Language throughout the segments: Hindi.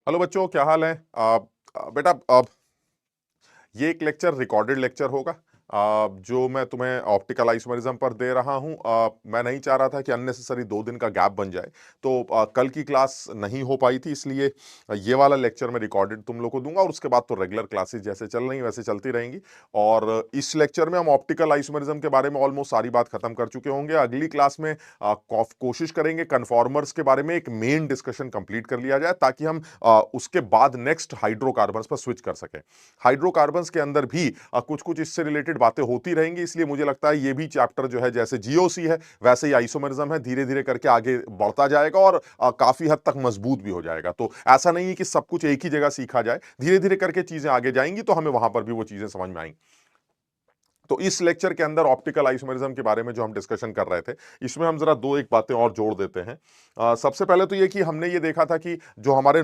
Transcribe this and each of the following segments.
हेलो बच्चों, क्या हाल है? बेटा, ये एक लेक्चर रिकॉर्डेड लेक्चर होगा। जो मैं तुम्हें ऑप्टिकल आइसोमेरिज्म पर दे रहा हूं। मैं नहीं चाह रहा था कि अननेसेसरी 2 दिन का गैप बन जाए। तो कल की क्लास नहीं हो पाई थी, इसलिए ये वाला लेक्चर मैं रिकॉर्डेड तुम लोग को दूंगा, और उसके बाद तो रेगुलर क्लासेस जैसे चल रही वैसे चलती रहेंगी। और इस लेक्चर में हम ऑप्टिकल आइसोमेरिज्म के बारे में ऑलमोस्ट सारी बात खत्म कर चुके होंगे। अगली क्लास में कोशिश करेंगे कन्फॉर्मर्स के बारे में एक मेन डिस्कशन कंप्लीट कर लिया जाए, ताकि हम उसके बाद नेक्स्ट हाइड्रोकार्बन्स पर स्विच कर सकें। हाइड्रोकार्बन्स के अंदर भी कुछ कुछ इससे रिलेटेड बातें होती रहेंगी, इसलिए मुझे लगता है ये भी चैप्टर जो है, जैसे जीओसी है वैसे ही आइसोमेरिज्म है, धीरे धीरे करके आगे बढ़ता जाएगा और काफी हद तक मजबूत भी हो जाएगा। तो ऐसा नहीं है कि सब कुछ एक ही जगह सीखा जाए, धीरे धीरे करके चीजें आगे जाएंगी तो हमें वहां पर भी वो चीजें समझ में आएंगी। तो इस लेक्चर के अंदर ऑप्टिकल आइसोमेरिज्म के बारे में जो हम डिस्कशन कर रहे थे, इसमें हम जरा दो एक बातें और जोड़ देते हैं। सबसे पहले तो ये कि हमने ये देखा था कि जो हमारे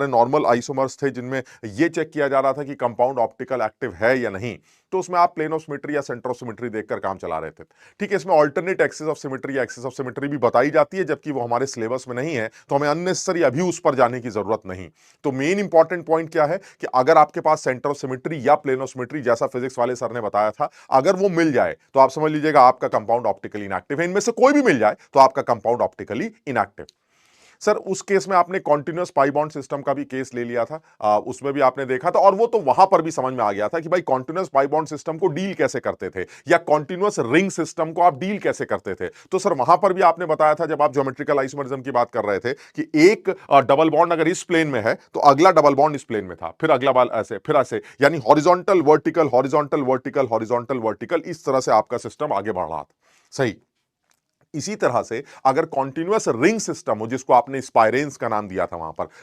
नॉर्मल आइसोमर्स थे, जिनमें ये चेक किया जा रहा था कि कंपाउंड ऑप्टिकल एक्टिव है या नहीं, तो उसमें आप प्लेन ऑफ सिमेट्री या सेंटर ऑफ सिमेट्री देखकर काम चला रहे थे। ठीक है, इसमें ऑल्टरनेट एक्सिस ऑफ सिमेट्री या एक्सिस ऑफ सिमेट्री भी बताई जाती है, जबकि वो हमारे सिलेबस में नहीं है, तो हमें अननेसेसरी अभी उस पर जाने की जरूरत नहीं। तो मेन इंपॉर्टेंट पॉइंट क्या है कि अगर आपके पास सेंटर ऑफ सिमेट्री या प्लेन ऑफ सिमेट्री, जैसा फिजिक्स वाले सर ने बताया था, अगर वो मिल जाए तो आप समझ लीजिएगा आपका कंपाउंड ऑप्टिकली इनएक्टिव है। इनमें से कोई भी मिल जाए तो आपका कंपाउंड ऑप्टिकली इनएक्टिव। सर, उस केस में आपने कॉन्टिन्यूअस पाई बॉन्ड सिस्टम का भी केस ले लिया था। उसमें भी आपने देखा था, और वो तो वहां पर भी समझ में आ गया था कि भाई कॉन्टिन्यूअस पाई बॉन्ड सिस्टम को डील कैसे करते थे, या कॉन्टिन्यूअस रिंग सिस्टम को आप डील कैसे करते थे। तो सर, वहां पर भी आपने बताया था, जब आप ज्योमेट्रिकल आइसोमेरिज्म की बात कर रहे थे, कि एक डबल बॉन्ड अगर इस प्लेन में है तो अगला डबल बॉन्ड इस प्लेन में था, फिर अगला बाल ऐसे, फिर ऐसे, यानी horizontal vertical horizontal vertical horizontal vertical, इस तरह से आपका सिस्टम आगे बढ़ रहा था। सही। इसी तरह से अगर कॉन्टिन्यूअस रिंग सिस्टम हो, जिसको आपने स्पाइरेंस का नाम दिया था,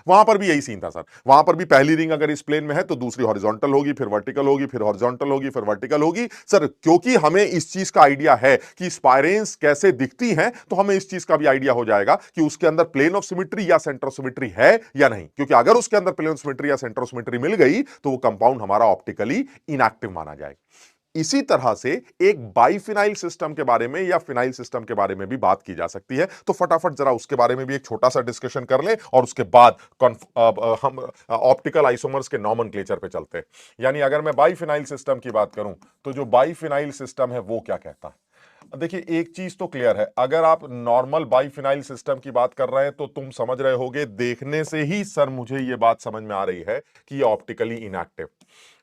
वहां पर भी यही सीन था सर। वहां पर भी पहली रिंग अगर इस प्लेन में है तो दूसरी हॉरिजॉन्टल होगी, फिर वर्टिकल होगी, फिर हॉरिजॉन्टल होगी, फिर वर्टिकल होगी। सर, क्योंकि हमें इस चीज का आइडिया है कि स्पाइरेंस कैसे दिखती हैं, तो हमें इस चीज का भी आइडिया हो जाएगा कि उसके अंदर प्लेन ऑफ सिमेट्री या सेंटर ऑफ सिमेट्री है या नहीं। क्योंकि अगर उसके अंदर प्लेन ऑफ सिमेट्री या सेंटर ऑफ सिमेट्री मिल गई तो वो कंपाउंड हमारा ऑप्टिकली इनएक्टिव माना जाएगा। इसी तरह से एक बाइफिनाइल सिस्टम के बारे में या फिनाइल सिस्टम के बारे में भी बात की जा सकती है। तो फटाफट जरा उसके बारे में भी एक छोटा सा डिस्कशन कर लें, और उसके बाद हम ऑप्टिकल आइसोमर्स के नॉमेनक्लेचर पे चलते हैं। यानी अगर मैं बाइफिनाइल सिस्टम की बात करूं, तो जो बाइफिनाइल सिस्टम है वो क्या कहता है। देखिए, एक चीज तो क्लियर है, अगर आप नॉर्मल बाइफिनाइल सिस्टम की बात कर रहे हैं तो तुम समझ रहे होगे, देखने से ही सर मुझे यह बात समझ में आ रही है कि ये ऑप्टिकली इनएक्टिव।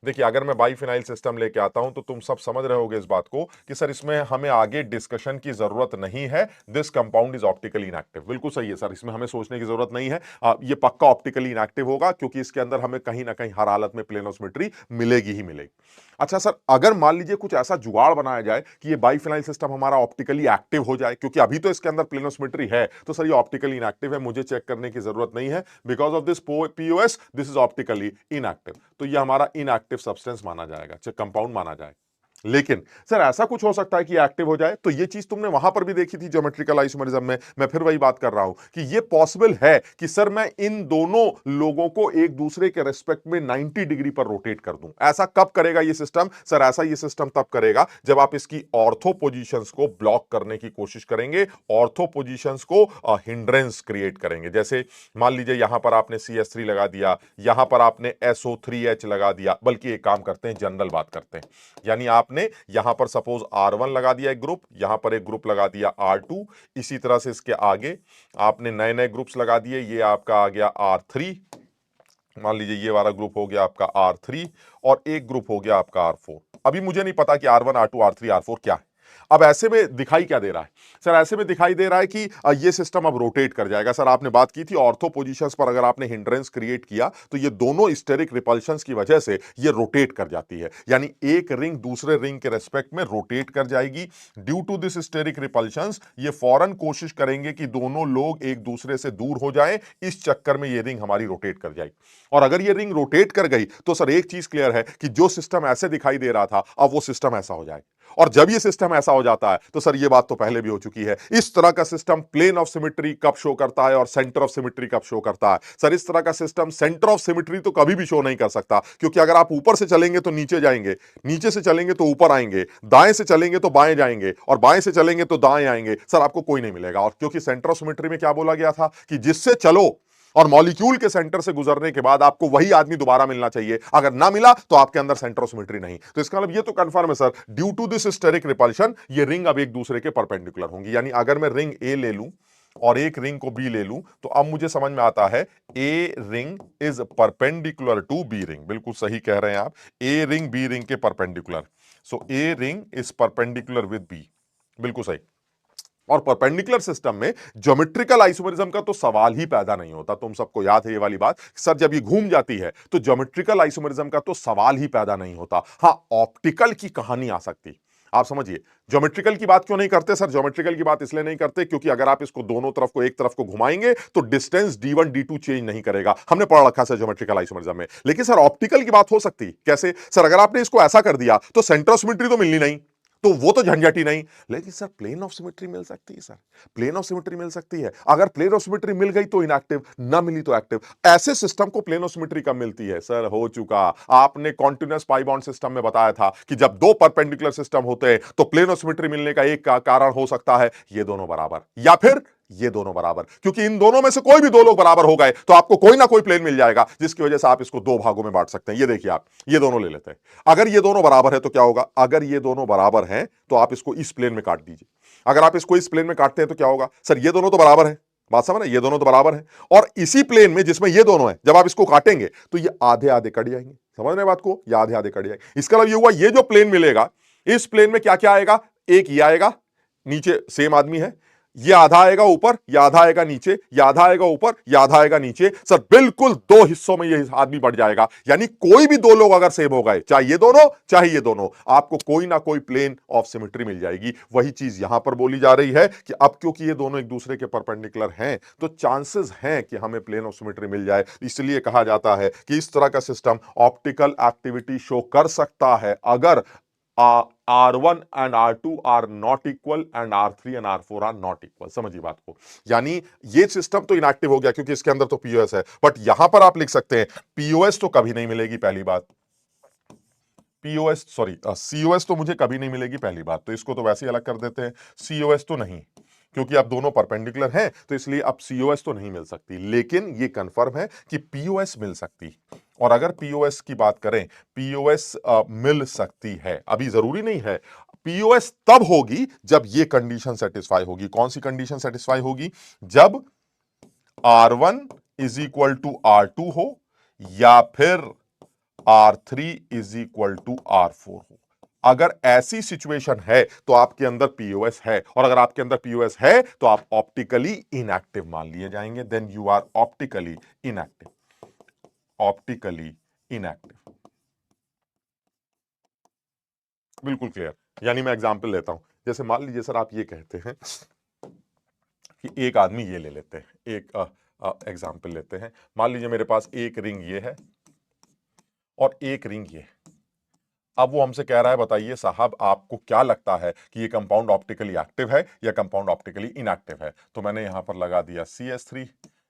देखिए, अगर मैं बाइफिनाइल सिस्टम लेके आता हूं तो तुम सब समझ रहे होगे इस बात को कि सर इसमें हमें आगे डिस्कशन की जरूरत नहीं है, this compound is optically inactive. बिल्कुल सही है सर, इसमें हमें सोचने की जरूरत नहीं है। ये पक्का ऑप्टिकली इनएक्टिव होगा, क्योंकि इसके अंदर हमें कहीं ना कहीं हर हालत में प्लेन ऑफ सिमेट्री मिलेगी ही मिलेगी। अच्छा सर, अगर मान लीजिए कुछ ऐसा जुगाड़ बनाया जाए कि ये बाइफिनाइल सिस्टम हमारा ऑप्टिकली एक्टिव हो जाए, क्योंकि अभी तो इसके अंदर प्लेन ऑफ सिमेट्री है, तो सर ये ऑप्टिकली इनएक्टिव है, मुझे चेक करने की जरूरत नहीं है, because of this POS this is optically inactive. तो ये हमारा इनएक्टिव सब्सटेंस माना जाएगा, कंपाउंड माना जाएगा। लेकिन सर, ऐसा कुछ हो सकता है कि एक्टिव हो जाए, तो ये चीज तुमने वहां पर भी देखी थी ज्योमेट्रिकल आइसोमेरिज्म में। मैं फिर वही बात कर रहा हूं कि ये पॉसिबल है कि सर मैं इन दोनों लोगों को एक दूसरे के रेस्पेक्ट में 90 डिग्री पर रोटेट कर दूं। ऐसा कब करेगा ये सिस्टम? सर, ऐसा ये सिस्टम तब करेगा जब आप इसकी ऑर्थो पोजीशंस को ब्लॉक करने की कोशिश करेंगे, ऑर्थो पोजीशंस को हिंड्रेंस क्रिएट करेंगे। जैसे मान लीजिए यहां पर आपने CS3 लगा दिया, यहां पर आपने SO3H लगा दिया, बल्कि एक काम करते हैं, जनरल बात करते हैं। यानी आपने यहां पर सपोज R1 लगा दिया एक ग्रुप, यहां पर एक ग्रुप लगा दिया R2, इसी तरह से इसके आगे आपने नए नए ग्रुप्स लगा दिए, ये आपका आ गया R3, मान लीजिए ये वाला ग्रुप हो गया आपका R3, और एक ग्रुप हो गया आपका R4। अभी मुझे नहीं पता कि R1 R2 R3 R4 क्या है। अब ऐसे में दिखाई क्या दे रहा है? सर, ऐसे में दिखाई दे रहा है कि ये सिस्टम अब रोटेट कर जाएगा। सर, आपने बात की थी ऑर्थो पोजीशंस पर अगर आपने हिंड्रेंस क्रिएट किया तो ये दोनों स्टेरिक रिपल्शंस की वजह से ये रोटेट कर जाती है, यानी एक रिंग दूसरे रिंग के रेस्पेक्ट में रोटेट कर जाएगी। Due to this steric repulsions ये फौरन कोशिश करेंगे कि दोनों लोग एक दूसरे से दूर हो जाएं, इस चक्कर में ये रिंग हमारी रोटेट कर जाएगी। और अगर ये रिंग रोटेट कर गई तो सर एक चीज क्लियर है कि जो सिस्टम ऐसे दिखाई दे रहा था, अब वो सिस्टम ऐसा हो जाएगा। और जब ये सिस्टम ऐसा हो जाता है तो सर ये बात तो पहले भी हो चुकी है, इस तरह का सिस्टम प्लेन ऑफ सिमेट्री कब शो करता है और सेंटर ऑफ सिमेट्री कब शो करता है। सर, इस तरह का सिस्टम सेंटर ऑफ सिमेट्री तो कभी भी शो नहीं कर सकता, क्योंकि अगर आप ऊपर से चलेंगे तो नीचे जाएंगे, नीचे से चलेंगे तो ऊपर आएंगे, दाएं से चलेंगे तो बाएं जाएंगे, और बाएं से चलेंगे तो दाएं आएंगे। सर, आपको कोई नहीं मिलेगा। और क्योंकि सेंटर ऑफ सिमेट्री में क्या बोला गया था कि जिससे चलो और मॉलिक्यूल के सेंटर से गुजरने के बाद आपको वही आदमी दोबारा मिलना चाहिए, अगर ना मिला तो आपके अंदर सेंटर ऑफ सिमेट्री नहीं। तो इसका मतलब ये तो कंफर्म है sir, due to this steric repulsion ये रिंग अब एक दूसरे के परपेंडिकुलर होंगी। यानी अगर मैं रिंग ए ले लूं और एक रिंग को बी ले लूं तो अब मुझे समझ में आता है A ring is perpendicular to B ring. बिल्कुल सही कह रहे हैं आप, ए रिंग बी रिंग के perpendicular. So A ring is perpendicular with B, बिल्कुल सही। और परपेंडिकुलर सिस्टम में ज्योमेट्रिकल आइसोमेरिज्म का तो सवाल ही पैदा नहीं होता। तुम सबको याद है ये वाली बात, सर जब ये घूम जाती है तो ज्योमेट्रिकल आइसोमेरिज्म का तो सवाल ही पैदा नहीं होता। हां, ऑप्टिकल की कहानी आ सकती। आप समझिए, ज्योमेट्रिकल की बात क्यों नहीं करते सर? ज्योमेट्रिकल की बात इसलिए नहीं करते क्योंकि अगर आप इसको दोनों तरफ को एक तरफ को घुमाएंगे तो डिस्टेंस d1 d2 चेंज नहीं करेगा। हमने पढ़ रखा है ज्योमेट्रिकल आइसोमेरिज्म में। लेकिन सर ऑप्टिकल की बात हो सकती कैसे? सर अगर आपने इसको ऐसा कर दिया तो सेंटर ऑफ सिमेट्री तो मिलनी नहीं, तो वो तो झंझट ही नहीं। लेकिन सर प्लेन ऑफ सिमेट्री मिल सकती है, सर प्लेन ऑफ सिमेट्री मिल सकती है। अगर प्लेन ऑफ सिमेट्री मिल गई तो इनएक्टिव, ना मिली तो एक्टिव। ऐसे सिस्टम को प्लेन ऑफ सिमेट्री कब मिलती है? सर हो चुका, आपने कॉन्टिन्यूअस पाई बॉन्ड सिस्टम में बताया था कि जब दो परपेंडिकुलर सिस्टम होते हैं तो प्लेन ऑफ सिमेट्री मिलने का एक कारण हो सकता है ये दोनों बराबर, या फिर ये दोनों बराबर। क्योंकि इन दोनों में से कोई भी दो लोग बराबर हो गए तो आपको कोई ना कोई प्लेन मिल जाएगा जिसकी वजह से आप इसको दो भागों में बांट सकते हैं। ये देखिए, आप ये दोनों ले लेते हैं। अगर ये दोनों बराबर है तो क्या होगा? अगर ये दोनों बराबर हैं तो आप इसको इस प्लेन में काट दीजिए। अगर आप इसको इस प्लेन में काटते हैं तो क्या होगा? सर ये दोनों तो बराबर है, बात समझ रहे? ये दोनों तो बराबर है और इसी प्लेन में जिसमें ये दोनों है जब आप इसको काटेंगे तो ये आधे आधे कट जाएंगे। समझ रहे बात को? ये आधे आधे कट जाएंगे। इसका मतलब ये हुआ, ये जो प्लेन मिलेगा इस प्लेन में क्या क्या आएगा? एक ये आएगा, नीचे सेम आदमी है, ये आधा आएगा ऊपर, ये आधा आएगा नीचे, ये आधा आएगा ऊपर, ये आधा आएगा नीचे। सर बिल्कुल दो हिस्सों में ये आदमी बढ़ जाएगा। यानी कोई भी दो लोग अगर सेम हो गए, चाहे ये दोनों चाहे ये दोनों, आपको कोई ना कोई प्लेन ऑफ सिमेट्री मिल जाएगी। वही चीज यहां पर बोली जा रही है कि अब क्योंकि ये दोनों एक दूसरे के परपेंडिकुलर हैं तो चांसेस हैं कि हमें प्लेन ऑफ सिमेट्री मिल जाए। इसलिए कहा जाता है कि इस तरह का सिस्टम ऑप्टिकल एक्टिविटी शो कर सकता है अगर R1 and R2 are not equal and R3 and R4 are not equal। समझिए बात को, यानी ये सिस्टम तो इनएक्टिव हो गया क्योंकि इसके अंदर तो पीओएस है, बट यहां पर आप लिख सकते हैं पीओएस तो कभी नहीं मिलेगी, पहली बात। पीओएस सॉरी सीओएस तो मुझे कभी नहीं मिलेगी, पहली बात। तो इसको तो वैसे ही अलग कर देते हैं, सीओएस तो नहीं, क्योंकि अब दोनों परपेंडिकुलर हैं तो इसलिए अब सीओएस तो नहीं मिल सकती। लेकिन ये कंफर्म है कि पीओएस मिल सकती। और अगर पीओएस की बात करें, पीओएस मिल सकती है, अभी जरूरी नहीं है। पीओएस तब होगी जब ये कंडीशन सेटिस्फाई होगी। कौन सी कंडीशन सेटिस्फाई होगी? जब R1 is equal to R2 हो या फिर R3 is equal to R4 हो। अगर ऐसी सिचुएशन है तो आपके अंदर पीओएस है, और अगर आपके अंदर पीओएस है तो आप ऑप्टिकली इनएक्टिव मान लिए जाएंगे। Then you are optically inactive, optically inactive. बिल्कुल क्लियर। यानी मैं एग्जांपल लेता हूं, जैसे मान लीजिए सर आप ये कहते हैं कि एक आदमी ये ले लेते हैं, एक एग्जांपल लेते हैं। मान लीजिए मेरे पास एक रिंग ये है और एक रिंग ये है। अब वो हमसे कह रहा है बताइए साहब आपको क्या लगता है कि ये कंपाउंड ऑप्टिकली एक्टिव है या कंपाउंड ऑप्टिकली इनएक्टिव है? तो मैंने यहां पर लगा दिया CS3,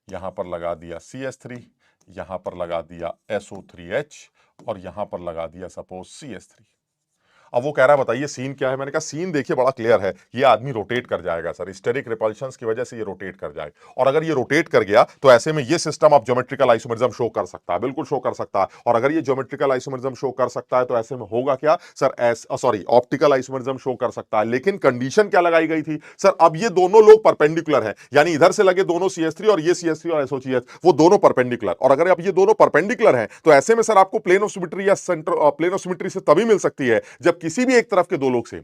यहां पर लगा दिया CS3, यहां पर लगा दिया SO3H और यहां पर लगा दिया सपोज CS3। अब वो कह रहा है बताइए सीन क्या है? मैंने कहा सीन देखिए बड़ा क्लियर है, ये आदमी रोटेट कर जाएगा सर, स्टेरिक रिपल्शंस की वजह से ये रोटेट कर जाएगा। और अगर ये रोटेट कर गया तो ऐसे में ये system of geometrical isomerism show कर सकता है, बिल्कुल शो कर सकता है। और अगर ये ज्योमेट्रिकल आइसोमेरिज्म शो कर सकता है तो ऐसे में होगा क्या sir? Sorry, optical isomerism show कर सकता है। लेकिन कंडीशन क्या लगाई गई थी सर? अब ये दोनों लोग परपेंडिकुलर हैं, यानी इधर से लगे दोनों CS3 और ये CS3 और SO3H, वो दोनों परपेंडिकुलर। और अगर अब ये दोनों परपेंडिकुलर हैं तो ऐसे में सर आपको प्लेन ऑफ सिमेट्री या सेंटर प्लेन ऑफ सिमेट्री से तभी मिल सकती है जब किसी भी एक तरफ के दो लोग सेम।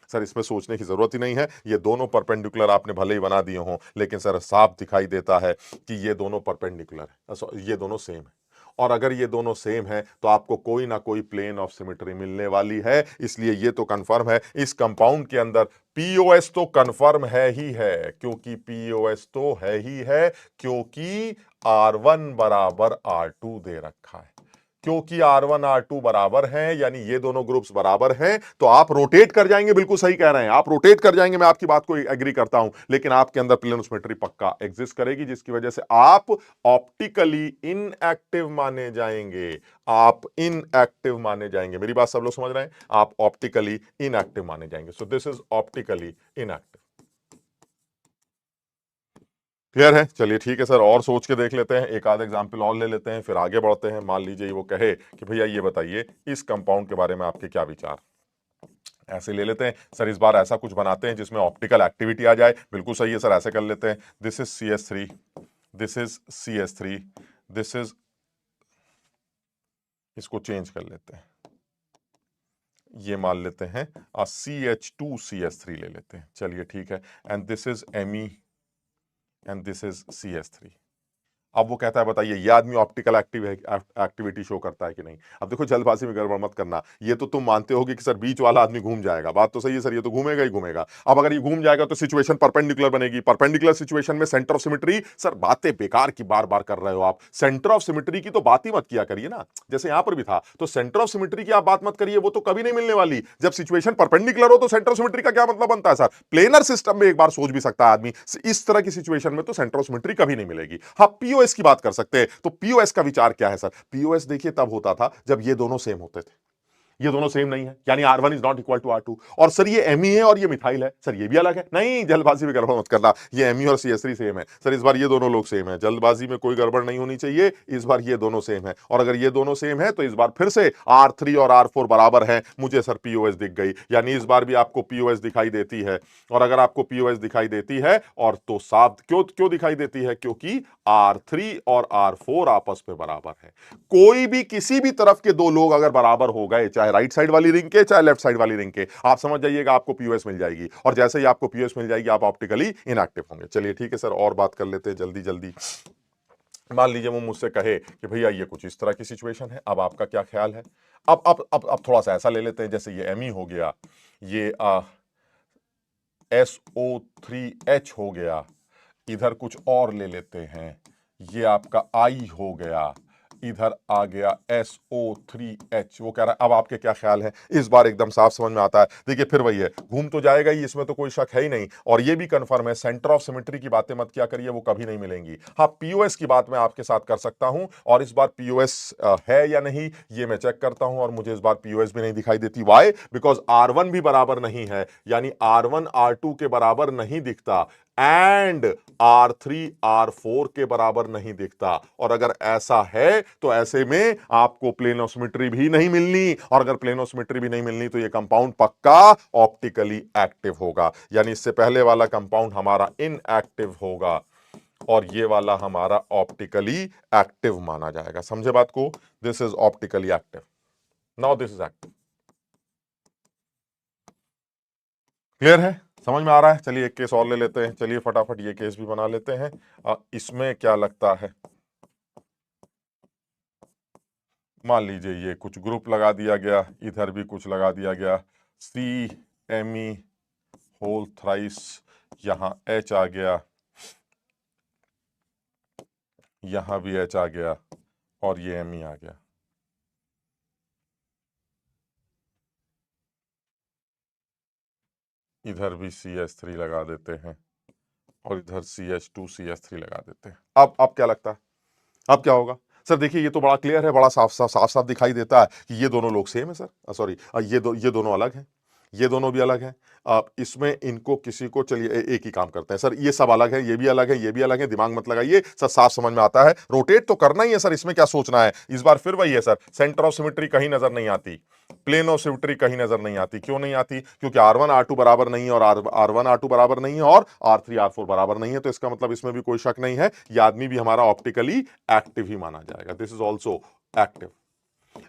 सर इसमें सोचने की जरूरत ही नहीं है, ये दोनों परपेंडिकुलर आपने भले ही बना दिए हों लेकिन सर साफ दिखाई देता है कि ये दोनों परपेंडिकुलर है, ये दोनों सेम है। और अगर ये दोनों सेम है तो आपको कोई ना कोई प्लेन ऑफ सिमेट्री मिलने वाली है। इसलिए ये तो कंफर्म है इस कंपाउंड के अंदर पीओएस तो कंफर्म है ही है, क्योंकि पीओएस तो है ही है, क्योंकि R1 बराबर R2 दे रखा है। क्योंकि R1 R2 बराबर हैं, यानी ये दोनों ग्रुप्स बराबर हैं, तो आप रोटेट कर जाएंगे। बिल्कुल सही कह रहे हैं, आप रोटेट कर जाएंगे, मैं आपकी बात को एग्री करता हूं। लेकिन आपके अंदर प्लेन ऑफ सिमेट्री पक्का एग्जिस्ट करेगी, जिसकी वजह से आप ऑप्टिकली इनएक्टिव माने जाएंगे। आप इनएक्टिव माने जाएंगे। मेरी बात सब लोग समझ रहे हैं? आप ऑप्टिकली इनएक्टिव माने जाएंगे। सो this is optically inactive. Clear है? चलिए ठीक है सर, और सोच के देख लेते हैं, एक आध एग्जाम्पल और ले लेते हैं, फिर आगे बढ़ते हैं। मान लीजिए वो कहे कि भैया ये बताइए इस कंपाउंड के बारे में आपके क्या विचार। ऐसे ले लेते हैं सर, इस बार ऐसा कुछ बनाते हैं जिसमें ऑप्टिकल एक्टिविटी आ जाए। बिल्कुल सही है सर, ऐसे कर लेते हैं। This is CS3, this is CS3, this is, इसको चेंज कर लेते हैं, ये मान लेते हैं CH2CS3 ले लेते हैं। चलिए ठीक है, and this is Me and this is CS3। अब वो कहता है बताइए ये आदमी ऑप्टिकल एक्टिविटी शो करता है कि नहीं। अब देखो जल्दबाजी में गड़बड़ मत करना, ये तो तुम मानते होगे कि सर बीच वाला आदमी घूम जाएगा, बात तो सही है सर, ये तो घूमेगा ही घूमेगा। अब अगर ये घूम जाएगा तो सिचुएशन परपेंडिकुलर बनेगी, परपेंडिकुलर सिचुएशन में सेंटर ऑफ सिमेट्री, सर बातें बेकार की बार बार कर रहे हो आप, सेंटर ऑफ सिमेट्री की तो बात ही मत किया करिए ना। जैसे यहां पर भी था, तो सेंटर ऑफ सिमेट्री की आप बात मत करिए, वो तो कभी नहीं मिलने वाली। जब सिचुएशन परपेंडिकुलर हो तो सेंटर ऑफ सिमेट्री का क्या मतलब बनता है सर? प्लेनर सिस्टम में एक बार सोच भी सकता है आदमी, इस तरह की सिचुएशन में तो सेंटर ऑफ सिमेट्री कभी नहीं मिलेगी। हाँ, पीओएस की बात कर सकते हैं, तो पीओएस का विचार क्या है सर? पीओएस देखिए तब होता था जब ये दोनों सेम होते थे। ये दोनों सेम नहीं है, यानी R1 is not equal to R2। और सर ये Me है और ये मिथाइल है, सर ये भी अलग है। नहीं, जल्दबाजी में गड़बड़ मत करना, ये Me और CS3 सेम है सर, इस बार ये दोनों लोग सेम है, जल्दबाजी में कोई गड़बड़ नहीं होनी चाहिए, इस बार ये दोनों सेम है। और अगर ये दोनों सेम है तो इस बार फिर से R3 और R4 बराबर है। मुझे सर POS दिख गई, यानी इस बार भी आपको POS दिखाई देती है। और अगर आपको POS दिखाई देती है और तो साफ क्यों क्यों दिखाई देती है? क्योंकि R3 और R4 आपस में बराबर है। कोई भी किसी भी तरफ के दो लोग अगर बराबर हो गए, चाहे राइट साइड वाली रिंग के चाहे लेफ्ट साइड वाली रिंग के, आप समझ जाइएगा आपको पीओएस मिल जाएगी। और जैसे ही आपको पीओएस मिल जाएगी आप ऑप्टिकली इनएक्टिव होंगे। चलिए ठीक है सर, और बात कर लेते हैं जल्दी जल्दी। मान लीजिए वो मुझसे कहे कि भैया ये कुछ इस तरह की सिचुएशन है, अब आपका क्या ख्याल है? अब थोड़ा सा ऐसा ले लेते हैं, जैसे ये Me हो गया, ये SO3H हो गया, इधर कुछ और ले लेते हैं, ये आपका I हो गया, इधर आ गया SO3H। वो कह रहा है अब आपके क्या ख्याल है? इस बार एकदम साफ समझ में आता है। देखिए फिर वही है, घूम तो जाएगा ही, इसमें तो कोई शक है ही नहीं। और ये भी कंफर्म है, सेंटर ऑफ सिमेट्री की बातें मत किया करिए, वो कभी नहीं मिलेंगी। हाँ, पीओएस की बात मैं आपके साथ कर सकता हूं, और इस बार पीओएस है या नहीं ये मैं चेक करता हूं, और मुझे इस बार पीओएस भी नहीं दिखाई देती। वाई? बिकॉज R1 भी बराबर नहीं है, यानी R1 R2 के बराबर नहीं दिखता, एंड R3 R4 के बराबर नहीं दिखता। और अगर ऐसा है तो ऐसे में आपको प्लेनोसिमेट्री भी नहीं मिलनी, और अगर प्लेनोसिमेट्री भी नहीं मिलनी तो ये कंपाउंड पक्का ऑप्टिकली एक्टिव होगा, यानी इससे पहले वाला कंपाउंड हमारा इनएक्टिव होगा और ये वाला हमारा ऑप्टिकली एक्टिव माना जाएगा। समझे बात को? This is optically active, now this is active. Clear है? समझ में आ रहा है? चलिए एक केस और ले लेते हैं, चलिए फटाफट ये केस भी बना लेते हैं। इसमें क्या लगता है, मान लीजिए ये कुछ ग्रुप लगा दिया गया, इधर भी कुछ लगा दिया गया, CMe होल थ्राइस, यहां H आ गया, यहां भी H आ गया, और ये Me आ गया। इधर भी CH3 लगा देते हैं और इधर CH2CH3 लगा देते हैं। अब क्या लगता है, अब क्या होगा? सर देखिए ये तो बड़ा क्लियर है, बड़ा साफ साफ साफ साफ दिखाई देता है कि ये दोनों लोग सेम है सर, सॉरी ये दोनों अलग हैं, ये दोनों भी अलग हैं। आप इसमें इनको किसी को, चलिए एक ही काम करते हैं सर, ये सब अलग है, ये भी अलग है, ये भी अलग है, दिमाग मत लगाइए सर, साफ समझ में आता है। रोटेट तो करना ही है सर, इसमें क्या सोचना है? इस बार फिर वही है सर, सेंटर ऑफ सिमेट्री कहीं नजर नहीं आती, प्लेन ऑफ सिमेट्री कहीं नजर नहीं आती। क्यों नहीं आती? क्योंकि R1 R2 बराबर नहीं है, और R1 R2 बराबर नहीं है, और R3 R4 बराबर नहीं है। तो इसका मतलब इसमें भी कोई शक नहीं है, ये आदमी भी हमारा ऑप्टिकली एक्टिव ही माना जाएगा, दिस इज ऑल्सो एक्टिव।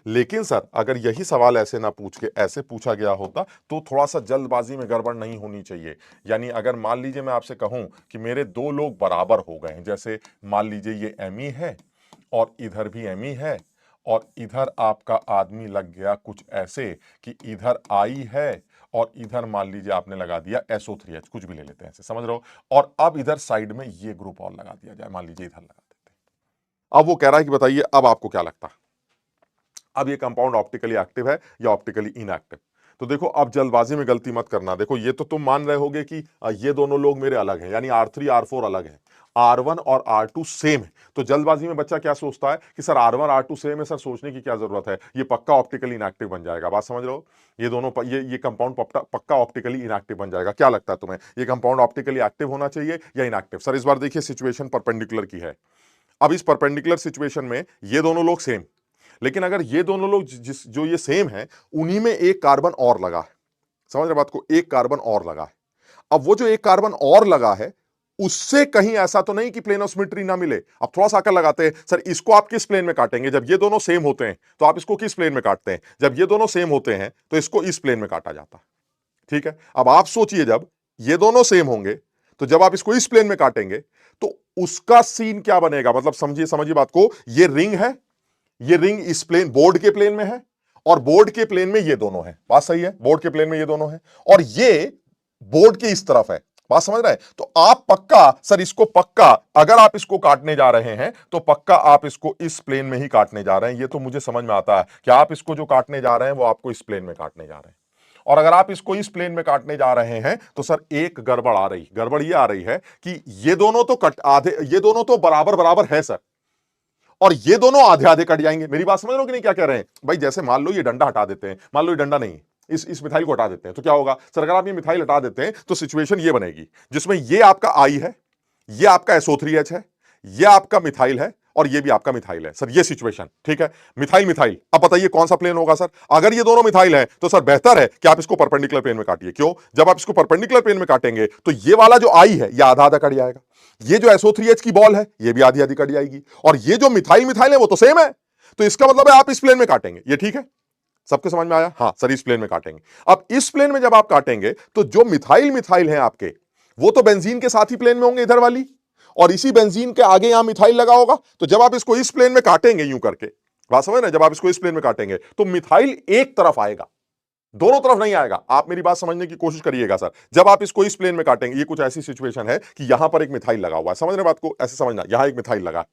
लेकिन सर अगर यही सवाल ऐसे ना पूछ के ऐसे पूछा गया होता तो थोड़ा सा जल्दबाजी में गड़बड़ नहीं होनी चाहिए। यानी अगर मान लीजिए मैं आपसे कहूं कि मेरे दो लोग बराबर हो गए हैं, जैसे मान लीजिए ये Me है और इधर भी Me है, और इधर आपका आदमी लग गया कुछ ऐसे कि इधर I है और इधर मान लीजिए आपने लगा दिया SO3H, कुछ भी ले लेते हैं ऐसे, समझ रहे हो? और अब इधर साइड में ये ग्रुप और लगा दिया जाए, मान लीजिए इधर लगा देते हैं। अब वो कह रहा है कि बताइए अब आपको क्या लगता है, अब ये कंपाउंड ऑप्टिकली एक्टिव है या ऑप्टिकली इनएक्टिव? तो देखो अब जल्दबाजी में गलती मत करना। देखो ये तो तुम मान रहे होगे कि ये दोनों लोग मेरे अलग हैं, यानी R3 R4 अलग हैं। R1 और R2 सेम है। तो जल्दबाजी में बच्चा क्या सोचता है कि सर R1 R2 सेम है, सर सोचने की क्या जरूरत है, ये पक्का ऑप्टिकली इनएक्टिव बन जाएगा। बात समझ रहे हो? ये दोनों ये कंपाउंड पक्का ऑप्टिकली इनएक्टिव बन जाएगा। क्या लगता है तुम्हें, ये कंपाउंड ऑप्टिकली एक्टिव होना चाहिए या इनएक्टिव? सर इस बार देखिए सिचुएशन परपेंडिकुलर की है। अब इस परपेंडिकुलर सिचुएशन में ये दोनों लोग सेम, लेकिन अगर ये दोनों लोग जिस जो ये सेम है उन्हीं में एक कार्बन और लगा है। समझ रहे बात को? एक कार्बन और लगा है। अब वो जो एक कार्बन और लगा है उससे कहीं ऐसा तो नहीं कि प्लेन ऑफ सिमेट्री ना मिले। अब थोड़ा सा अकल लगाते हैं, सर इसको आप किस प्लेन में काटेंगे? जब ये दोनों सेम होते हैं तो आप इसको किस प्लेन में काटते हैं? जब ये दोनों सेम होते हैं तो इसको इस प्लेन में काटा जाता है। ठीक है, अब आप सोचिए जब ये दोनों सेम होंगे तो जब आप इसको इस प्लेन में काटेंगे तो उसका सीन क्या बनेगा? मतलब समझिए समझिए बात को, ये रिंग है, ये रिंग इस प्लेन बोर्ड के प्लेन में है और बोर्ड के प्लेन में ये दोनों है। बात सही है? बोर्ड के प्लेन में ये दोनों है और ये बोर्ड के इस तरफ है। बात समझ रहे हैं? तो आप पक्का सर इसको पक्का अगर आप इसको काटने जा रहे हैं तो पक्का आप इसको इस प्लेन में ही काटने जा रहे हैं। ये तो मुझे समझ में आता है कि आप इसको जो काटने जा रहे हैं वो आपको इस प्लेन में काटने जा रहे हैं। और अगर आप इसको इस प्लेन में काटने जा रहे हैं तो सर एक गड़बड़ आ रही, गड़बड़ ये आ रही है कि ये दोनों तो कट आधे, ये दोनों तो बराबर बराबर है सर, और ये दोनों आधे आधे कट जाएंगे। मेरी बात समझ रहे हो कि नहीं? क्या कह रहे हैं भाई? जैसे मान लो ये डंडा हटा देते हैं, मान लो ये डंडा नहीं, इस मिथाइल को हटा देते हैं तो क्या होगा सर? अगर आप ये मिथाइल हटा देते हैं तो सिचुएशन ये बनेगी जिसमें ये आपका आई है, ये आपका SO3H है, ये आपका मिथाइल है और ये भी आपका मिथाइल है। सर ये सिचुएशन ठीक है, मिथाइल मिथाइल। अब बताइए कौन सा प्लेन होगा सर? अगर ये दोनों मिथाइल है तो सर बेहतर है कि आप इसको परपेंडिकुलर प्लेन में काटिए। क्यों? जब आप इसको परपेंडिकुलर प्लेन में काटेंगे तो ये वाला जो आई है ये आधा आधा कट जाएगा, ये जो SO3H की बॉल है ये भी आधी आधी कट जाएगी, और ये जो मिथाइल मिथाइल है वो तो सेम है। तो इसका मतलब है आप इस प्लेन में काटेंगे। ये ठीक है? सबके समझ में आया? हाँ सर इस प्लेन में काटेंगे। अब इस प्लेन में जब आप काटेंगे तो जो मिथाइल मिथाइल है आपके वो तो बेंजीन के साथ ही प्लेन में होंगे इधर वाली, और इसी बेंजीन के आगे यहां मिथाइल लगा होगा। तो जब आप इसको इस प्लेन में काटेंगे यूं करके, बात समझ रहे हैं? जब आप इसको इस प्लेन में काटेंगे तो मिथाइल एक तरफ आएगा, दोनों तरफ नहीं आएगा। आप मेरी बात समझने की कोशिश करिएगा सर। जब आप इसको इस प्लेन में काटेंगे, ये कुछ ऐसी सिचुएशन है कि यहां पर एक मिथाइल लगा हुआ है। समझ रहे बात को? ऐसे समझना, यहां एक मिथाइल लगा,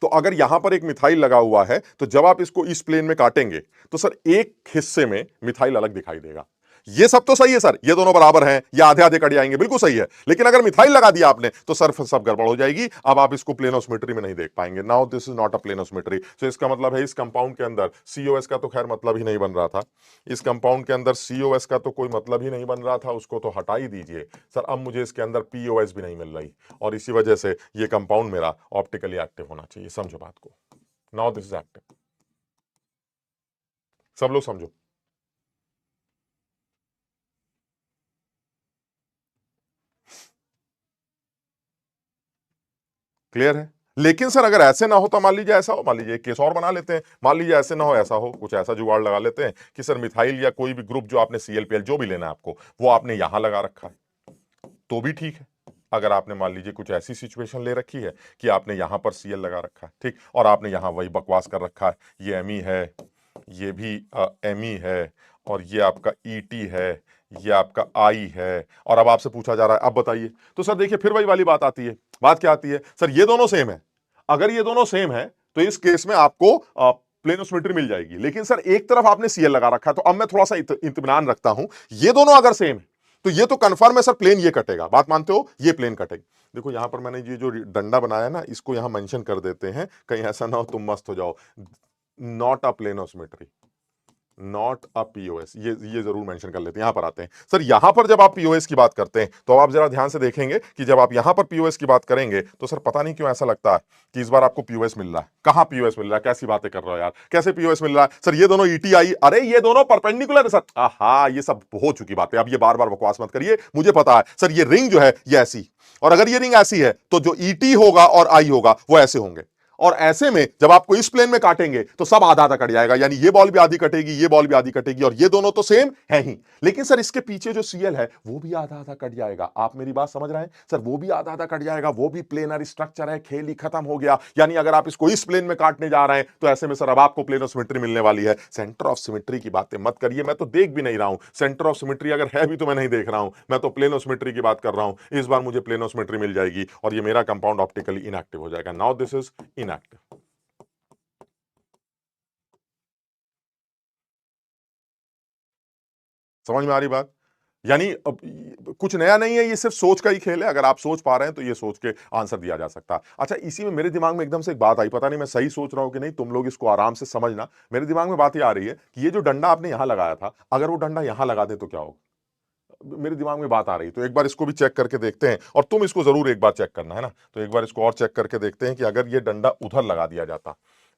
तो अगर यहां पर एक मिथाइल लगा हुआ है तो जब आप इसको इस प्लेन में काटेंगे तो सर एक हिस्से में मिथाइल अलग दिखाई देगा। ये सब तो सही है सर, ये दोनों बराबर हैं, ये आधे आधे कट जाएंगे, बिल्कुल सही है। लेकिन अगर मिथाइल लगा दिया आपने तो सर सब गड़बड़ हो जाएगी। अब आप इसको प्लेन ऑफ सिमेट्री में नहीं देख पाएंगे। Now this is not a plane of symmetry. तो इसका मतलब है इस कंपाउंड के अंदर COS का तो खैर मतलब ही नहीं बन रहा था, इस कंपाउंड के अंदर COS का तो कोई मतलब ही नहीं बन रहा था, उसको तो हटा ही दीजिए सर। अब मुझे इसके अंदर POS भी नहीं मिल रही, और इसी वजह से ये कंपाउंड मेरा ऑप्टिकली एक्टिव होना चाहिए। समझो बात को? Now this is active. सब लोग समझो। क्लियर है? लेकिन सर अगर ऐसे ना हो तो मान लीजिए ऐसा हो, मान लीजिए एक केस और बना लेते हैं, मान लीजिए ऐसे ना हो ऐसा हो, कुछ ऐसा जुगाड़ लगा लेते हैं कि सर मिथाइल या कोई भी ग्रुप जो आपने CLPL जो भी लेना है आपको, वो आपने यहां लगा रखा है तो भी ठीक है। अगर आपने मान लीजिए कुछ ऐसी सिचुएशन ले रखी है कि आपने यहां पर Cl लगा रखा है, ठीक, और आपने यहां वही बकवास कर रखा है, ये Me है, ये भी Me है, और ये आपका Et है, ये आपका I है, और अब आपसे पूछा जा रहा है अब बताइए। तो सर देखिए फिर वही वाली बात आती है। बात क्या आती है सर? ये दोनों सेम है। अगर ये दोनों सेम है तो इस केस में आपको प्लेन ऑफ सिमेट्री मिल जाएगी। लेकिन सर एक तरफ आपने Cl लगा रखा है, तो अब मैं थोड़ा सा इत्मीनान रखता हूं, ये दोनों अगर सेम है तो ये तो कंफर्म है सर प्लेन ये कटेगा। बात मानते हो? ये प्लेन कटेगा। देखो यहां पर मैंने ये जो डंडा बनाया ना, इसको यहां मेंशन कर देते हैं, कहीं ऐसा ना हो तुम मस्त हो जाओ। Not a plane of symmetry, not a POS, ये जरूर मेंशन कर लेते हैं। यहां पर आते हैं सर, यहां पर जब आप POS की बात करते हैं तो आप जरा ध्यान से देखेंगे कि जब आप यहां पर POS की बात करेंगे तो सर पता नहीं क्यों ऐसा लगता है कि इस बार आपको POS मिल रहा है। कहां POS मिल रहा है? कैसी बातें कर रहे हो यार, कैसे POS मिल रहा है सर? ये दोनों ETI, अरे ये दोनों परपेंडिकुलर है सर। आहा, ये सब हो चुकी बातें, अब ये बार बार बकवास मत करिए, मुझे पता है सर। ये रिंग जो है ये ऐसी, और अगर ये रिंग ऐसी है तो जो ET होगा और I होगा वो ऐसे होंगे, और ऐसे में जब आपको इस प्लेन में काटेंगे तो सब आधा आधा कट जाएगा, यानी ये बॉल भी आधी कटेगी, ये बॉल भी आधी कटेगी, और ये दोनों तो सेम है ही। लेकिन सर इसके पीछे जो Cl है वो भी आधा आधा कट जाएगा। आप मेरी बात समझ रहे हैं सर? वो भी आधा आधा कट जाएगा, वो भी प्लेनर स्ट्रक्चर है, खेल ही खत्म हो गया। यानी अगर आप इसको इस प्लेन में काटने जा रहे हैं तो ऐसे में सर अब आपको प्लेन ऑफ सिमेट्री मिलने वाली है। सेंटर ऑफ सिमेट्री की बातें मत करिए, मैं तो देख भी नहीं रहा हूं सेंटर ऑफ सिमेट्री, अगर है भी तो मैं नहीं देख रहा हूं, मैं तो प्लेन ऑफ सिमेट्री की बात कर रहा हूं। इस बार मुझे प्लेन ऑफ सिमेट्री मिल जाएगी और ये मेरा कंपाउंड ऑप्टिकली इनएक्टिव हो जाएगा। Now this is inactive. समझ में आ रही बात? यानी कुछ नया नहीं है, ये सिर्फ सोच का ही खेल है। अगर आप सोच पा रहे हैं तो ये सोच के आंसर दिया जा सकता है। अच्छा, इसी में मेरे दिमाग में एकदम से एक बात आई, पता नहीं मैं सही सोच रहा हूं कि नहीं, तुम लोग इसको आराम से समझना। मेरे दिमाग में बात ये आ रही है कि ये जो डंडा आपने यहां लगाया था, अगर वो डंडा यहां लगा दे तो क्या होगा? मेरे दिमाग में बात आ रही, तो एक बार इसको भी चेक करके देखते हैं, और तुम इसको जरूर एक बार चेक करना है ना। तो एक बार इसको और चेक करके देखते हैं कि अगर ये डंडा उधर लगा दिया जाता,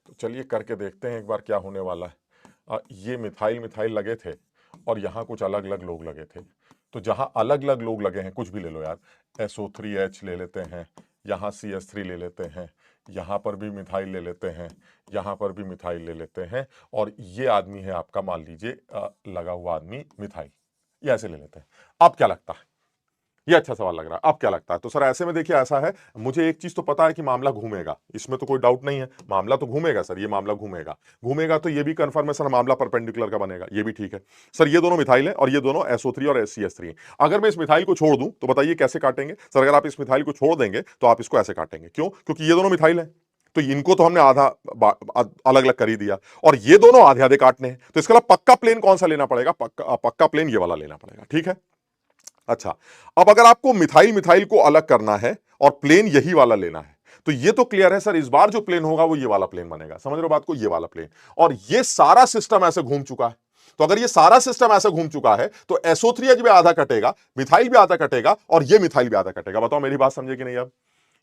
तो चलिए करके देखते हैं एक बार क्या होने वाला है। ये मिथाइल मिथाइल लगे थे और यहाँ कुछ अलग अलग लोग लगे थे। तो जहां अलग अलग लोग लगे हैं, कुछ भी ले लो यार, SO3H ले लेते हैं, यहाँ CH3 ले लेते हैं, यहाँ पर भी मिथाइल ले लेते हैं, यहाँ पर भी मिथाइल ले लेते हैं, और ये आदमी है आपका, मान लीजिए लगा हुआ आदमी मिथाइल, ये ऐसे ले लेते हैं। अब क्या लगता है? ये अच्छा सवाल लग रहा है। अब क्या लगता है? तो सर ऐसे में देखिए, ऐसा है, मुझे एक चीज तो पता है कि मामला घूमेगा, इसमें तो कोई डाउट नहीं है, मामला तो घूमेगा सर, ये मामला घूमेगा। घूमेगा तो ये भी कंफर्म है सर, मामला परपेंडिकुलर का बनेगा, ये भी ठीक है सर। ये दोनों मिथाइल है और ये दोनों SO3 और CH3 है। अगर मैं इस मिथाइल को छोड़ दूं तो बताइए कैसे काटेंगे सर? अगर आप इस मिथाइल को छोड़ देंगे तो आप इसको ऐसे काटेंगे, क्यों? क्योंकि ये दोनों मिथाइल है, तो इनको तो हमने आधा अलग अलग कर ही दिया, और ये दोनों आधे आधे काटने हैं, तो इसका पक्का प्लेन कौन सा लेना पड़ेगा? पक्का प्लेन ये वाला लेना पड़ेगा, ठीक है। अच्छा, अब अगर आपको मिथाइल मिथाइल को अलग करना है और प्लेन यही वाला लेना है, तो ये तो क्लियर है सर, इस बार जो प्लेन होगा वो ये वाला प्लेन बनेगा, समझ रहे हो बात को? ये वाला प्लेन। और ये सारा सिस्टम ऐसे घूम चुका है। तो अगर ये सारा सिस्टम ऐसे घूम चुका है तो SO3H भी आधा कटेगा, मिथाइल भी आधा कटेगा, और ये मिथाइल भी आधा कटेगा। बताओ मेरी बात समझे कि नहीं? अब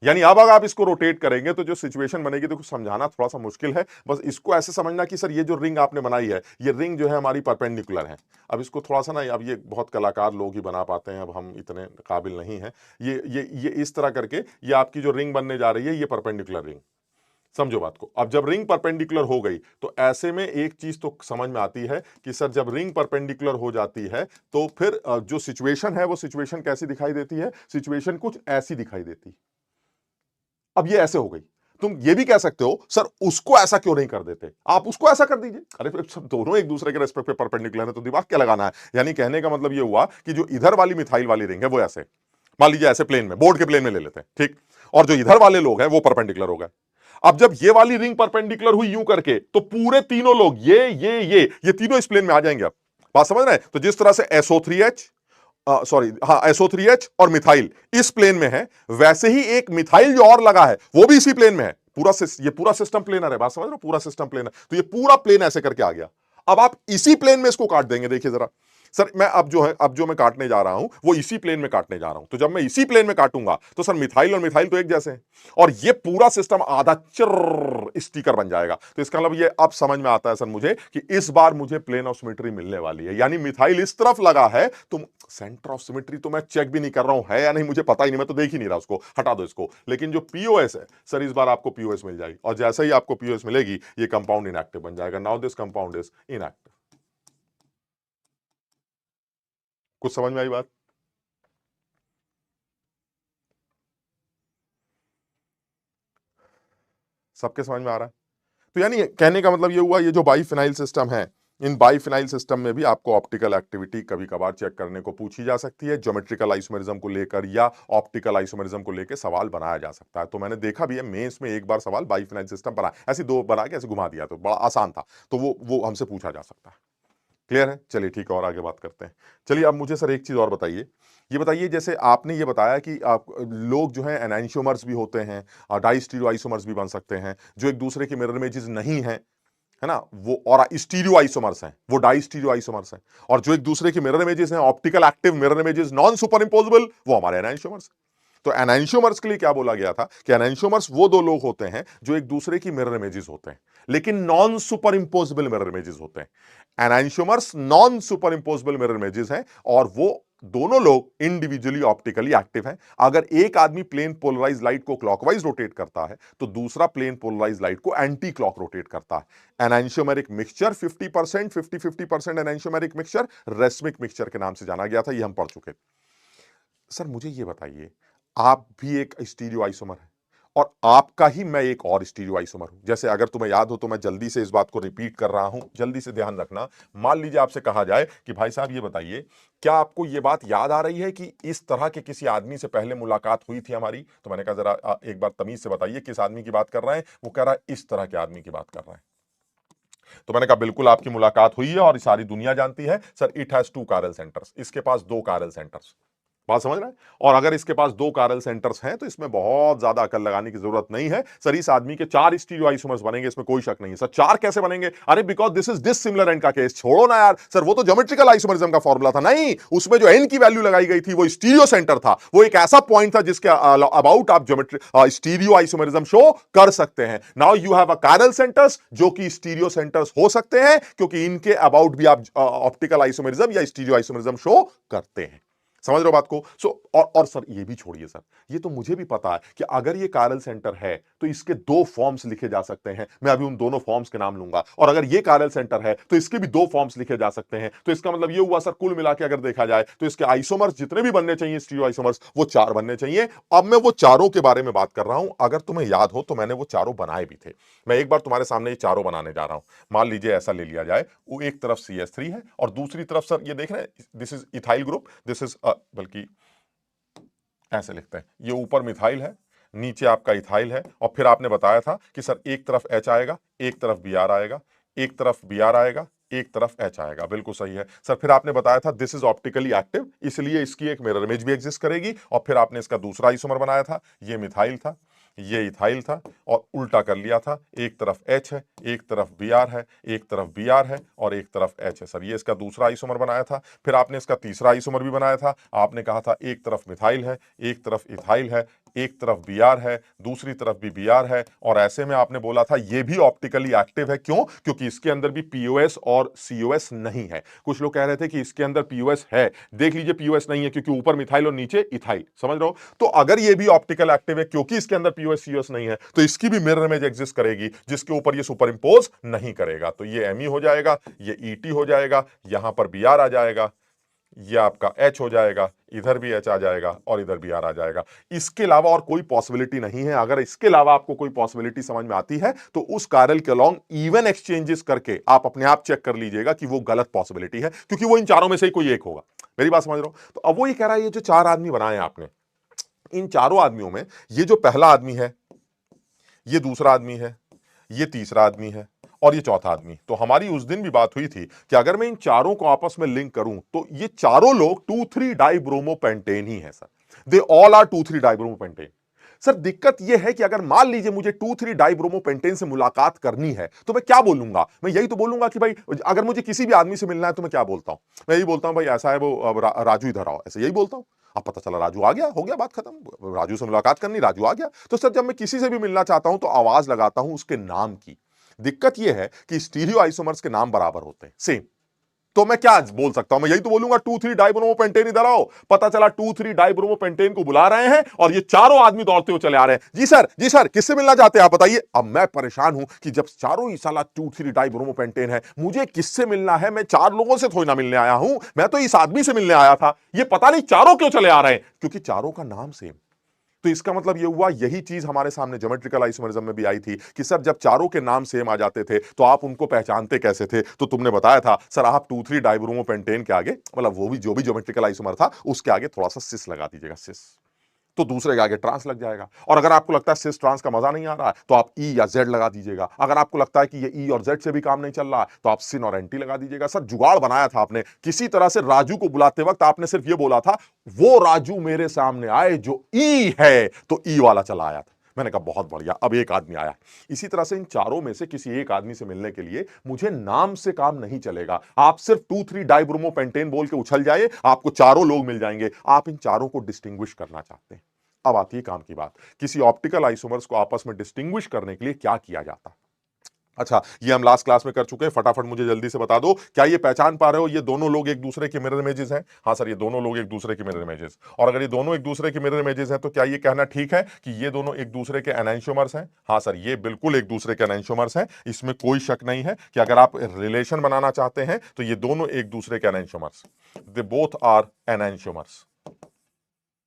यानी अब अगर आप इसको रोटेट करेंगे तो जो सिचुएशन बनेगी, देखो समझाना थोड़ा सा मुश्किल है, बस इसको ऐसे समझना कि सर ये जो रिंग आपने बनाई है, ये रिंग जो है हमारी परपेंडिकुलर है। अब इसको थोड़ा सा ना, अब ये बहुत कलाकार लोग ही बना पाते हैं, अब हम इतने काबिल नहीं हैं। ये इस तरह करके ये आपकी जो रिंग बनने जा रही है, ये परपेंडिकुलर रिंग, समझो बात को। अब जब रिंग परपेंडिकुलर हो गई तो ऐसे में एक चीज तो समझ में आती है कि सर जब रिंग परपेंडिकुलर हो जाती है तो फिर जो सिचुएशन है वो सिचुएशन कैसी दिखाई देती है? सिचुएशन कुछ ऐसी दिखाई देती। अब ये ऐसे हो गई, तुम ये भी कह सकते हो सर उसको ऐसा क्यों नहीं कर देते, आप उसको ऐसा कर दीजिए। अरे फिर सब दोनों एक दूसरे के रेस्पेक्ट पे परपेंडिकुलर है, तो दिमाग क्या लगाना है? यानी कहने का मतलब ये हुआ कि जो इधर वाली मिथाइल वाली रिंग है वो ऐसे, मान लीजिए ऐसे प्लेन में, बोर्ड के प्लेन में ले लेते हैं, ठीक। और जो इधर वाले लोग हैं वो परपेंडिकुलर हो गए। अब जब ये वाली रिंग परपेंडिकुलर हुई यूं करके, तो पूरे तीनों लोग ये तीनों इस प्लेन में आ जाएंगे। अब बात समझ रहे हैं? तो जिस तरह से SO3H, सॉरी हाँ, SO3H और मिथाइल इस प्लेन में है, वैसे ही एक मिथाइल जो और लगा है वो भी इसी प्लेन में है। ये पूरा सिस्टम प्लेनर है, बात समझ रहे हो? पूरा सिस्टम प्लेनर, तो ये पूरा प्लेन ऐसे करके आ गया। अब आप इसी प्लेन में इसको काट देंगे, देखिए जरा सर, मैं अब जो मैं काटने जा रहा हूं वो इसी प्लेन में काटने जा रहा हूं। तो जब मैं इसी प्लेन में काटूंगा तो सर मिथाइल और मिथाइल तो एक जैसे हैं, और ये पूरा सिस्टम आधा चिर स्टिकर बन जाएगा। तो इसका मतलब ये अब समझ में आता है सर मुझे कि इस बार मुझे प्लेन ऑफ सिमेट्री मिलने वाली है। यानी मिथाइल इस तरफ लगा है, तो सेंटर ऑफ सिमेट्री तो मैं चेक भी नहीं कर रहा हूं है या नहीं, मुझे पता ही नहीं, मैं तो देख ही नहीं रहा उसको, हटा दो इसको। लेकिन जो POS है सर, इस बार आपको POS मिल जाएगी, और जैसे ही आपको POS मिलेगी ये कंपाउंड इनएक्टिव बन जाएगा। Now this compound is inactive. कुछ समझ में आई बात? सबके समझ में आ रहा है? तो यानी कहने का मतलब ये हुआ, ये जो बाइफिनाइल सिस्टम है, इन बाइफिनाइल सिस्टम में भी आपको ऑप्टिकल एक्टिविटी कभी कभार चेक करने को पूछी जा सकती है, ज्योमेट्रिकल आइसोमेरिज्म को लेकर या ऑप्टिकल आइसोमेरिज्म को लेकर सवाल बनाया जा सकता है। तो मैंने देखा भी है मेंस में, एक बार सवाल बाइफिनाइल सिस्टम बना, ऐसे दो बना के ऐसे घुमा दिया, तो बड़ा आसान था, तो वो हमसे पूछा जा सकता है। क्लियर है? चलिए ठीक है, और आगे बात करते हैं। चलिए अब मुझे सर एक चीज और बताइए, ये बताइए जैसे आपने ये बताया कि आप लोग जो हैं एनांशियोमर्स भी होते हैं, डाइस्टीरियो आइसोमर्स भी बन सकते हैं, जो एक दूसरे के मिरर इमेजेस नहीं है, है ना, वो, और स्टीरियो आइसोमर्स हैं, वो डाइस्टीरियो आइसोमर्स हैं, और जो एक दूसरे के मिरर इमेजेस हैं, optical active mirror images, non superimposable, वो हमारे एनांशियोमर्स। तो एनांशियोमर्स के लिए क्या बोला गया था कि एनांशियोमर्स वो दो लोग होते हैं जो एक दूसरे की मिरर इमेजेस होते हैं, लेकिन non superimposable mirror images होते हैं। Enantiomers non superimposable mirror images हैं, और वो दोनों लोग इंडिविजुअली ऑप्टिकली एक्टिव हैं। अगर एक आदमी प्लेन पोलराइज लाइट को क्लॉकवाइज रोटेट करता है तो दूसरा प्लेन पोलराइज लाइट को एंटी क्लॉक रोटेट करता है। एनांशियोमेरिक मिक्सचर 50%, 50-50% एनांशियोमेरिक मिक्सचर रेसमिक मिक्सचर के नाम से जाना गया था, ये हम पढ़ चुके। सर मुझे ये बताइए, आप भी एक स्टीरियो आइसोमर है और आपका ही मैं एक और स्टीरियो आइसोमर हूं। जैसे अगर तुम्हें याद हो तो मैं जल्दी से इस बात को रिपीट कर रहा हूं, जल्दी से ध्यान रखना। मान लीजिए आपसे कहा जाए कि भाई साहब ये बताइए, क्या आपको ये बात याद आ रही है कि इस तरह के किसी आदमी से पहले मुलाकात हुई थी हमारी? तो मैंने कहा जरा एक बार तमीज से बताइए किस आदमी की बात कर रहे हैं। वो कह रहा है इस तरह के आदमी की बात कर रहे हैं। तो मैंने कहा बिल्कुल आपकी मुलाकात हुई है और सारी दुनिया जानती है सर, इट हैज 2 कारल सेंटर्स, इसके पास 2 कारल सेंटर्स। बात समझ रहे हैं? और अगर इसके पास 2 कारल सेंटर्स हैं तो इसमें बहुत ज्यादा अकल लगाने की जरूरत नहीं है सर। इस आदमी के 4 स्टीरियो आइसोमर्स बनेंगे, इसमें कोई शक नहीं है सर। 4 कैसे बनेंगे? अरे because this is dissimilar and का केस। छोड़ो ना यार सर, वो तो ज्योमेट्रिकल आइसोमरिज्म का फॉर्मूला था। नहीं, उसमें जो एन की वैल्यू लगाई गई थी वो स्टीरियो सेंटर था। वो एक ऐसा पॉइंट था जिसके अबाउट आप ज्योमेट्री स्टीरियो आइसोमरिज्म शो कर सकते हैं। नाउ यू हैव अ कारल सेंटर्स जो कि स्टीरियो सेंटर्स हो सकते हैं, क्योंकि इनके अबाउट भी आप ऑप्टिकल आइसोमरिज्म या स्टीरियो आइसोमरिज्म शो करते हैं। समझ रहे हो बात को? और सर ये भी छोड़िए सर, ये तो मुझे भी पता है कि अगर ये कारल सेंटर है तो इसके 2 फॉर्म्स लिखे जा सकते हैं। मैं अभी उन दोनों फॉर्म्स के नाम लूंगा। और अगर ये कारल सेंटर है तो इसके भी 2 फॉर्म्स लिखे जा सकते हैं। तो इसका मतलब ये हुआ सर, कुल मिला के अगर देखा जाए तो इसके आइसोमर्स जितने भी बनने चाहिए, स्टीरियो आइसोमर्स, वो 4 बनने चाहिए। अब मैं वो चारों के बारे में बात कर रहा हूं। अगर तुम्हें याद हो तो मैंने वो चारों बनाए भी थे। मैं एक बार तुम्हारे सामने ये चारों बनाने जा रहा हूं। मान लीजिए ऐसा ले लिया जाए, वो एक तरफ CH3 है और दूसरी तरफ सर ये देख रहे हैं, this is ethyl group, this is बल्कि ऐसे लिखते हैं, ये ऊपर मिथाइल है, नीचे आपका इथाइल है। और फिर आपने बताया था कि सर एक तरफ H आएगा, एक तरफ Br आएगा, एक तरफ Br आएगा, एक तरफ H आएगा। बिल्कुल सही है सर। फिर आपने बताया था दिस इज ऑप्टिकली एक्टिव, इसलिए इसकी एक मिरर इमेज भी एग्जिस्ट करेगी। और फिर आपने इसका दूसरा आइसोमर बनाया था, ये मिथाइल था, ये इथाइल था, और उल्टा कर लिया था, एक तरफ H है, एक तरफ Br है, एक तरफ Br है और एक तरफ H है सर। ये इसका दूसरा आइसोमर बनाया था। फिर आपने इसका तीसरा आइसोमर भी बनाया था। आपने कहा था एक तरफ मिथाइल है, एक तरफ इथाइल है, एक तरफ Br है, दूसरी तरफ भी Br है। और ऐसे में आपने बोला था ये भी ऑप्टिकली एक्टिव है। क्यों? क्योंकि इसके अंदर भी POS और COS नहीं है। कुछ लोग कह रहे थे कि इसके अंदर POS है, देख लीजिए POS नहीं है क्योंकि ऊपर मिथाइल और नीचे इथाइल। समझ रहे हो? तो अगर ये भी ऑप्टिकल एक्टिव है क्योंकि इसके अंदर POS COS नहीं है, तो इसकी भी मिरर इमेज एग्जिस्ट करेगी जिसके ऊपर ये सुपर इंपोज नहीं करेगा। तो ये Me हो जाएगा, ये ET हो जाएगा, यहां पर Br आ जाएगा, ये आपका H हो जाएगा, इधर भी H आ जाएगा और इधर भी R आ जाएगा। इसके अलावा और कोई पॉसिबिलिटी नहीं है। अगर इसके अलावा आपको कोई पॉसिबिलिटी समझ में आती है तो उस कारल के अलोंग इवन एक्सचेंजेस करके आप अपने आप चेक कर लीजिएगा कि वो गलत पॉसिबिलिटी है, क्योंकि वो इन चारों में से ही कोई एक होगा। मेरी बात समझ रहे हो? तो अब वो ये कह रहा है ये जो 4 आदमी बनाए आपने, इन चारों आदमियों में ये जो पहला आदमी है, ये दूसरा आदमी है, ये तीसरा आदमी है और ये चौथा आदमी। तो हमारी उस दिन भी बात हुई थी कि अगर मैं इन चारों को आपस में लिंक करूं तो ये चारों लोग 2,3 डाइब्रोमोपेंटेन ही है sir. They all are 2,3 dibromopentane. Sir दिक्कत यह है कि अगर मान लीजिए मुझे 2,3 डाइब्रोमोपेंटेन से मुलाकात करनी है तो मैं क्या बोलूंगा? मैं यही तो बोलूंगा कि भाई अगर मुझे किसी भी आदमी से मिलना है तो मैं क्या बोलता हूं? मैं यही बोलता हूं भाई ऐसा है वो राजू इधर आओ, ऐसे यही बोलता हूं। अब पता चला राजू आ गया, हो गया बात खत्म। राजू से मुलाकात करनी, राजू आ गया। तो सर जब मैं किसी से भी मिलना चाहता हूं तो आवाज लगाता हूं उसके नाम की। दिक्कत यह है कि स्टीरियो आइसोमर्स के नाम बराबर होते हैं, सेम। तो मैं क्या बोल सकता हूं? मैं यही तो बोलूंगा 2,3 डाइब्रोमोपेंटेन इधर आओ। पता चला 2,3 डाइब्रोमोपेंटेन को बुला रहे हैं और ये चारों आदमी दौड़ते हुए चले आ रहे हैं। जी सर, जी सर, किससे मिलना चाहते हैं आप बताइए? अब मैं परेशान हूं कि जब चारों ही साला 2,3 डाइब्रोमोपेंटेन है, मुझे किससे मिलना है? मैं 4 लोगों से थोड़ी ना मिलने आया हूं, मैं तो इस आदमी से मिलने आया था। ये पता नहीं चारों क्यों चले आ रहे हैं, क्योंकि चारों का नाम सेम। तो इसका मतलब यह हुआ, यही चीज हमारे सामने ज्योमेट्रिकल आइसोमरिज्म में भी आई थी कि सर जब चारों के नाम सेम आ जाते थे तो आप उनको पहचानते कैसे थे? तो तुमने बताया था सर आप 2,3 डाइब्रोमोपेंटेन के आगे, मतलब वो भी जो भी ज्योमेट्रिकल आइसोमर था उसके आगे थोड़ा सा सिस लगा दीजिएगा, सिस, तो दूसरे के आगे ट्रांस लग जाएगा। और अगर आपको लगता है सिस ट्रांस का मजा नहीं आ रहा है तो आप ई या जेड लगा दीजिएगा। अगर आपको लगता है कि ये ई और जेड से भी काम नहीं चल रहा है तो आप सिन और एंटी लगा दीजिएगा। सर जुगाड़ बनाया था आपने। किसी तरह से राजू को बुलाते वक्त आपने सिर्फ ये बोला था वो राजू मेरे सामने आए जो ई है, तो ई वाला चला आया था। मैंने कहा बहुत बढ़िया, अब एक आदमी आया। इसी तरह से इन चारों में से किसी एक आदमी से मिलने के लिए मुझे नाम से काम नहीं चलेगा। आप सिर्फ 2,3 डाइब्रोमोपेंटेन बोल के उछल जाए, आपको चारों लोग मिल जाएंगे। आप इन चारों को डिस्टिंग्विश करना चाहते हैं। अब आती है काम की बात, किसी ऑप्टिकल आइसोमर्स को आपस में डिस्टिंग्विश करने के लिए क्या किया जाता? अच्छा, ये हम लास्ट क्लास में कर चुके हैं। फटाफट मुझे जल्दी से बता दो, क्या ये पहचान पा रहे हो ये दोनों लोग एक दूसरे के मिरर इमेजेस हैं? हाँ सर, ये दोनों लोग एक दूसरे के मिरर इमेजेस। और अगर ये दोनों एक दूसरे के मिरर इमेजेस हैं तो क्या ये कहना ठीक है कि ये दोनों एक दूसरे के एनांशियोमर्स हैं? हाँ सर, ये बिल्कुल एक दूसरे के एनांशियोमर्स हैं। इसमें कोई शक नहीं है कि अगर आप रिलेशन बनाना चाहते हैं तो ये दोनों एक दूसरे के enantiomers, they both are enantiomers.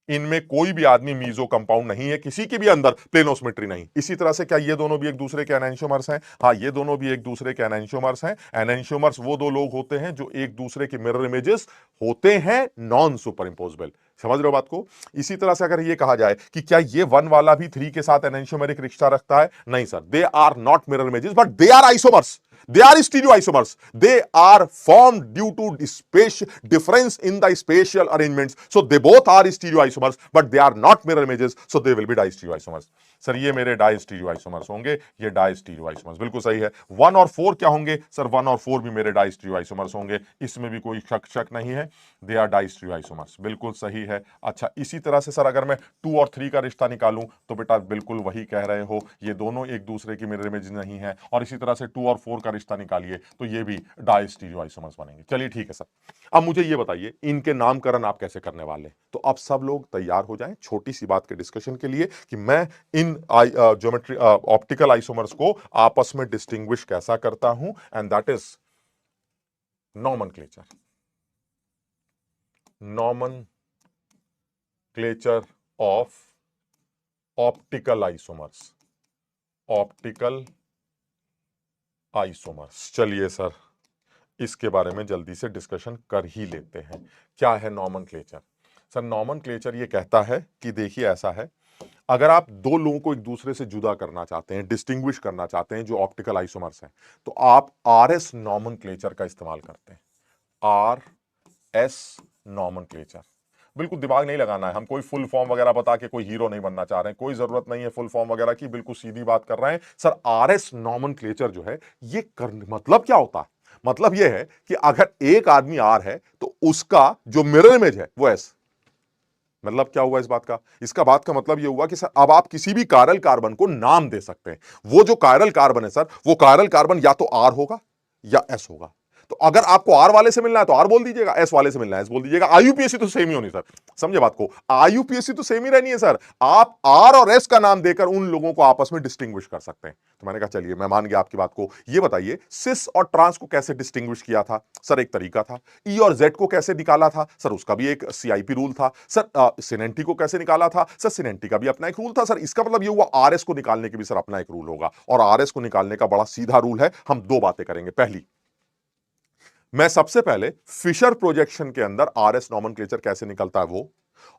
इनमें कोई भी आदमी मीजो कंपाउंड नहीं है, किसी के भी अंदर प्लेनोसिमेट्री नहीं। इसी तरह से क्या ये दोनों भी एक दूसरे के एनांशियोमर्स हैं? हाँ, ये दोनों भी एक दूसरे के एनांशियोमर्स हैं। एनांशियोमर्स वो दो लोग होते हैं जो एक दूसरे के मिरर इमेजेस होते हैं, नॉन सुपर इंपोजेबल। समझ रहे हो बात को? इसी तरह से अगर ये कहा जाए कि क्या ये 1 वाला भी 3 के साथ एनांशियोमेरिक रिश्ता रखता है? नहीं sir, they are not mirror images but they are isomers. They are stereoisomers. They are formed due to space difference in the spatial arrangements. So they both are stereoisomers, but they are not mirror images. So they will be distereoisomers. Sir ये मेरे डाइस्टीरियोआइसोमर्स होंगे, ये डाइस्टीरियोआइसोमर्स बिल्कुल सही है। 1 और 4 क्या होंगे सर? 1 और 4 भी मेरे डाइस्टीरियोआइसोमर्स होंगे, इसमें भी कोई शक नहीं है। दे आर डाइस्टीरियोआइसोमर्स, बिल्कुल सही है। अच्छा, इसी तरह से सर अगर मैं 2 और 3 का रिश्ता निकालूं तो बेटा बिल्कुल वही कह रहे हो, ये दोनों एक दूसरे की मिरर इमेज नहीं है। और इसी तरह से 2 और 4 का रिश्ता निकालिए तो ये भी डाइस्टीरियोआइसोमर्स बनेंगे। चलिए ठीक है सर, अब मुझे ये बताइए इनके नामकरण आप कैसे करने वाले? तो अब सब लोग तैयार हो जाएं छोटी सी बात के डिस्कशन के लिए कि मैं इन ज्योमेट्री ऑप्टिकल आइसोमर्स को आपस में डिस्टिंग्विश कैसा करता हूं, and that is nomenclature. Nomenclature of optical isomers, optical isomers. चलिए सर इसके बारे में जल्दी से डिस्कशन कर ही लेते हैं। क्या है नॉमेनक्लेचर? सर नॉमेनक्लेचर ये कहता है कि देखिए ऐसा है, अगर आप दो लोगों को एक दूसरे से जुदा करना चाहते हैं, डिस्टिंग्विश करना चाहते हैं जो ऑप्टिकल आइसोमर्स हैं, तो आप आरएस नॉमेनक्लेचर का इस्तेमाल करते हैं। आरएस नॉमेनक्लेचर, बिल्कुल दिमाग नहीं लगाना है, हम कोई फुल फॉर्म वगैरह बता के कोई हीरो नहीं बनना चाह रहे हैं, कोई जरूरत नहीं है फुल फॉर्म वगैरह की, बिल्कुल सीधी बात कर रहे हैं सर। आरएस नॉमेनक्लेचर जो है ये मतलब क्या होता है? मतलब यह है कि अगर एक आदमी आर है तो उसका जो मिरर इमेज है वो एस। मतलब क्या हुआ इस बात का? इसका बात का मतलब यह हुआ कि सर अब आप किसी भी कायरल कार्बन को नाम दे सकते हैं। वो जो कायरल कार्बन है सर, वो कायरल कार्बन या तो आर होगा या एस होगा। तो अगर आपको आर वाले से मिलना है तो आर बोल दीजिएगा, एस वाले से मिलना है एस बोल दीजिएगा। आईयूपीएससी तो सेम ही होनी सर, समझे बात को? आईयूपीएससी तो सेम ही रहनी है सर। आप आर और एस का नाम देकर उन लोगों को आपस में डिस्टिंग्विश कर सकते हैं। तो मैंने कहा चलिए मैं मान गया आपकी बात को। ये बताइए सिस और ट्रांस को कैसे डिस्टिंग्विश किया था? सर एक तरीका था। ई और जेड को कैसे निकाला था? सर उसका भी एक सीआईपी रूल था। सर सिनेंटी को कैसे निकाला था? सर सिनेंटी का भी अपना एक रूल था। सर इसका मतलब ये हुआ आरएस को निकालने के भी सर अपना एक रूल होगा, और आरएस को निकालने का बड़ा सीधा रूल है। हम दो बातें करेंगे। पहली, मैं सबसे पहले फिशर प्रोजेक्शन के अंदर आरएस नॉमेनक्लेचर कैसे निकलता है वो,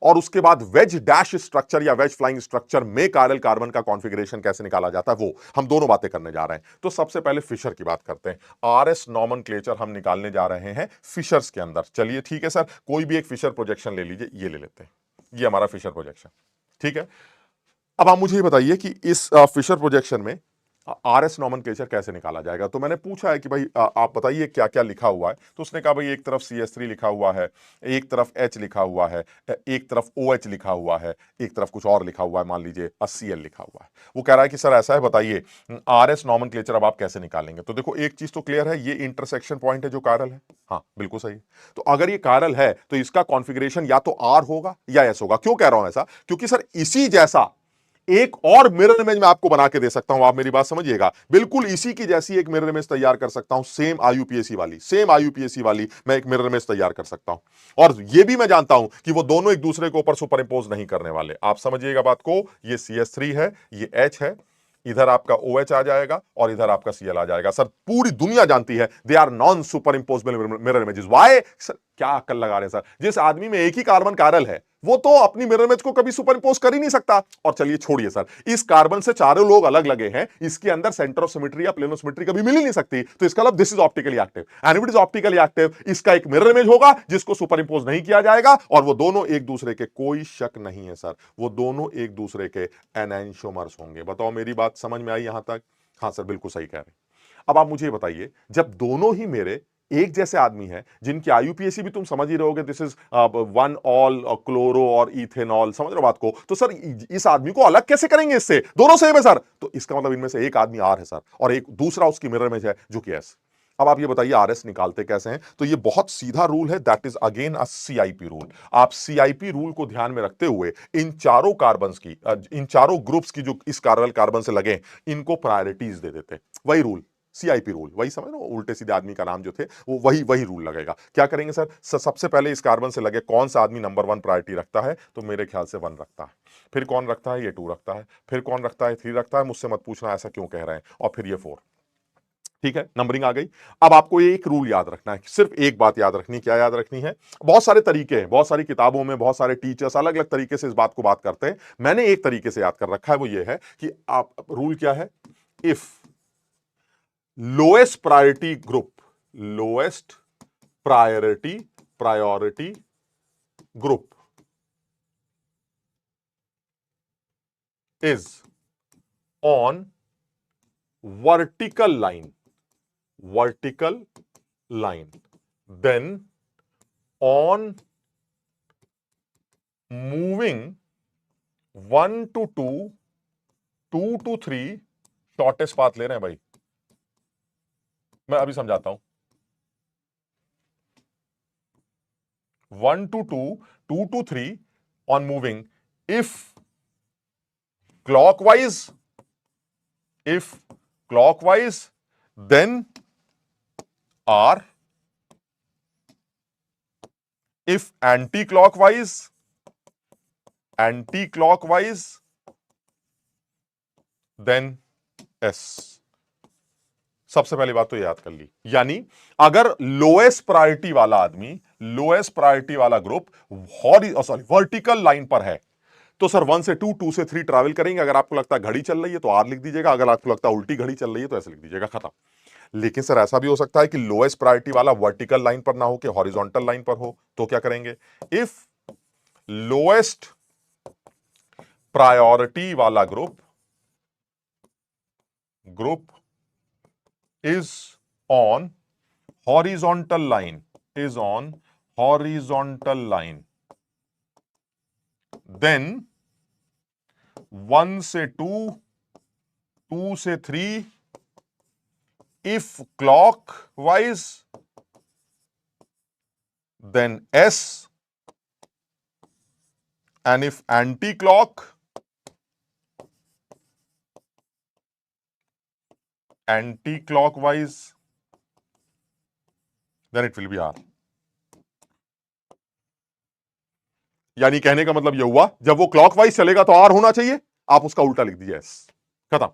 और उसके बाद वेज डैश स्ट्रक्चर या वेज फ्लाइंग स्ट्रक्चर में कायरल कार्बन का कॉन्फ़िगरेशन कैसे निकाला जाता है, वो हम दोनों बातें करने जा रहे हैं। तो सबसे पहले फिशर की बात करते हैं। आरएस नॉमेनक्लेचर हम निकालने जा रहे हैं फिशर्स के अंदर। चलिए ठीक है सर, कोई भी एक फिशर प्रोजेक्शन ले लीजिए, ये ले लेते हैं, ये हमारा फिशर प्रोजेक्शन, ठीक है। अब आप मुझे ये बताइए कि इस फिशर प्रोजेक्शन में आरएस नॉमेनक्लेचर कैसे निकाला जाएगा। तो मैंने पूछा है कि भाई आप बताइए क्या क्या लिखा हुआ है। तो उसने कहा भाई एक तरफ CS3 लिखा हुआ है, एक तरफ H लिखा हुआ है, एक तरफ OH लिखा हुआ है, एक तरफ कुछ और लिखा हुआ है, मान लीजिए CL लिखा हुआ है। वो कह रहा है कि सर ऐसा है, बताइए आरएस नॉमेनक्लेचर अब आप कैसे निकालेंगे। तो देखो एक चीज तो क्लियर है, ये इंटरसेक्शन पॉइंट है जो कायरल है। हाँ बिल्कुल सही। तो अगर ये कायरल है तो इसका कॉन्फ़िगरेशन या तो R होगा या S होगा। क्यों कह रहा हूं ऐसा? क्योंकि सर इसी जैसा एक और मिरर इमेज मैं आपको बना के दे सकता हूं। आप मेरी बात समझिएगा, बिल्कुल इसी की जैसी एक मिरर इमेज तैयार कर सकता हूं। सेम आईयूपीएससी वाली मैं एक मिरर इमेज तैयार कर सकता हूं। और यह भी मैं जानता हूं कि वो दोनों एक दूसरे के ऊपर सुपर इंपोज नहीं करने वाले। आप समझिएगा बात को, ये CS3 है, ये H है, इधर आपका OH आ जाएगा और इधर आपका Cl आ जाएगा। सर पूरी दुनिया जानती है they are non superimposable mirror images. Why sir? क्या अक्ल लगा रहे हैं सर? जिस आदमी में एक ही कार्बन कायरल है वो तो अपनी मिरर इमेज को कभी सुपर इंपोज कर ही नहीं सकता। और चलिए छोड़िए सर, इस कार्बन से चारों लोग अलग लगे हैं, इसके अंदर सेंटर ऑफ सिमेट्री या प्लेन ऑफ सिमेट्री कभी मिल ही नहीं सकती। तो इसका मतलब this is optically active, and it is optically active. इसका एक मिरर इमेज होगा जिसको सुपर इंपोज नहीं किया जाएगा, और वो दोनों एक दूसरे के, कोई शक नहीं है सर, वो दोनों एक दूसरे के एनांशियोमर्स होंगे। बताओ मेरी बात समझ में आई यहां तक? हाँ सर बिल्कुल सही कह रहे हैं। अब आप मुझे बताइए, जब दोनों ही मेरे एक जैसे आदमी हैं जिनकी आईयूपीएसी भी तुम समझ ही रहोगे, दिस इज 1 ऑल क्लोरो और इथेनॉल, समझ रहे हो बात को? तो सर इस आदमी को अलग कैसे करेंगे इससे? दोनों सेम है सर। तो इसका मतलब इनमें से एक आदमी आर है सर, और एक दूसरा उसकी मिरर इमेज है जो कि एस। अब आप ये बताइए आरएस निकालते कैसे हैं? तो ये बहुत सीधा रूल है, that is again a CIP rule. आप सीआईपी रूल को ध्यान में रखते हुए इन चारों कार्बन्स की, इन चारों ग्रुप्स की जो इस कार्बन कार्बन से लगे, इनको प्रायोरिटीज दे देते। वही रूल, सीआईपी रूल, वही समझ लो, उल्टे सीधे आदमी का नाम जो थे वो वही रूल लगेगा। क्या करेंगे सर? सबसे पहले इस कार्बन से लगे कौन सा आदमी नंबर 1 प्रायोरिटी रखता है? तो मेरे ख्याल से 1 रखता है। फिर कौन रखता है? ये 2 रखता है। फिर कौन रखता है? 3 रखता है। मुझसे मत पूछना ऐसा क्यों कह रहे हैं। और फिर ये 4। ठीक है, नंबरिंग आ गई। अब आपको एक रूल याद रखना है, सिर्फ एक बात याद रखनी। क्या याद रखनी है? बहुत सारे तरीके हैं, बहुत सारी किताबों में बहुत सारे टीचर्स अलग अलग तरीके से इस बात को बात करते हैं। मैंने एक तरीके से याद कर रखा है, वो ये है कि आप रूल क्या है? If lowest priority group, lowest priority group is on vertical line, then on moving 1 to 2, 2 to 3 shortest path ले रहे हैं भाई, मैं अभी समझाता हूं। 1 to 2, 2 to 3 on moving if clockwise, then R, if anti-clockwise, then S। सबसे पहली बात तो याद कर ली, यानी अगर लोएस्ट प्रायोरिटी वाला आदमी, लोएस्ट प्रायोरिटी वाला ग्रुप वर्टिकल लाइन पर है तो सर 1 से 2, 2 से 3 ट्रैवल करेंगे। अगर आपको लगता है घड़ी चल रही है तो आर लिख दीजिएगा, अगर आपको लगता है उल्टी घड़ी चल रही है तो ऐसे लिख दीजिएगा, खत्म। लेकिन सर ऐसा भी हो सकता है कि लोएस्ट प्रायोरिटी वाला वर्टिकल लाइन पर ना हो कि हॉरिजॉन्टल लाइन पर हो, तो क्या करेंगे? इफ लोएस्ट प्रायोरिटी वाला group is on horizontal line, then 1 से 2, 2 से 3 if clockwise then S, and if anti-clockwise then it will be R। यानी कहने का मतलब यह हुआ जब वो क्लॉकवाइज चलेगा तो आर होना चाहिए, आप उसका उल्टा लिख दीजिए एस, खत्म।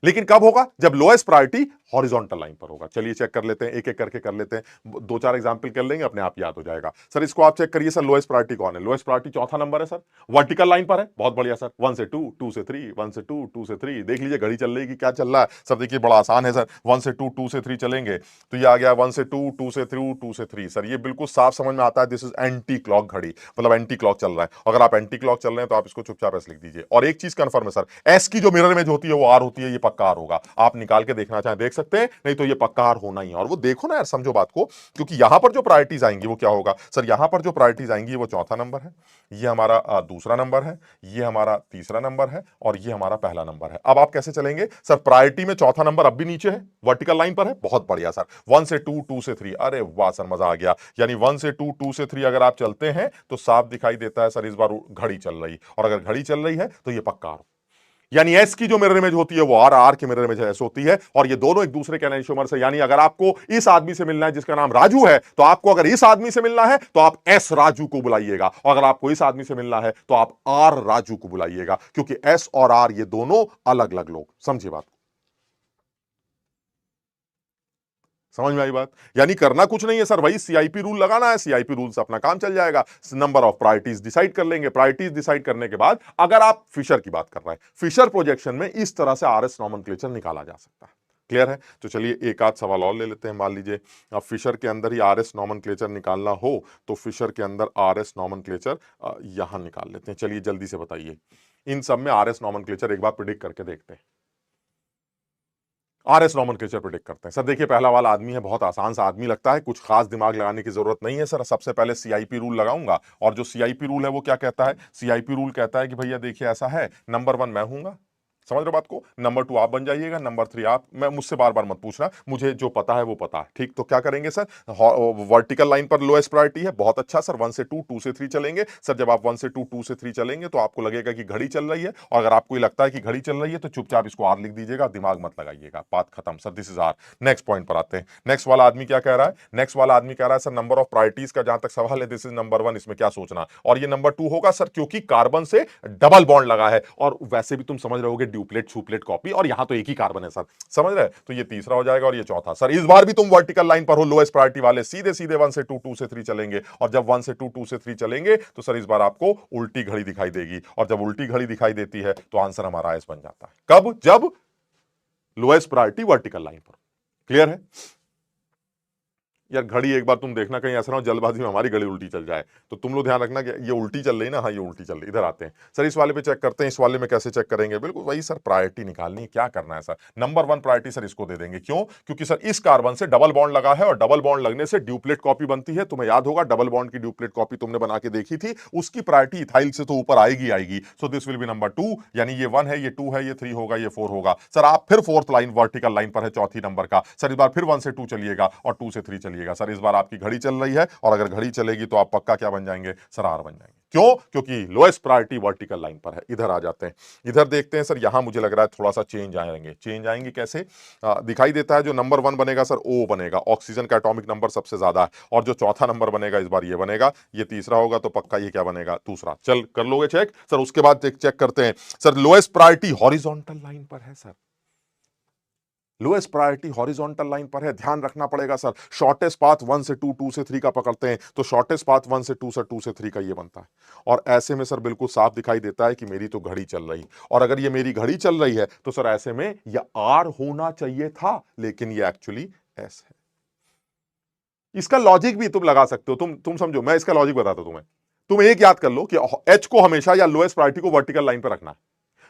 लेकिन कब होगा? जब लोएस्ट प्रायोरिटी हॉरिजॉन्टल लाइन पर होगा। चलिए चेक कर लेते हैं, एक एक करके कर लेते हैं, 2-4 एग्जांपल कर लेंगे, अपने आप याद हो जाएगा। सर इसको आप चेक करिए, सर लोएस्ट प्रायोरिटी कौन है? लोएस्ट प्रायोरिटी चौथा नंबर है सर, वर्टिकल लाइन पर है, बहुत बढ़िया सर। 1 से 2, 2 से 3, 1 से 2, 2 से 3, देख लीजिए घड़ी चल रही है कि क्या चल रहा है। सर देखिए बड़ा आसान है सर, 1 से 2, 2 से 3 चलेंगे तो ये आ गया 1 से 2, 2 से 3, 2 से 3। सर ये बिल्कुल साफ समझ में आता है, दिस इज एंटी क्लॉक घड़ी, मतलब एंटी क्लॉक चल रहा है। अगर आप एंटी क्लॉक चल रहे हैं तो आप इसको चुपचाप एस लिख दीजिए। और एक चीज कंफर्म है सर, एस की जो मिरर इमेज होती है वो आर होती है, ये पक्का आर होगा। आप निकाल के देखना चाहें देख सकते हैं, नहीं तो ये पक्का आर होना ही है। और वो देखो ना यार, समझो बात को, क्योंकि यहां पर जो प्रायोरिटीज आएंगी वो क्या होगा? सर यहां पर जो प्रायोरिटीज आएंगी वो चौथा नंबर है, ये हमारा दूसरा नंबर है, ये हमारा तीसरा नंबर है और ये हमारा पहला नंबर है। अब आप कैसे चलेंगे? सर प्रायोरिटी में चौथा नंबर अब भी नीचे है, वर्टिकल लाइन पर है, बहुत बढ़िया सर। 1 से 2, 2 से 3, अरे वाह सर मजा आ गया। यानी 1 से 2, 2 से 3 अगर आप चलते हैं तो साफ दिखाई देता है सर इस बार घड़ी चल रही, और अगर घड़ी चल रही है तो ये पक्का आर। यानी एस की जो मिरर इमेज होती है वो आर, आर की मिरर इमेज एस होती है, और ये दोनों एक दूसरे के एनाइसोमर्स है। यानी अगर आपको इस आदमी से मिलना है जिसका नाम राजू है, तो आपको अगर इस आदमी से मिलना है तो आप एस राजू को बुलाइएगा, और अगर आपको इस आदमी से मिलना है तो आप आर राजू को बुलाइएगा, क्योंकि एस और आर ये दोनों अलग अलग लोग। समझिए बात, समझ में आई बात? यानी करना कुछ नहीं है सर, वही सीआईपी रूल लगाना है, सीआईपी रूल से अपना काम चल जाएगा। नंबर ऑफ प्रायोरिटीज डिसाइड कर लेंगे, प्रायोरिटीज डिसाइड करने के बाद अगर आप फिशर की बात कर रहे हैं, फिशर प्रोजेक्शन में इस तरह से आरएस नॉमेनक्लेचर निकाला जा सकता है। क्लियर है? तो चलिए एक आध सवाल और ले लेते हैं। मान लीजिए अब फिशर के अंदर ही आरएस नॉमेनक्लेचर निकालना हो तो फिशर के अंदर आरएस नॉमेनक्लेचर यहां निकाल लेते हैं। चलिए जल्दी से बताइए, इन सब में आरएस नॉमेनक्लेचर एक बार प्रिडिक्ट करके देखते हैं। आरएस नॉमेनक्लेचर प्रिडिक्ट करते हैं। सर देखिए पहला वाला आदमी है, बहुत आसान सा आदमी लगता है, कुछ खास दिमाग लगाने की जरूरत नहीं है सर। सबसे पहले सीआईपी रूल लगाऊंगा, और जो सीआईपी रूल है वो क्या कहता है? सीआईपी रूल कहता है कि भैया देखिए ऐसा है, नंबर 1 मैं हूंगा, समझ रहे बात को, नंबर 2 आप बन जाइएगा, नंबर 3 आप। मैं मुझसे बार बार मत पूछना, मुझे जो पता है वो पता है, ठीक? तो क्या करेंगे सर, वर्टिकल लाइन पर लोएस्ट प्रायोरिटी है, बहुत अच्छा सर। 1 से 2, 2 से 3 चलेंगे। सर जब आप 1 से 2, 2 से 3 चलेंगे तो आपको लगेगा कि घड़ी चल रही है, और अगर आपको लगता है कि घड़ी चल रही है तो चुपचाप इसको आर लिख दीजिएगा, दिमाग मत लगाइएगा, बात खत्म sir, this is R. Next point पर आते हैं। नेक्स्ट वाला आदमी क्या कह रहा है? नेक्स्ट वाला आदमी कह रहा है सर नंबर ऑफ प्रायोरिटीज का जहां तक सवाल है, दिस इज नंबर 1, इसमें क्या सोचना, और ये नंबर 2 होगा सर क्योंकि कार्बन से डबल बॉन्ड लगा है, और वैसे भी तुम समझ रहे होगे ड्यूप्लेट सुप्लेट कॉपी, और यहां तो एक ही कार्बन है सर, समझ रहे? तो ये तीसरा हो जाएगा, और ये चौथा। सर इस बार भी तुम वर्टिकल लाइन पर हो, लोएस्ट प्रायोरिटी वाले सीधे सीधे 1 से 2, 2 से 3 चलेंगे, और जब 1 से 2, 2 से 3 चलेंगे तो सर इस बार आपको उल्टी घड़ी दिखाई देगी, और जब उल्टी घड़ी दिखाई देती है तो आंसर हमारा एस बन जाता है। कब? जब लोएस्ट प्रायोरिटी वर्टिकल लाइन पर। क्लियर है? यार घड़ी एक बार तुम देखना, कहीं ऐसा ना हो जल्दबाजी में हमारी घड़ी उल्टी चल जाए, तो तुम लोग ध्यान रखना कि ये उल्टी चल रही ना, हाँ ये उल्टी चल रही। इधर आते हैं सर, इस वाले पे चेक करते हैं। इस वाले में कैसे चेक करेंगे? बिल्कुल वही सर, प्रायोरिटी निकालनी है। क्या करना है सर? नंबर 1 प्रायोरिटी सर इसको दे देंगे। क्यों? क्योंकि सर इस कार्बन से डबल बॉन्ड लगा है और डबल बॉन्ड लगने से ड्यूप्लेट कॉपी बनती है। तुम्हें याद होगा डबल बॉन्ड की ड्यूप्लेट कॉपी तुमने बना के देखी थी, उसकी प्रायोरिटी इथाइल से तो ऊपर आएगी आएगी। So this will be number 2, यानी ये 1 है, ये 2 है, ये 3 होगा, ये 4 होगा। सर आप फिर फोर्थ लाइन वर्टिकल लाइन पर है, चौथी नंबर का। सर इस बार फिर 1 से 2 चलिएगा और 2 से 3 चलिएगा। सर इस बार आपकी घड़ी चल रही है, और अगर घड़ी चलेगी तो आप पक्का क्या बन जाएंगे? सर आर बन जाएंगे। क्यों? क्योंकि लोएस्ट प्रायोरिटी वर्टिकल लाइन पर है। इधर आ जाते हैं, इधर देखते हैं सर। यहां मुझे लग रहा है थोड़ा सा चेंज आएंगे। चेंज आएंगे कैसे? दिखाई देता है जो नंबर 1 बनेगा सर ओ बनेगा, ऑक्सीजन का एटॉमिक नंबर सबसे ज्यादा है। और जो चौथा नंबर बनेगा इस बार ये बनेगा, ये तीसरा होगा तो पक्का ये क्या बनेगा? दूसरा। चल कर लोगे चेक सर? उसके बाद चेक करते हैं sir, lowest priority horizontal line पर है sir, lowest priority horizontal line पर है। ध्यान रखना पड़ेगा सर, शॉर्टेस्ट पाथ 1 से 2, 2 से 3 का पकड़ते हैं तो शॉर्टेस्ट पाथ 1 से 2 से 2 से 3 का ये बनता है। और ऐसे में सर बिल्कुल साफ दिखाई देता है कि मेरी तो घड़ी चल रही, और अगर ये मेरी घड़ी चल रही है तो सर ऐसे में ये आर होना चाहिए था, लेकिन ये एक्चुअली एस है। इसका लॉजिक भी तुम लगा सकते हो, तुम समझो, मैं इसका लॉजिक बताता हूं तुम्हें। तुम एक याद कर लो कि एच को हमेशा या लोएस्ट प्रायोरिटी को वर्टिकल लाइन पर रखना है।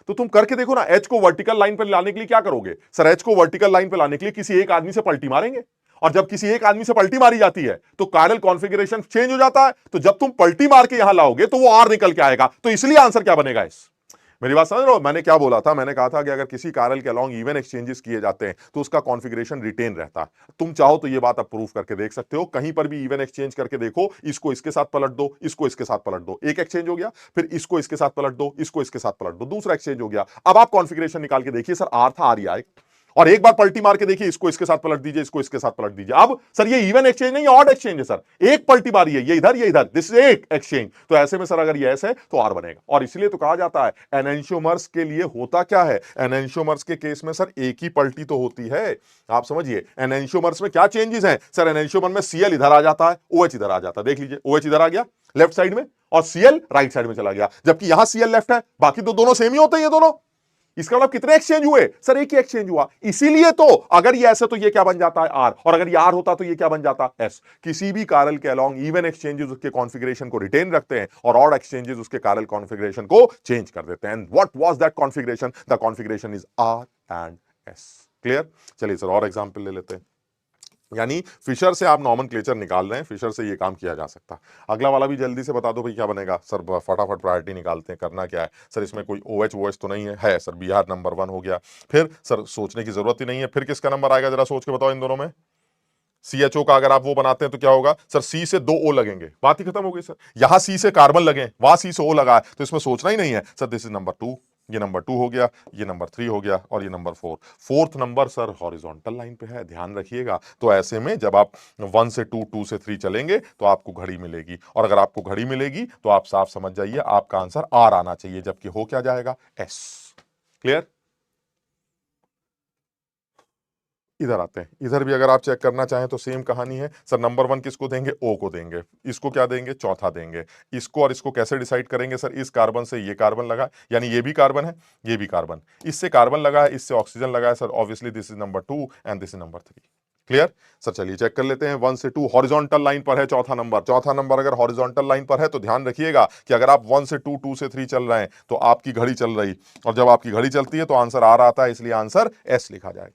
तो तुम करके देखो ना, एच को वर्टिकल लाइन पर लाने के लिए क्या करोगे? सर एच को वर्टिकल लाइन पर लाने के लिए किसी एक आदमी से पलटी मारेंगे, और जब किसी एक आदमी से पलटी मारी जाती है तो कायरल कॉन्फ़िगरेशन चेंज हो जाता है। तो जब तुम पलटी मार के यहां लाओगे तो वो आर निकल के आएगा। तो इसलिए आंसर क्या बनेगा? एस। मेरी बात समझ रहे हो? मैंने क्या बोला था? मैंने कहा था कि अगर किसी कायरल के अलोंग इवन एक्सचेंजेस किए जाते हैं तो उसका कॉन्फ़िगरेशन रिटेन रहता है। तुम चाहो तो ये बात आप प्रूफ करके देख सकते हो, कहीं पर भी इवन एक्सचेंज करके देखो, इसको इसके साथ पलट दो, इसको इसके साथ पलट दो, एक एक्सचेंज हो गया। फिर इसको इसके साथ पलट दो, इसको इसके साथ पलट दो, दूसरा एक्सचेंज हो गया। अब आप कॉन्फ़िगरेशन निकाल के देखिए, सर आर था, आर ही आएगा। और एक बार पलटी मार के देखिए, इसको इसके साथ पलट दीजिए, इसको इसके साथ पलट दीजिए। अब सर ये इवन एक्सचेंज नहीं, ऑड एक्सचेंज है सर। एक पलटी मारी है, ये इधर ये इधर, दिस इज एक एक्सचेंज। तो ऐसे में सर अगर ये ऐसे है तो आर बनेगा। और इसलिए तो कहा जाता है एनेंशियोमर्स के लिए होता क्या है, एनेंशियोमर्स के केस में सर एक ही पलटी तो होती है। आप समझिए एनेंशियोमर्स में क्या चेंजेस हैं सर? एनेंशियोमर में सीएल इधर आ जाता है, ओएच इधर आ जाता है। देख लीजिए, ओएच इधर आ गया लेफ्ट साइड में और सीएल राइट साइड में चला गया, जबकि यहां सीएल लेफ्ट है, बाकी तो दोनों सेम ही होते हैं ये दोनों। इसका मतलब कितने एक्सचेंज हुए सर? एक ही एक्सचेंज हुआ। इसीलिए तो अगर ये ऐसे तो ये क्या बन जाता है? आर। और अगर ये आर होता तो ये क्या बन जाता? एस। किसी भी कारल के अलोंग इवन एक्सचेंजेस उसके कॉन्फ़िगरेशन को रिटेन रखते हैं और ऑड एक्सचेंजेस उसके कारल कॉन्फ़िगरेशन को चेंज कर देते हैं। What was that configuration? The configuration is R and S. Clear? चलिए सर और एग्जांपल ले लेते हैं। यानी फिशर से आप नॉमेनक्लेचर निकाल रहे हैं, फिशर से ये काम किया जा सकता है। अगला वाला भी जल्दी से बता दो भाई क्या बनेगा? सर फटाफट प्रायोरिटी निकालते हैं। करना क्या है सर? इसमें कोई OH OH तो नहीं है सर, बी आर नंबर 1 हो गया। फिर सर सोचने की जरूरत ही नहीं है, फिर किसका नंबर आएगा जरा सोच के बताओ इन दोनों में। CHO का अगर आप वो बनाते हैं तो क्या होगा सर? C से 2 O लगेंगे, बात ही खत्म हो गई सर। यहां C से कार्बन लगे, वहां C से O लगा है, तो इसमें सोचना ही नहीं है सर। दिस इज नंबर 2, ये नंबर 2 हो गया, ये नंबर 3 हो गया, और ये number 4। Fourth number sir horizontal line पे है, ध्यान रखिएगा। तो ऐसे में जब आप 1 से 2, 2 से 3 चलेंगे तो आपको घड़ी मिलेगी, और अगर आपको घड़ी मिलेगी तो आप साफ समझ जाइए आपका आंसर आर आना चाहिए, जबकि हो क्या जाएगा? एस। क्लियर? इधर आते हैं, इधर भी अगर आप चेक करना चाहें तो सेम कहानी है सर। नंबर 1 किसको देंगे? ओ को देंगे। इसको क्या देंगे? चौथा देंगे। इसको और इसको कैसे डिसाइड करेंगे सर? इस कार्बन से ये कार्बन लगा, यानी ये भी कार्बन है, ये भी कार्बन, इससे कार्बन लगा है, इससे ऑक्सीजन लगा है sir. Obviously this is number 2 and this is number 3। Clear? Sir चलिए चेक कर लेते हैं। 1 से 2 हॉरिजॉन्टल लाइन पर है चौथा नंबर। चौथा नंबर अगर हॉरिजॉन्टल लाइन पर है तो ध्यान रखिएगा कि अगर आप 1 से 2, 2 से 3 चल रहे हैं तो आपकी घड़ी चल रही, और जब आपकी घड़ी चलती है तो आंसर आर आता है, इसलिए आंसर एस लिखा जाएगा।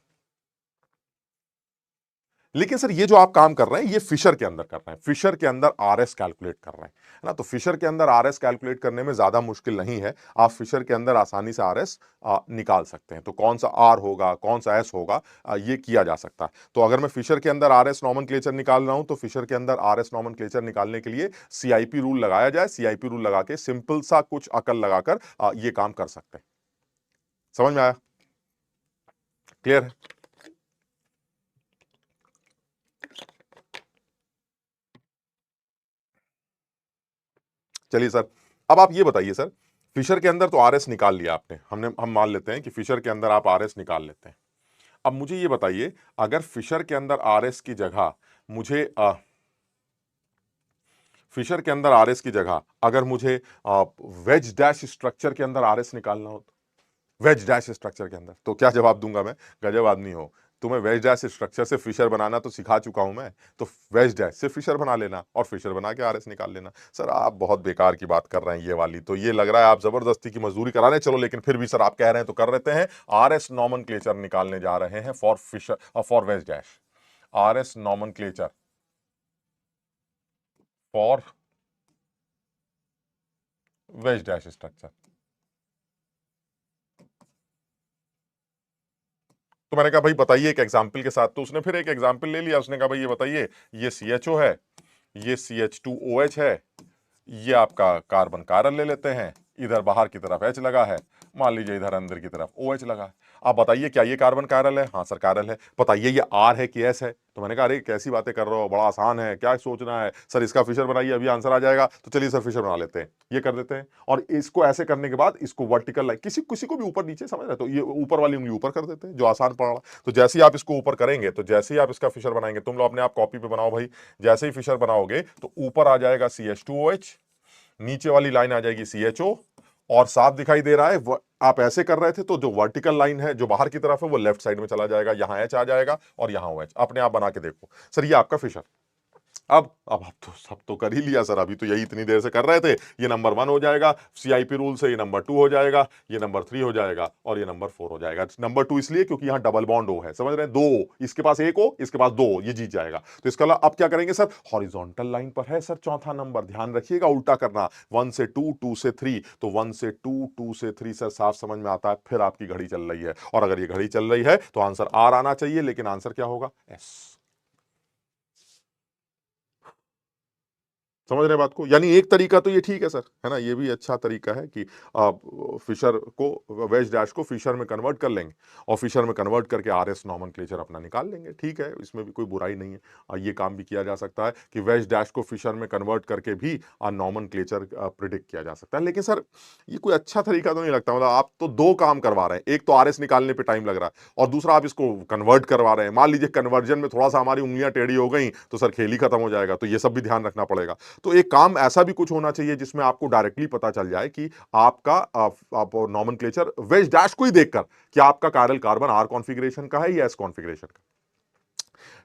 लेकिन सर ये जो आप काम कर रहे हैं ये फिशर के अंदर कर रहे हैं, फिशर के अंदर आरएस कैलकुलेट कर रहे हैं, है ना? तो फिशर के अंदर आरएस कैलकुलेट करने में ज्यादा मुश्किल नहीं है। आप फिशर के अंदर आसानी से आरएस निकाल सकते हैं। तो कौन सा आर होगा, कौन सा एस होगा, ये किया जा सकता है। तो अगर मैं फिशर के अंदर आरएस नॉमेनक्लेचर निकाल रहा हूं तो फिशर के अंदर आरएस नॉमेनक्लेचर निकालने के लिए सीआईपी रूल लगाया जाए। सीआईपी रूल लगा के सिंपल सा कुछ अकल लगाकर ये काम कर सकते हैं। समझ में आया? क्लियर है? चलिए सर, अब आप ये बताइए सर, फिशर के अंदर तो आरएस निकाल लिया आपने, हम मान लेते हैं कि फिशर के अंदर आप आरएस निकाल लेते हैं। अब मुझे ये बताइए, अगर फिशर के अंदर आरएस की जगह मुझे फिशर के अंदर आरएस की जगह अगर मुझे वेज डैश स्ट्रक्चर के अंदर आरएस निकालना हो, तो वेज डैश स्ट्रक्चर के अंदर तो क्या जवाब दूंगा मैं? गजब आदमी हो। तुम्हें वेज डैश स्ट्रक्चर से फिशर बनाना तो सिखा चुका हूं मैं, तो वेज डैश से फिशर बना लेना और फिशर बना के आरएस निकाल लेना। सर आप बहुत बेकार की बात कर रहे हैं ये वाली, तो ये लग रहा है आप जबरदस्ती की मजदूरी करा रहे हैं। चलो लेकिन फिर भी सर आप कह रहे हैं तो कर लेते हैं। आरएस नॉमेनक्लेचर निकालने जा रहे हैं for Fischer for wedge dash. RS nomenclature for wedge dash structure. तो मैंने कहा भाई बताइए एक एग्जाम्पल के साथ, तो उसने फिर एक एग्जाम्पल ले लिया। उसने कहा भाई ये बताइए, ये CHO है, ये CH2OH है, ये आपका कार्बन कायरल ले लेते हैं, इधर बाहर की तरफ H लगा है, मान लीजिए इधर अंदर की तरफ OH लगा है। आप बताइए क्या ये कार्बन कायरल है? हाँ सर कायरल है। बताइए ये R है कि S है? तो मैंने कहा अरे कैसी बातें कर रहे हो, बड़ा आसान है, क्या सोचना है सर, इसका फिशर बनाइए अभी आंसर आ जाएगा। तो चलिए सर फिशर बना लेते हैं, ये कर देते हैं। और इसको ऐसे करने के बाद इसको वर्टिकल लाइन, किसी किसी को भी ऊपर नीचे समझ रहे, तो ये ऊपर वाली उंगली ऊपर कर देते हैं, जो आसान पड़ रहा। तो जैसे ही आप इसको ऊपर करेंगे, तो जैसे ही आप इसका फिशर बनाएंगे, तुम लोग अपने आप कॉपी पे बनाओ भाई, जैसे ही फिशर बनाओगे तो ऊपर आ जाएगा CH2OH, नीचे वाली लाइन आ जाएगी CHO, और साफ दिखाई दे रहा है। आप ऐसे कर रहे थे तो जो वर्टिकल लाइन है जो बाहर की तरफ है वो लेफ्ट साइड में चला जाएगा, यहां H आ जाएगा और यहां OH। अपने आप बना के देखो सर, ये आपका फिशर। अब आप तो सब तो कर ही लिया सर, अभी तो यही इतनी देर से कर रहे थे। ये नंबर 1 हो जाएगा CIP रूल से, ये नंबर 2 हो जाएगा, ये नंबर 3 हो जाएगा और ये नंबर 4 हो जाएगा। नंबर 2 इसलिए क्योंकि यहां डबल बॉन्ड O है, समझ रहे हैं, 2, इसके पास 1 O, इसके पास 2, ये जीत जाएगा। तो इसका अब क्या करेंगे सर, हॉरिजॉन्टल लाइन पर है सर चौथा नंबर, ध्यान रखिएगा उल्टा करना, 1 से 2, 2 से 3, तो 1 से 2, 2 से 3 सर साफ समझ में आता है। फिर आपकी घड़ी चल रही है, और अगर ये घड़ी चल रही है तो आंसर R आना चाहिए, लेकिन आंसर क्या होगा? S। समझ रहे बात को? यानी एक तरीका तो ये ठीक है सर, है ना, ये भी अच्छा तरीका है कि आप फिशर को, वेज डैश को फिशर में कन्वर्ट कर लेंगे और फिशर में कन्वर्ट करके आरएस नॉमेनक्लेचर अपना निकाल लेंगे, ठीक है, इसमें भी कोई बुराई नहीं है। ये काम भी किया जा सकता है कि वेज डैश को फिशर में कन्वर्ट करके भी नॉमेनक्लेचर प्रिडिक्ट किया जा सकता है। लेकिन सर ये कोई अच्छा तरीका तो नहीं लगता, मतलब आप तो दो काम करवा रहे हैं, एक तो आरएस निकालने पर टाइम लग रहा है और दूसरा आप इसको कन्वर्ट करवा रहे हैं। मान लीजिए कन्वर्जन में थोड़ा सा हमारी उंगलियां टेढ़ी हो गई तो सर खेल ही खत्म हो जाएगा, तो ये सब भी ध्यान रखना पड़ेगा। तो एक काम ऐसा भी कुछ होना चाहिए जिसमें आपको डायरेक्टली पता चल जाए कि आपका आप नॉमेनक्लेचर वेज डैश को ही देखकर कि आपका कायरल कार्बन R कॉन्फ़िगरेशन का है या S कॉन्फ़िगरेशन का।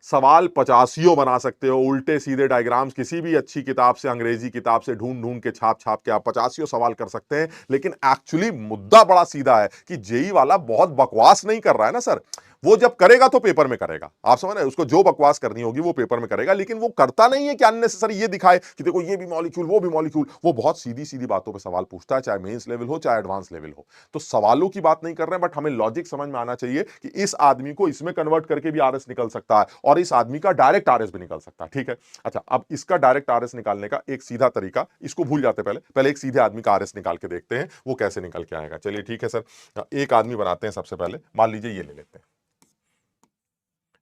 सवाल 85 बना सकते हो, उल्टे सीधे डायग्राम्स किसी भी अच्छी किताब से, अंग्रेजी किताब से ढूंढ ढूंढ के छाप छाप के आप 85 सवाल कर सकते हैं। लेकिन एक्चुअली मुद्दा बड़ा सीधा है कि जेई वाला बहुत बकवास नहीं कर रहा है ना सर, वो जब करेगा तो पेपर में करेगा, आप समझ रहे हैं, उसको जो बकवास करनी होगी वो पेपर में करेगा, लेकिन वो करता नहीं है कि अननेसेसरी ये दिखाए कि देखो ये भी मॉलिक्यूल वो भी मॉलिक्यूल। वो बहुत सीधी सीधी बातों पे सवाल पूछता है, चाहे मेंस लेवल हो चाहे एडवांस लेवल हो। तो सवालों की बात नहीं कर रहे हैं, बट हमें लॉजिक समझ में आना चाहिए कि इस आदमी को इसमें कन्वर्ट करके भी आरएस निकल सकता है और इस आदमी का डायरेक्ट आरएस भी निकल सकता है, ठीक है। अच्छा, अब इसका डायरेक्ट आरएस निकालने का एक सीधा तरीका, इसको भूल जाते पहले पहले एक सीधे आदमी का आरएस निकाल के देखते हैं वो कैसे निकल के आएगा। चलिए ठीक है सर, एक आदमी बनाते हैं सबसे पहले, मान लीजिए ये ले लेते हैं,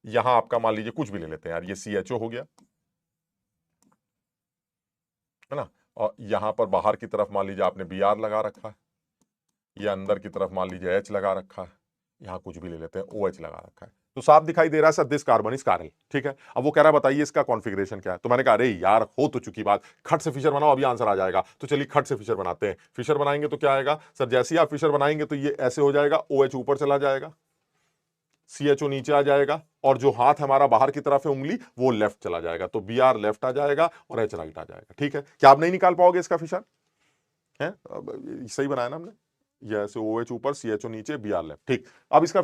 यहां आपका मान लीजिए कुछ भी ले लेते हैं यार, ये CHO हो गया, है ना, और यहां पर बाहर की तरफ मान लीजिए आपने Br लगा रखा है, ये अंदर की तरफ मान लीजिए H लगा रखा है, यहां कुछ भी ले लेते हैं OH लगा रखा है। तो साफ दिखाई दे रहा है sir this carbon is chiral, ठीक है। अब वो कह रहा है बताइए इसका कॉन्फ़िगरेशन क्या है। तो मैंने कहा अरे यार हो तो चुकी बात, खट से फिशर बनाओ अभी आंसर आ जाएगा। तो चलिए खट से फिशर बनाते हैं। फिशर बनाएंगे तो क्या आएगा सर, जैसे ही आप फिशर बनाएंगे तो ये ऐसे हो जाएगा, OH ऊपर चला जाएगा, CHO नीचे आ जाएगा, और जो हाथ हमारा बाहर की तरफ है उंगली वो लेफ्ट चला जाएगा, तो Br लेफ्ट आ जाएगा और H राइट आ जाएगा, ठीक है। क्या आप नहीं निकाल पाओगे इसका फिशर? है सही बनाया ना हमने, ये ऐसे OH ऊपर CHO नीचे Br लेफ्ट, ठीक। अब इसका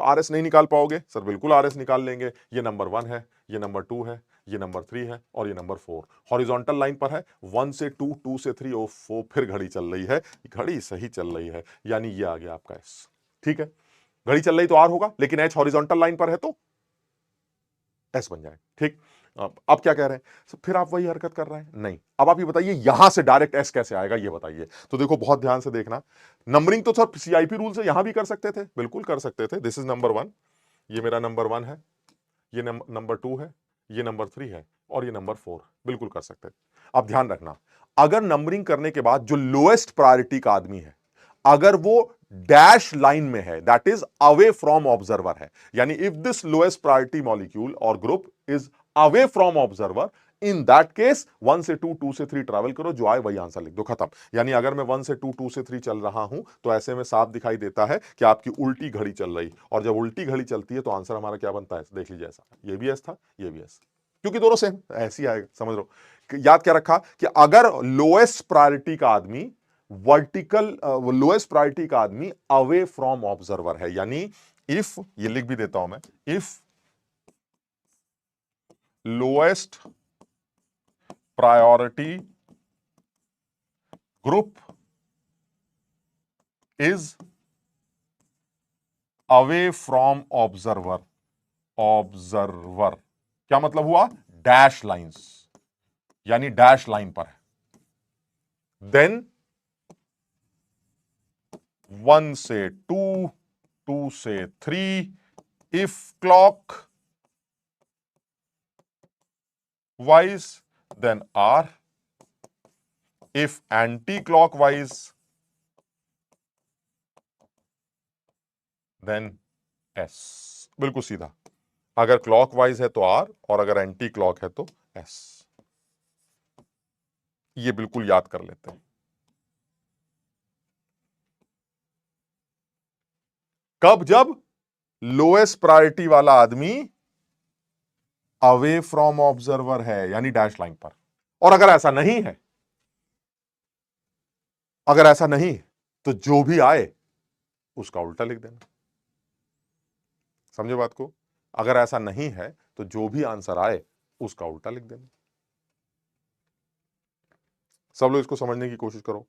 RS नहीं निकाल पाओगे सर, बिल्कुल RS निकाल लेंगे। ये नंबर 1 है, ये नंबर 2 है, ये नंबर 3 है और ये नंबर 4 हॉरिजॉन्टल लाइन पर है, 1 से 2, 2 से 3, ओ 4, फिर घड़ी चल रही है, घड़ी सही चल रही है, यानी ये आ गया आपका S, ठीक है। घड़ी चल रही तो R होगा, लेकिन H हॉरिजॉन्टल लाइन पर है तो S बन जाए, ठीक। अब क्या कह रहे हैं, फिर आप वही हरकत कर रहे हैं, नहीं। अब आप ये बताइए यहां से डायरेक्ट S कैसे आएगा, ये बताइए। तो देखो बहुत ध्यान से देखना, नंबरिंग तो सर CIP रूल से यहां भी कर सकते थे, बिल्कुल कर सकते थे। दिस इज नंबर 1, ये मेरा नंबर 1 है, ये नंबर 2 है, ये नंबर 3 है और ये नंबर 4, बिल्कुल कर सकते थे। अब ध्यान रखना, अगर नंबरिंग करने के बाद जो लोएस्ट प्रायोरिटी का आदमी है, अगर वो डैश लाइन में है, that is away from observer है, यानी if this lowest priority molecule और group is away from observer in that case 1 से 2, 2 से 3 ट्रैवल करो, जो आए वही आंसर लिख दो, खत्म। यानी अगर मैं 1 से 2, 2 से 3 चल रहा हूं तो ऐसे में साफ दिखाई देता है कि आपकी उल्टी घड़ी चल रही, और जब उल्टी घड़ी चलती है तो आंसर हमारा क्या बनता है, देख लीजिए ऐसा, ये भी एस था, ये भी एस, क्योंकि दोनों सेम ऐसी आएगा, समझ लो। याद क्या रखा कि अगर लोएस्ट प्रायोरिटी का आदमी वर्टिकल, लोएस्ट प्रायोरिटी का आदमी अवे फ्रॉम ऑब्जर्वर है, यानी इफ, ये लिख भी देता हूं मैं, if lowest priority group is away from observer, observer क्या मतलब हुआ, डैश लाइंस, यानी डैश लाइन पर है, देन 1 से 2, 2 से 3, if clockwise then R, if anti clockwise then S. बिल्कुल सीधा, अगर क्लॉकवाइज है तो आर और अगर एंटी क्लॉक है तो एस। ये बिल्कुल याद कर लेते हैं। कब, जब लोएस्ट प्रायोरिटी वाला आदमी अवे फ्रॉम ऑब्जर्वर है, यानी डैश लाइन पर, और अगर ऐसा नहीं है, अगर ऐसा नहीं तो जो भी आए उसका उल्टा लिख देना, समझे बात को। अगर ऐसा नहीं है तो जो भी आंसर आए उसका उल्टा लिख देना। सब लोग इसको समझने की कोशिश करो।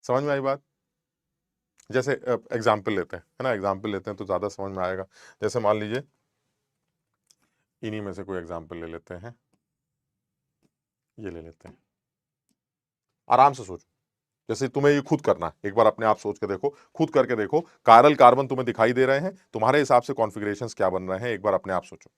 समझ में आई बात। जैसे एग्जाम्पल लेते हैं, है ना, एग्जाम्पल लेते हैं तो ज्यादा समझ में आएगा। जैसे मान लीजिए इन्हीं में से कोई एग्जाम्पल ले लेते हैं, ये ले लेते हैं, आराम से सोचो। जैसे तुम्हें ये खुद करना है, एक बार अपने आप सोच के देखो, खुद करके देखो, कायरल कार्बन तुम्हें दिखाई दे रहे हैं, तुम्हारे हिसाब से कॉन्फ़िगरेशंस क्या बन रहे हैं, एक बार अपने आप सोचो।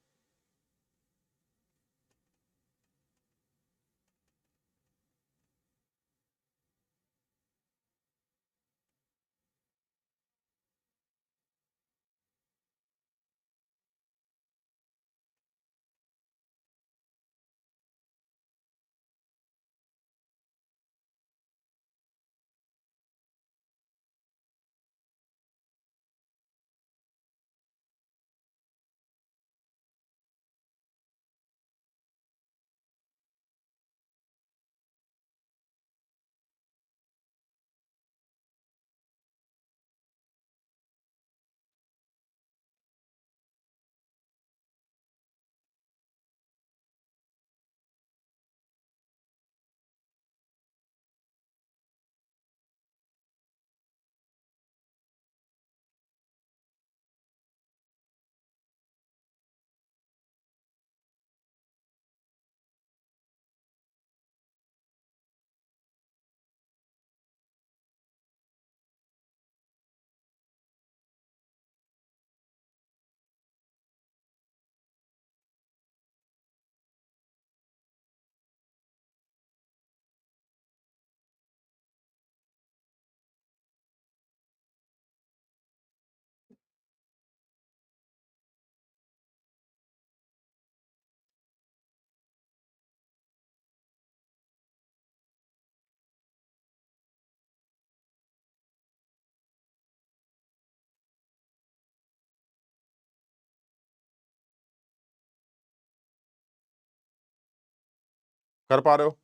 कर पा रहे हो,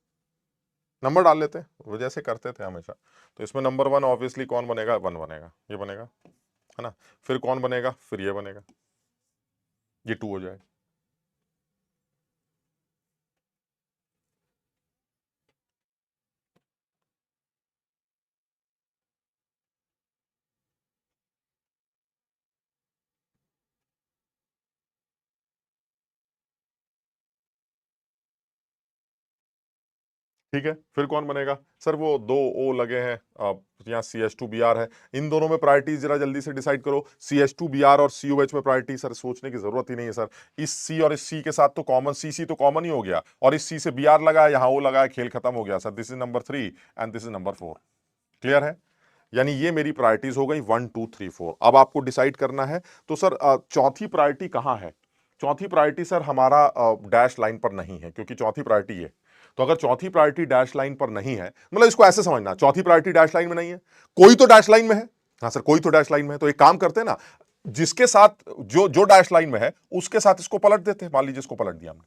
नंबर डाल लेते हैं, वो जैसे करते थे हमेशा। तो इसमें नंबर 1 ऑब्वियसली कौन बनेगा, 1 बनेगा, ये बनेगा, है ना। फिर कौन बनेगा, फिर ये बनेगा, ये 2 हो जाएगा। ठीक है, फिर कौन बनेगा सर? वो दो ओ लगे हैं, यहाँ CH2Br है, इन दोनों में प्रायोरिटी जरा जल्दी से डिसाइड करो। CH2Br और COH में प्रायोरिटी सर सोचने की जरूरत ही नहीं है सर। इस C और इस C के साथ तो कॉमन CC तो कॉमन ही हो गया, और इस C से Br लगा है, यहाँ O लगा है, खेल खत्म हो गया sir. This is number 3 and this is number 4। Clear है? यानी ये मेरी प्रायोरिटीज हो गई 1 2 3 4। अब आपको डिसाइड करना है तो सर चौथी प्रायोरिटी कहां है? चौथी प्रायोरिटी सर हमारा डैश लाइन पर नहीं है, क्योंकि चौथी प्रायोरिटी है। तो अगर चौथी प्रायोरिटी डैश लाइन पर नहीं है, मतलब इसको ऐसे समझना, चौथी प्रायोरिटी डैश लाइन में नहीं है, कोई तो डैश लाइन में है। हाँ सर, कोई तो डैश लाइन में है, तो एक काम करते हैं ना, जिसके साथ जो जो डैश लाइन में है उसके साथ इसको पलट देते हैं। मान लीजिए इसको पलट दिया हमने,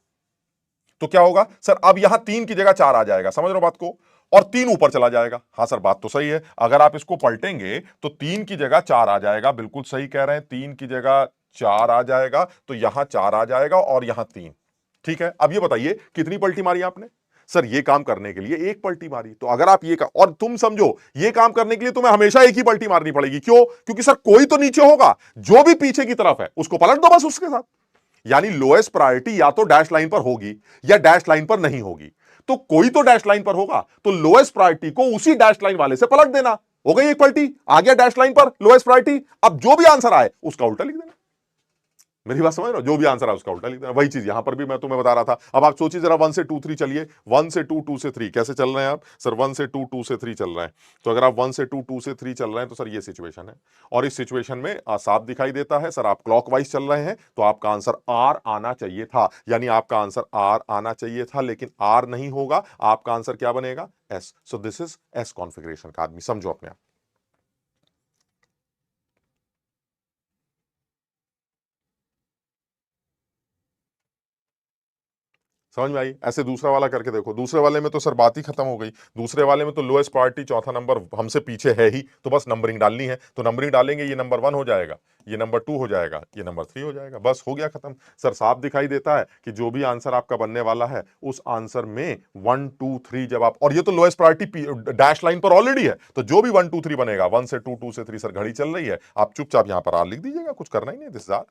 तो क्या होगा सर? अब यहां 3 की जगह 4 आ जाएगा, समझ रहे हो बात को? और 3 ऊपर चला जाएगा। हाँ सर, बात तो सही है, अगर आप इसको पलटेंगे तो 3 की जगह 4 आ जाएगा। बिल्कुल सही कह रहे हैं, 3 की जगह 4 आ जाएगा, तो यहां 4 आ जाएगा और यहां 3। ठीक है, अब ये बताइए कितनी पलटी मारी आपने? सर ये काम करने के लिए एक पलटी मारी। तो अगर आप ये और तुम समझो, ये काम करने के लिए तुम्हें हमेशा एक ही पलटी मारनी पड़ेगी। क्यों? क्योंकि सर कोई तो नीचे होगा, जो भी पीछे की तरफ है उसको पलट दो बस उसके साथ। यानी लोएस्ट प्रायोरिटी या तो डैश लाइन पर होगी या डैश लाइन पर नहीं होगी, तो कोई तो डैश लाइन पर होगा, तो लोएस्ट प्रायोरिटी को उसी डैश लाइन वाले से पलट देना। हो गई एक पलटी, आ गया डैश लाइन पर लोएस्ट प्रायोरिटी। अब जो भी आंसर आए उसका उल्टा लिख देना। मेरी बात समझ रहे हो? जो भी आंसर है उसका उल्टा लिख देना। वही चीज यहां पर भी मैं तुम्हें बता रहा था। अब आप सोचिए जरा, 1 से 2 3 चलिए, 1 से 2 2 से 3 कैसे चल रहे हैं आप? सर 1 से 2 2 से 3 चल रहे हैं। तो अगर आप 1 से 2 2 से 3 चल रहे हैं तो सर ये सिचुएशन है, और इस सिचुएशन में साफ दिखाई देता है सर आप क्लॉकवाइज चल रहे हैं, तो आपका आंसर आर आना चाहिए था। यानी आपका आंसर आर आना चाहिए था, लेकिन आर नहीं होगा, आपका आंसर क्या बनेगा? S. So this is S configuration का आदमी, समझो अपने आप। समझ में आई? ऐसे दूसरा वाला करके देखो। दूसरे वाले में तो सर बात ही खत्म हो गई। दूसरे वाले में तो लोएस्ट प्रायोरिटी चौथा नंबर हमसे पीछे है ही, तो बस नंबरिंग डालनी है। तो नंबरिंग डालेंगे, ये नंबर 1 हो जाएगा, ये नंबर 2 हो जाएगा, ये नंबर 3 हो जाएगा, बस हो गया खत्म। सर साफ दिखाई देता है कि जो भी आंसर आपका बनने वाला है उस आंसर में 1 2 3 जब आप, और ये तो लोएस्ट प्रायोरिटी डैश लाइन पर ऑलरेडी है, तो जो भी 1 2 3 बनेगा, 1 से 2 2 से 3 सर घड़ी चल रही है, आप चुपचाप यहां पर आर लिख दीजिएगा, कुछ करना ही नहीं, दिस आर।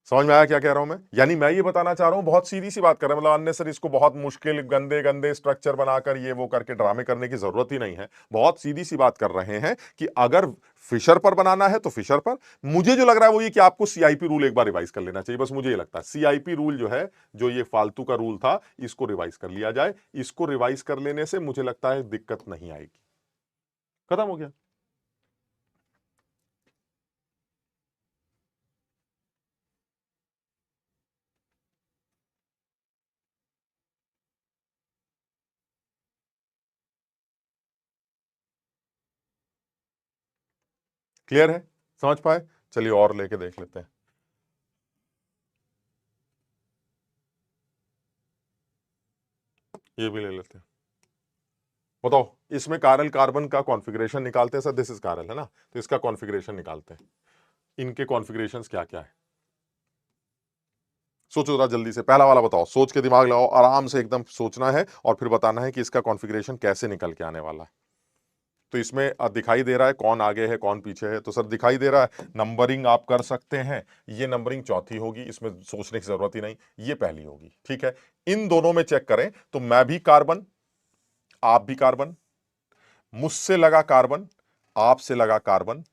समझ में आया क्या कह रहा हूं मैं? यानी मैं ये बताना चाह रहा हूं, बहुत सीधी सी बात कर रहे हैं, मतलब अन्य सर इसको बहुत मुश्किल गंदे गंदे स्ट्रक्चर बनाकर ये वो करके ड्रामे करने की जरूरत ही नहीं है। बहुत सीधी सी बात कर रहे हैं कि अगर फिशर पर बनाना है तो फिशर पर। मुझे जो लग रहा है वो ये कि आपको सीआईपी रूल एक बार रिवाइज कर लेना चाहिए, बस मुझे ये लगता है सीआईपी रूल जो है, जो ये फालतू का रूल था, इसको रिवाइज कर लिया जाए। इसको रिवाइज कर लेने से मुझे लगता है दिक्कत नहीं आएगी। खत्म हो गया। क्लियर है? समझ पाए? चलिए और लेके देख लेते हैं। ये भी ले लेते हैं। बताओ, इसमें कारल कार्बन का कॉन्फ़िगरेशन निकालते हैं सर। दिस इज कारल है ना, तो इसका कॉन्फ़िगरेशन निकालते हैं। इनके कॉन्फ़िगरेशंस क्या क्या है? सोचो जरा जल्दी से, पहला वाला बताओ, सोच के दिमाग लगाओ, आराम से एकदम सोचना है और फिर बताना है कि इसका कॉन्फ़िगरेशन कैसे निकल के आने वाला है। तो इसमें दिखाई दे रहा है कौन आगे है कौन पीछे है, तो सर दिखाई दे रहा है। नंबरिंग आप कर सकते हैं, ये नंबरिंग चौथी होगी, इसमें सोचने की जरूरत ही नहीं, ये पहली होगी। ठीक है, इन दोनों में चेक करें तो मैं भी कार्बन, आप भी कार्बन, मुझसे लगा कार्बन, आपसे लगा कार्बन,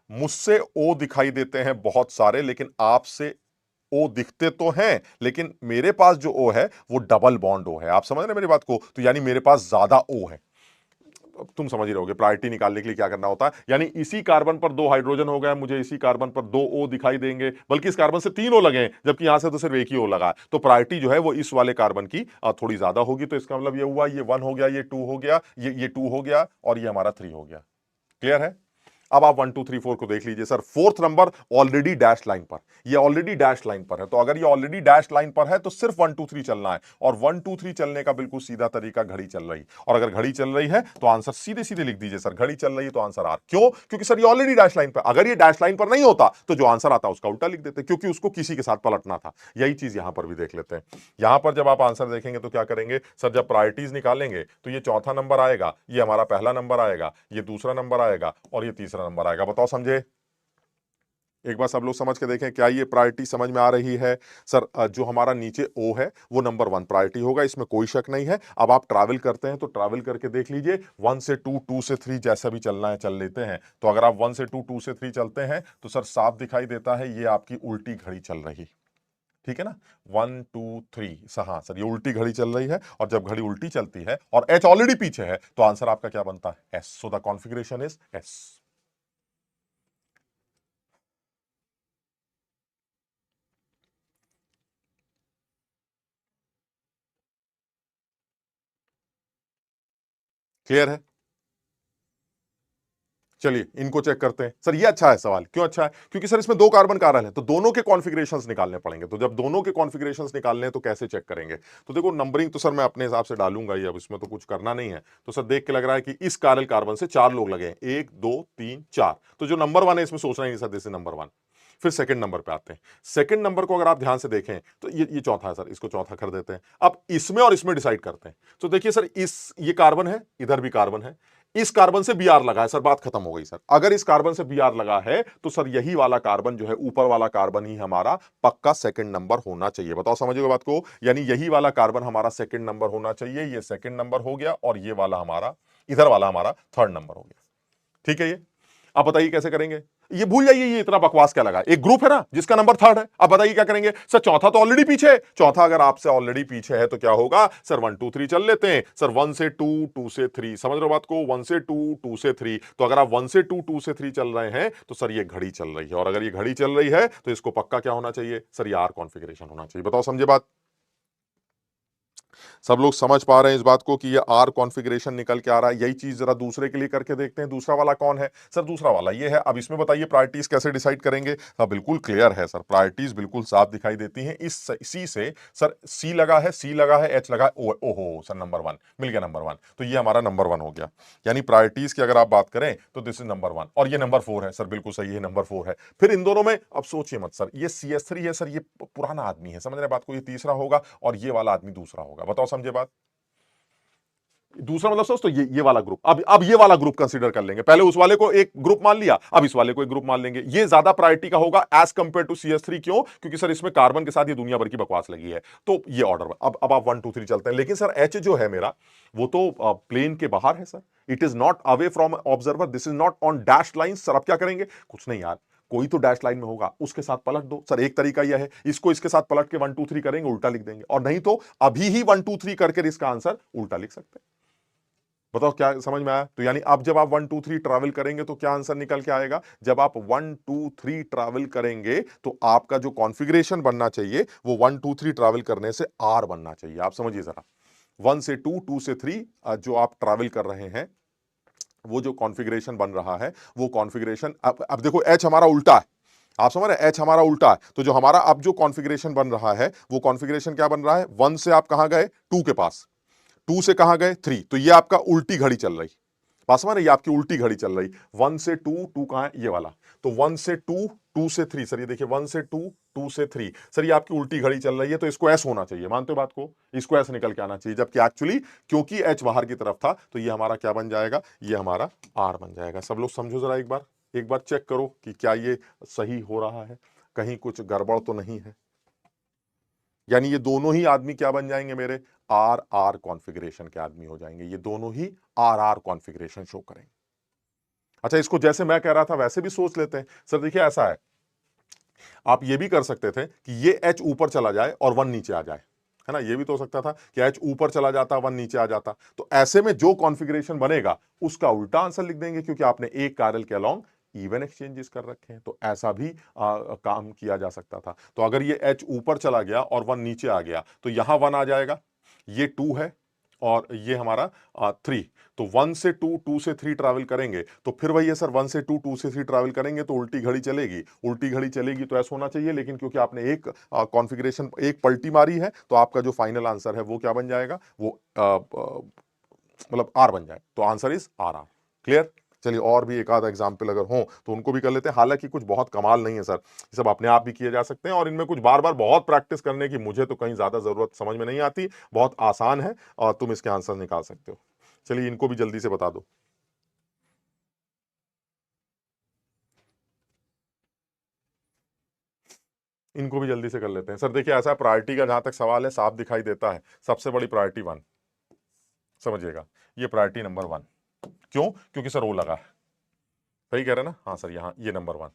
मुझसे ओ दिखाई देते हैं बहुत सारे, लेकिन आपसे ओ दिखते तो हैं, लेकिन मेरे पास जो ओ है वो डबल बॉन्ड ओ है। आप समझ रहे हैं मेरी बात को? तो यानी मेरे पास ज्यादा ओ है। अब तुम समझ ही रहोगे प्रायोरिटी निकालने के लिए क्या करना होता है। यानी इसी कार्बन पर 2 हाइड्रोजन हो गया, मुझे इसी कार्बन पर 2 ओ दिखाई देंगे, बल्कि इस कार्बन से 3 ओ लगे हैं, जबकि यहां से तो सिर्फ एक ही ओ लगा है। तो प्रायोरिटी जो है वो इस वाले कार्बन की थोड़ी ज्यादा होगी। तो इसका मतलब ये हुआ, ये 1 हो गया, ये 2 हो गया, ये 2 हो गया, और ये हमारा 3 हो गया। क्लियर है? अब आप 1 2 3 4 को देख लीजिए sir. Fourth number already dash line पर, ये ऑलरेडी डैश लाइन पर है। तो अगर ये ऑलरेडी डैश लाइन पर है तो सिर्फ 1 2 3 चलना है, और 1 2 3 चलने का बिल्कुल सीधा तरीका, घड़ी चल रही, और अगर घड़ी चल रही है तो आंसर सीधे सीधे लिख दीजिए सर, घड़ी चल रही है तो आंसर आर। क्यों? क्योंकि सर ये ऑलरेडी डैश लाइन पर, अगर ये डैश लाइन पर नहीं होता तो जो आंसर आता उसका उल्टा लिख देते, क्योंकि उसको किसी के साथ पलटना था। यही चीज यहां पर भी देख लेते हैं। यहां पर जब आप आंसर देखेंगे तो क्या करेंगे सर, जब प्रायोरिटीज निकालेंगे तो ये चौथा नंबर आएगा, ये हमारा पहला नंबर आएगा, ये दूसरा नंबर आएगा, और ये तीसरा नंबर आएगा। बताओ समझे? एक बार सब लोग समझ के देखें, क्या ये प्रायोरिटी समझ में आ रही है? सर जो हमारा नीचे ओ है वो नंबर 1 प्रायोरिटी होगा, इसमें कोई शक नहीं है। अब आप ट्रैवल करते हैं तो ट्रैवल करके देख लीजिए, 1 से 2, 2 से 3 जैसा भी चलना है चल लेते हैं। तो अगर आप 1 से 2, 2 से 3 चलते हैं तो सर साफ दिखाई देता है ये आपकी उल्टी घड़ी चल रही, ठीक है ना? 1 2 3, हाँ सर ये उल्टी घड़ी चल रही है, और जब घड़ी उल्टी चलती है और एच ऑलरेडी पीछे है तो आंसर आपका क्या बनता है? S. So the configuration is S. Clear है? चलिए इनको चेक करते हैं। सर ये अच्छा है सवाल, क्यों अच्छा है? क्योंकि सर इसमें 2 कार्बन कारल है तो दोनों के कॉन्फ़िगरेशंस निकालने पड़ेंगे। तो जब दोनों के कॉन्फ़िगरेशंस निकालने हैं तो कैसे चेक करेंगे? तो देखो नंबरिंग तो सर मैं अपने हिसाब से डालूंगा ही, अब इसमें तो कुछ करना नहीं है। तो सर देख के लग रहा है कि इस कारल कार्बन से 4 लोग लगे हैं, 1 2 3 4। तो जो नंबर 1 है इसमें सोचना ही नहीं सर, दिस इज नंबर 1। फिर सेकंड नंबर पे आते हैं। सेकंड नंबर को अगर आप ध्यान से देखें तो ये चौथा है सर, इसको चौथा कर देते हैं। अब इसमें और इसमें डिसाइड करते हैं। तो देखिए सर इस ये कार्बन है, इधर भी कार्बन है, इस कार्बन से Br लगा है, सर बात खत्म हो गई सर। अगर इस कार्बन से Br लगा है तो सर यही वाला कार्बन जो है, ऊपर वाला कार्बन ही हमारा पक्का सेकंड नंबर होना चाहिए। बताओ समझिएगा बात को, यानी यही वाला कार्बन हमारा सेकंड नंबर होना चाहिए। ये सेकंड नंबर हो गया और ये वाला हमारा, इधर वाला हमारा थर्ड नंबर हो गया। ठीक है? ये अब बताइए कैसे करेंगे? ये भूल जाइए ये इतना बकवास क्या लगा, एक ग्रुप है ना जिसका नंबर 3 है। अब बताइए क्या करेंगे? सर चौथा तो ऑलरेडी पीछे है, चौथा अगर आपसे ऑलरेडी पीछे है तो क्या होगा सर? 1 2 3 चल लेते हैं सर, 1 से 2, 2 से 3। समझ रहे हो बात को? 1 से 2, 2 से 3। तो अगर आप 1 से 2, 2 से 3 चल रहे हैं तो सर ये घड़ी चल रही है, और अगर ये घड़ी चल रही है तो इसको पक्का क्या होना चाहिए सर? ये आर कॉन्फिगरेशन होना चाहिए। बताओ समझे बात? सब लोग समझ पा रहे हैं इस बात को कि ये आर कॉन्फ़िगरेशन निकल के आ रहा है? यही चीज जरा दूसरे के लिए करके देखते हैं। दूसरा वाला कौन है सर? दूसरा वाला ये है। अब इसमें बताइए प्रायोरिटीज कैसे डिसाइड करेंगे? हाँ बिल्कुल क्लियर है सर, प्रायोरिटीज बिल्कुल साफ दिखाई देती हैं। इस सी से सर सी लगा है, सी लगा है, एच लगा है, ओहो सर नंबर 1 मिल गया, नंबर 1। तो ये हमारा नंबर 1 हो गया। यानी प्रायोरिटीज की अगर आप बात करें तो दिस इज नंबर 1, और ये नंबर 4 है। सर बिल्कुल सही है, नंबर 4 है। फिर इन दोनों में अब सोचिए मत सर, ये CS3 है सर, ये पुराना आदमी है, समझ रहे बात को? ये तीसरा होगा और ये वाला आदमी दूसरा होगा। बताओ समझे बात? दूसरा मतलब दोस्तों ये वाला ग्रुप, अब ये वाला ग्रुप कंसीडर कर लेंगे। पहले उस वाले को एक ग्रुप मान लिया, अब इस वाले को एक ग्रुप मान लेंगे। ये ज्यादा प्रायोरिटी का होगा एज कंपेयर टू CS3। क्यों? क्योंकि सर इसमें कार्बन के साथ ये दुनिया भर की बकवास लगी है। तो ये ऑर्डर, अब आप 1 2 3 चलते हैं। लेकिन सर एच जो है मेरा, वो तो प्लेन के बाहर है sir. It is not away from observer, this is not on dash line. Sir अब क्या करेंगे? कुछ नहीं यार, कोई तो डैश लाइन में होगा, उसके साथ पलट दो। सर एक तरीका यह है, इसको इसके साथ पलट के 1 2 3 करेंगे, उल्टा लिख देंगे। और नहीं तो अभी ही 1 2 3 करके इसका आंसर उल्टा लिख सकते हैं। बताओ क्या समझ में आया? तो यानी अब जब आप 1 2 3 ट्रैवल करेंगे तो क्या आंसर निकल के आएगा? जब आप 1 2 3 ट्रैवल करेंगे तो आपका जो कॉन्फ़िगरेशन बनना चाहिए वो 1 2 3 ट्रैवल करने से आर बनना चाहिए। आप समझिए जरा, 1 से 2, 2 से 3 जो आप ट्रैवल कर रहे हैं, वो जो कॉन्फ़िगरेशन बन रहा है वो कॉन्फ़िगरेशन, अब देखो एच हमारा उल्टा है। आप समझ रहे हैं? एच हमारा उल्टा है, तो जो हमारा अब जो कॉन्फ़िगरेशन बन रहा है वो कॉन्फ़िगरेशन क्या बन रहा है? 1 से आप कहां गए? 2 के पास। 2 से कहां गए? 3। तो ये आपका उल्टी घड़ी चल रही, पास में, ये आपकी उल्टी घड़ी चल रही। 1 से 2, 2 कहां है? ये वाला। तो 1 से 2, 2 से 3। सर ये देखिए 1 से 2, 2 से 3। सर ये आपकी उल्टी घड़ी चल रही है, तो इसको एस होना चाहिए। मानते हो बात को? इसको एस निकल के आना चाहिए, जबकि एक्चुअली क्योंकि एच बाहर की तरफ था तो ये हमारा क्या बन जाएगा? ये हमारा आर बन जाएगा। सब लोग समझो जरा, एक बार चेक करो कि क्या ये सही हो रहा है, कहीं कुछ गड़बड़ तो नहीं है। यानी ये दोनों ही आदमी क्या बन जाएंगे मेरे? आर आर कॉन्फ़िगरेशन के आदमी हो जाएंगे। ये दोनों ही आर आर कॉन्फ़िगरेशन शो करेंगे। अच्छा, इसको जैसे मैं कह रहा था वैसे भी सोच लेते हैं। सर देखिए ऐसा है, आप ये भी कर सकते थे कि ये एच ऊपर चला जाए और 1 नीचे आ जाए, है ना? ये भी तो हो सकता था कि एच ऊपर चला जाता, 1 नीचे आ जाता। तो ऐसे में जो कॉन्फ़िगरेशन बनेगा उसका उल्टा आंसर लिख देंगे, क्योंकि आपने एक कार्बन के अलोंग इवन एक्सचेंजेस कर रखे हैं। तो ऐसा भी काम किया जा सकता था। तो अगर ये एच ऊपर चला गया और 1 नीचे आ गया तो यहां 1 आ जाएगा, ये 2 है और ये हमारा 3। तो 1 से 2, 2 से 3 ट्रैवल करेंगे तो फिर वही है सर, 1 से 2, 2 से 3 ट्रैवल करेंगे तो उल्टी घड़ी चलेगी। उल्टी घड़ी चलेगी तो ऐसा होना चाहिए, लेकिन क्योंकि आपने एक कॉन्फ़िगरेशन, एक पलटी मारी है, तो आपका जो फाइनल आंसर है वो क्या बन जाएगा? वो मतलब आर बन जाए। तो answer is R R. Clear? चलिए और भी एक आधा एग्जाम्पल अगर हो तो उनको भी कर लेते हैं। हालांकि कुछ बहुत कमाल नहीं है सर, ये सब अपने आप भी किए जा सकते हैं, और इनमें कुछ बार बार बहुत प्रैक्टिस करने की मुझे तो कहीं ज्यादा जरूरत समझ में नहीं आती। बहुत आसान है और तुम इसके आंसर निकाल सकते हो। चलिए इनको भी जल्दी से बता दो। इनको भी जल्दी से कर लेते हैं। सर देखिए ऐसा प्रायोरिटी का जहां तक सवाल है साफ दिखाई देता है, सबसे बड़ी प्रायोरिटी 1, समझिएगा, ये प्रायोरिटी नंबर 1। क्यों? क्योंकि सर ओ लगा है, सही कह रहे हैं ना? हाँ सर, यहाँ ये नंबर 1।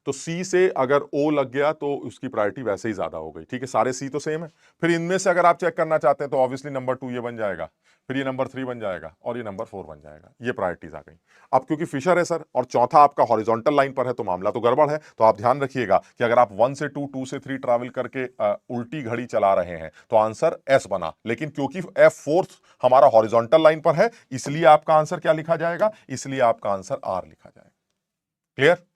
तो सी से अगर ओ लग गया तो उसकी प्रायोरिटी वैसे ही ज्यादा हो गई। ठीक है, सारे सी तो सेम है। फिर इनमें से अगर आप चेक करना चाहते हैं तो ऑब्वियसली नंबर 2 ये बन जाएगा, फिर ये नंबर 3 बन जाएगा और ये नंबर 4 बन जाएगा। ये प्रायोरिटीज आ गई। अब क्योंकि फिशर है सर और चौथा आपका हॉरिजॉन्टल लाइन पर है तो मामला तो गड़बड़ है। तो आप ध्यान रखिएगा कि अगर आप 1 से 2, 2 से 3 ट्रैवल करके उल्टी घड़ी चला रहे हैं तो आंसर एस बना। लेकिन क्योंकि F4 हमारा हॉरिजॉन्टल लाइन पर है इसलिए आपका आंसर क्या लिखा जाएगा? इसलिए आपका आंसर आर लिखा जाएगा। क्लियर?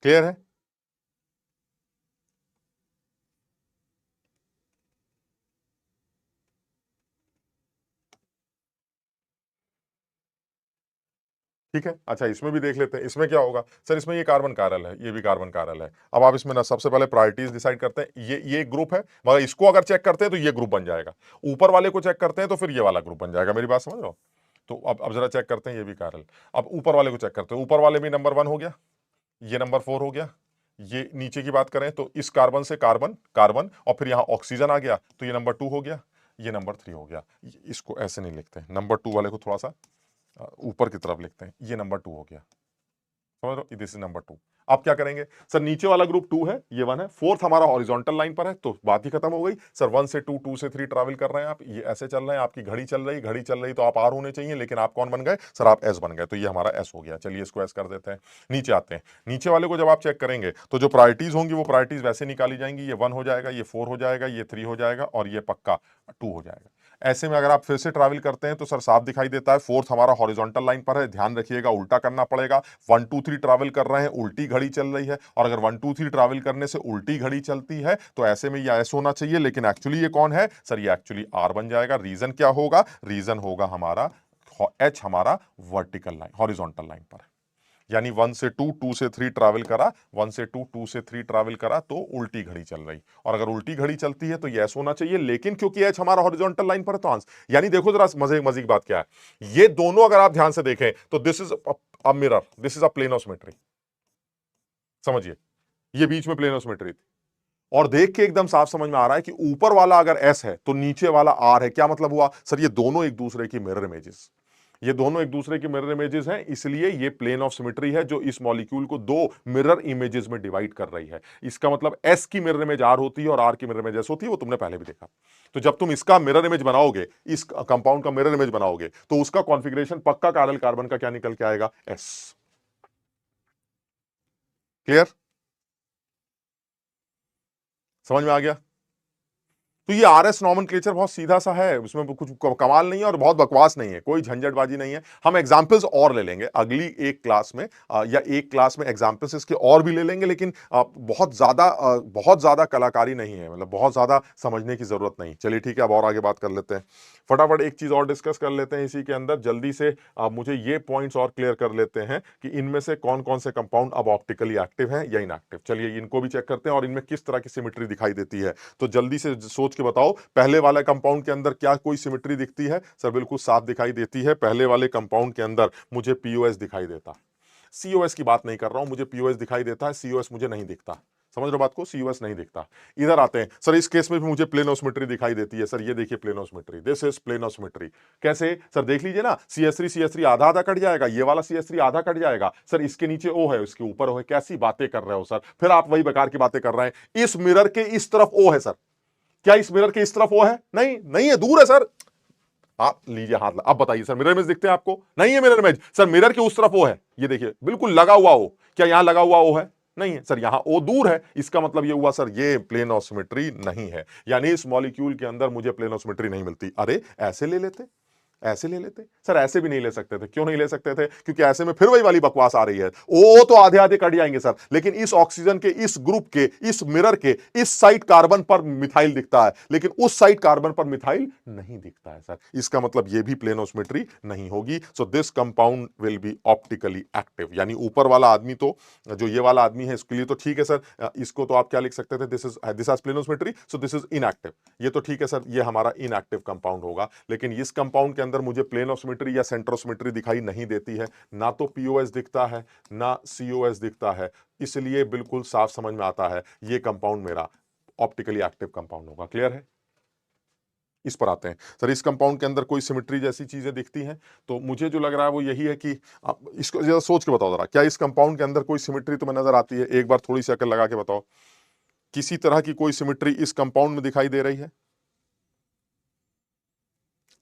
क्लियर है? ठीक है, अच्छा इसमें भी देख लेते हैं। इसमें क्या होगा सर? इसमें ये कार्बन कारल है, ये भी कार्बन कारल है। अब आप इसमें ना सबसे पहले प्रायोरिटीज डिसाइड करते हैं। ये एक ग्रुप है, मगर इसको अगर चेक करते हैं तो ये ग्रुप बन जाएगा। ऊपर वाले को चेक करते हैं तो फिर ये वाला ग्रुप बन जाएगा। मेरी बात समझ रहे हो? तो अब जरा चेक करते हैं, ये भी कारल। अब ऊपर वाले को चेक करते हैं, ऊपर वाले में नंबर 1 हो गया, ये नंबर 4 हो गया। ये नीचे की बात करें तो इस कार्बन से कार्बन कार्बन और फिर यहां ऑक्सीजन आ गया तो ये नंबर 2 हो गया, ये नंबर 3 हो गया। इसको ऐसे नहीं लिखते, नंबर 2 वाले को थोड़ा सा ऊपर की तरफ लिखते हैं। ये नंबर 2 हो गया, समझ लो, दिस इज नंबर 2। आप क्या करेंगे सर? नीचे वाला ग्रुप 2 है, ये 1 है, 4th हमारा हॉरिजॉन्टल लाइन पर है तो बात ही खत्म हो गई। सर 1 से 2, 2 से 3 ट्रैवल कर रहे हैं आप, ये ऐसे चल रहे हैं, आपकी घड़ी चल रही, घड़ी चल रही तो आप आर होने चाहिए, लेकिन आप कौन बन गए सर? आप एस बन गए, तो ये हमारा एस हो गया। चलिए इसको एस कर देते हैं। नीचे आते हैं, नीचे वाले को जब आप चेक करेंगे तो जो प्रायोरिटीज होंगी वो प्रायोरिटीज वैसे निकाली जाएंगी। ये 1 हो जाएगा, ये 4 हो जाएगा, ये 3 हो जाएगा और ये पक्का 2 हो जाएगा। ऐसे में अगर आप फिर से ट्रैवल करते हैं तो सर साफ दिखाई देता है 4th हमारा हॉरिजॉन्टल लाइन पर है। ध्यान रखिएगा उल्टा करना पड़ेगा। 1, 2, 3 ट्रैवल कर रहे हैं, उल्टी घड़ी चल रही है, और अगर 1, 2, 3 ट्रैवल करने से उल्टी घड़ी चलती है तो ऐसे में ये एस होना चाहिए, लेकिन एक्चुअली ये कौन है सर? ये एक्चुअली आर बन जाएगा। रीजन क्या होगा? रीजन होगा हमारा एच हमारा वर्टिकल लाइन हॉरिजॉन्टल लाइन पर है। यानी 1 से 2, 2 से 3 ट्रैवल करा, 1 से 2, 2 से 3 ट्रैवल करा तो उल्टी घड़ी चल रही, और अगर उल्टी घड़ी चलती है तो यस होना चाहिए, लेकिन क्योंकि एच हमारा हॉरिजॉन्टल लाइन पर है तो आंसर। यानी देखो जरा मजे की बात क्या है, ये दोनों अगर आप ध्यान से देखें तो this is a mirror, this is a plane of symmetry. समझिए, ये बीच में प्लेन ऑफ सिमेट्री थी, और देख के एकदम साफ समझ में आ रहा है कि ऊपर वाला अगर एस है तो नीचे वाला आर है। क्या मतलब हुआ सर? ये दोनों एक दूसरे की मिरर इमेजेस, ये दोनों एक दूसरे की मिरर इमेजेस हैं, इसलिए ये प्लेन ऑफ सिमेट्री है जो इस मॉलिक्यूल को दो मिरर इमेजेस में डिवाइड कर रही है। इसका मतलब एस की मिरर इमेज आर होती है और आर की मिरर इमेज एस होती है, वो तुमने पहले भी देखा। तो जब तुम इसका मिरर इमेज बनाओगे, इस कंपाउंड का मिरर इमेज बनाओगे तो उसका कॉन्फ़िगरेशन पक्का कायरल कार्बन का क्या निकल के आएगा? एस। क्लियर? समझ में आ गया? तो ये आरएस नॉमेनक्लेचर बहुत सीधा सा है, उसमें कुछ कमाल नहीं है और बहुत बकवास नहीं है, कोई झंझटबाजी नहीं है। हम एग्जांपल्स और ले लेंगे अगली एक क्लास में, या एक क्लास में एग्जांपल्स इसके और भी ले लेंगे, लेकिन बहुत ज्यादा कलाकारी नहीं है, मतलब बहुत ज्यादा समझने की जरूरत नहीं। चलिए ठीक है, अब और आगे बात कर लेते हैं। फटाफट एक चीज और डिस्कस कर लेते हैं इसी के अंदर जल्दी से। मुझे ये पॉइंट्स और क्लियर कर लेते हैं कि इनमें से कौन कौन से कंपाउंड अब ऑप्टिकली एक्टिव हैं या इनएक्टिव। चलिए इनको भी चेक करते हैं और इनमें किस तरह की सिमेट्री दिखाई देती है। तो जल्दी से सोच के बताओ, पहले वाले कंपाउंड के अंदर क्या कोई सिमेट्री दिखती है? सर बिल्कुल साफ दिखाई देती है। पहले वाले कंपाउंड के अंदर मुझे पीओएस दिखाई देता, सीओएस की बात नहीं कर रहा हूं, मुझे पीओएस दिखाई देता है, सीओएस मुझे नहीं दिखता। समझ रहे हो बात को? सीओएस नहीं दिखता। इधर आते हैं सर, इस केस में भी मुझे प्लेनोसिमेट्री दिखाई देती है। सर ये देखिए प्लेनोसिमेट्री, दिस इज प्लेनोसिमेट्री। कैसे सर? देख लीजिए ना, CS3 आधा आधा कट जाएगा, ये वाला CS3 आधा कट जाएगा। सर इसके नीचे O है, उसके ऊपर O है। कैसी बातें कर रहे हो सर? फिर आप वही बेकार की बातें कर रहे हैं। इस मिरर के इस तरफ O है सर, क्या इस मिरर के इस तरफ O है? नहीं, नहीं है, दूर है सर। आप लीजिए हाथ, अब बताइए सर, मिरर इमेज दिखते हैं आपको? नहीं है मिरर इमेज। सर मिरर के उस तरफ O है, ये देखिए बिल्कुल लगा हुआ O। क्या यहां लगा हुआ O है? नहीं है सर, यहां O दूर है। इसका मतलब ये हुआ सर ये प्लेन ऑफ सिमेट्री नहीं है, यानी इस मॉलिक्यूल के अंदर मुझे प्लेन ऑफ सिमेट्री नहीं मिलती। अरे ऐसे ले लेते, ऐसे ले लेते सर, ऐसे भी नहीं ले सकते थे। क्यों नहीं ले सकते थे? क्योंकि ऐसे में फिर वही वाली बकवास आ रही है। ओ तो आधे आधे कट जाएंगे सर, लेकिन इस ऑक्सीजन के, इस ग्रुप के, इस मिरर के इस साइड कार्बन पर मिथाइल दिखता है, लेकिन उस साइड कार्बन पर मिथाइल नहीं दिखता है सर। इसका मतलब ये भी प्लेन ऑस्मेट्री नहीं होगी। So this compound will be optically active. यानी ऊपर वाला आदमी तो, जो ये वाला आदमी है, इसके लिए तो ठीक है सर। इसको तो आप क्या लिख सकते थे? This has plane of symmetry, so this is inactive. ये तो ठीक है सर, ये हमारा इनएक्टिव कंपाउंड होगा। लेकिन इस कंपाउंड के अंदर मुझे प्लेन ऑस्मेट्री या सेंट्रोस्मेट्री दिखाई नहीं देती है, ना तो पीओएस दिखता है, ना सीओएस दिखता है। इसलिए बिल्कुल साफ समझ में आता है ये कंपाउंड मेरा ऑप्टिकली एक्टिव कंपाउंड होगा। क्लियर है? इस पर आते हैं सर। इस कंपाउंड के अंदर कोई सिमेट्री जैसी चीजें दिखती हैं? तो मुझे जो लग रहा है वो यही है कि आप इसको जरा सोच के बताओ, जरा क्या इस कंपाउंड के अंदर कोई सिमेट्री तुम्हें नजर आती है? एक बार थोड़ी सी अकल लगा के बताओ, किसी तरह की कोई सिमेट्री इस कंपाउंड में दिखाई दे रही है?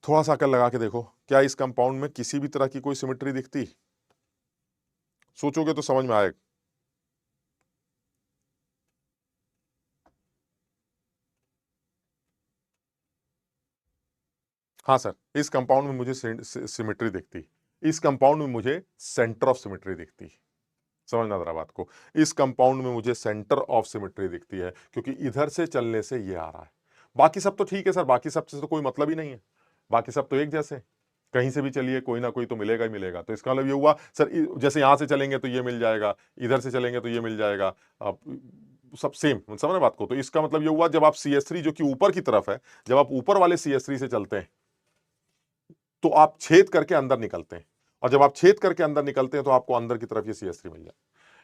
थोड़ा सा अकल लगा के देखो, क्या इस कंपाउंड में किसी भी तरह की कोई सिमेट्री दिखती? सोचोगे तो समझ में आएगा। हाँ सर, इस कंपाउंड में मुझे सिमेट्री दिखती, इस कंपाउंड में मुझे सेंटर ऑफ सिमेट्री दिखती। समझना जरा बात को, इस कंपाउंड में मुझे सेंटर ऑफ सिमेट्री दिखती है, क्योंकि इधर से चलने से ये आ रहा है। बाकी सब तो ठीक है सर, बाकी सब से तो कोई मतलब ही नहीं है, बाकी सब तो एक जैसे, कहीं से भी चलिए कोई ना कोई तो मिलेगा ही मिलेगा। तो इसका मतलब ये हुआ सर, जैसे यहां से चलेंगे तो ये मिल जाएगा, इधर से चलेंगे तो ये मिल जाएगा, अब सब सेम। समझ रहे बात को? तो इसका मतलब ये हुआ, जब आप CS3 जो कि ऊपर की तरफ है, जब आप ऊपर वाले CS3 से चलते हैं तो आप छेद करके अंदर निकलते हैं, और जब आप छेद करके अंदर निकलते हैं तो आपको अंदर की तरफ ये CS3 मिल जाए।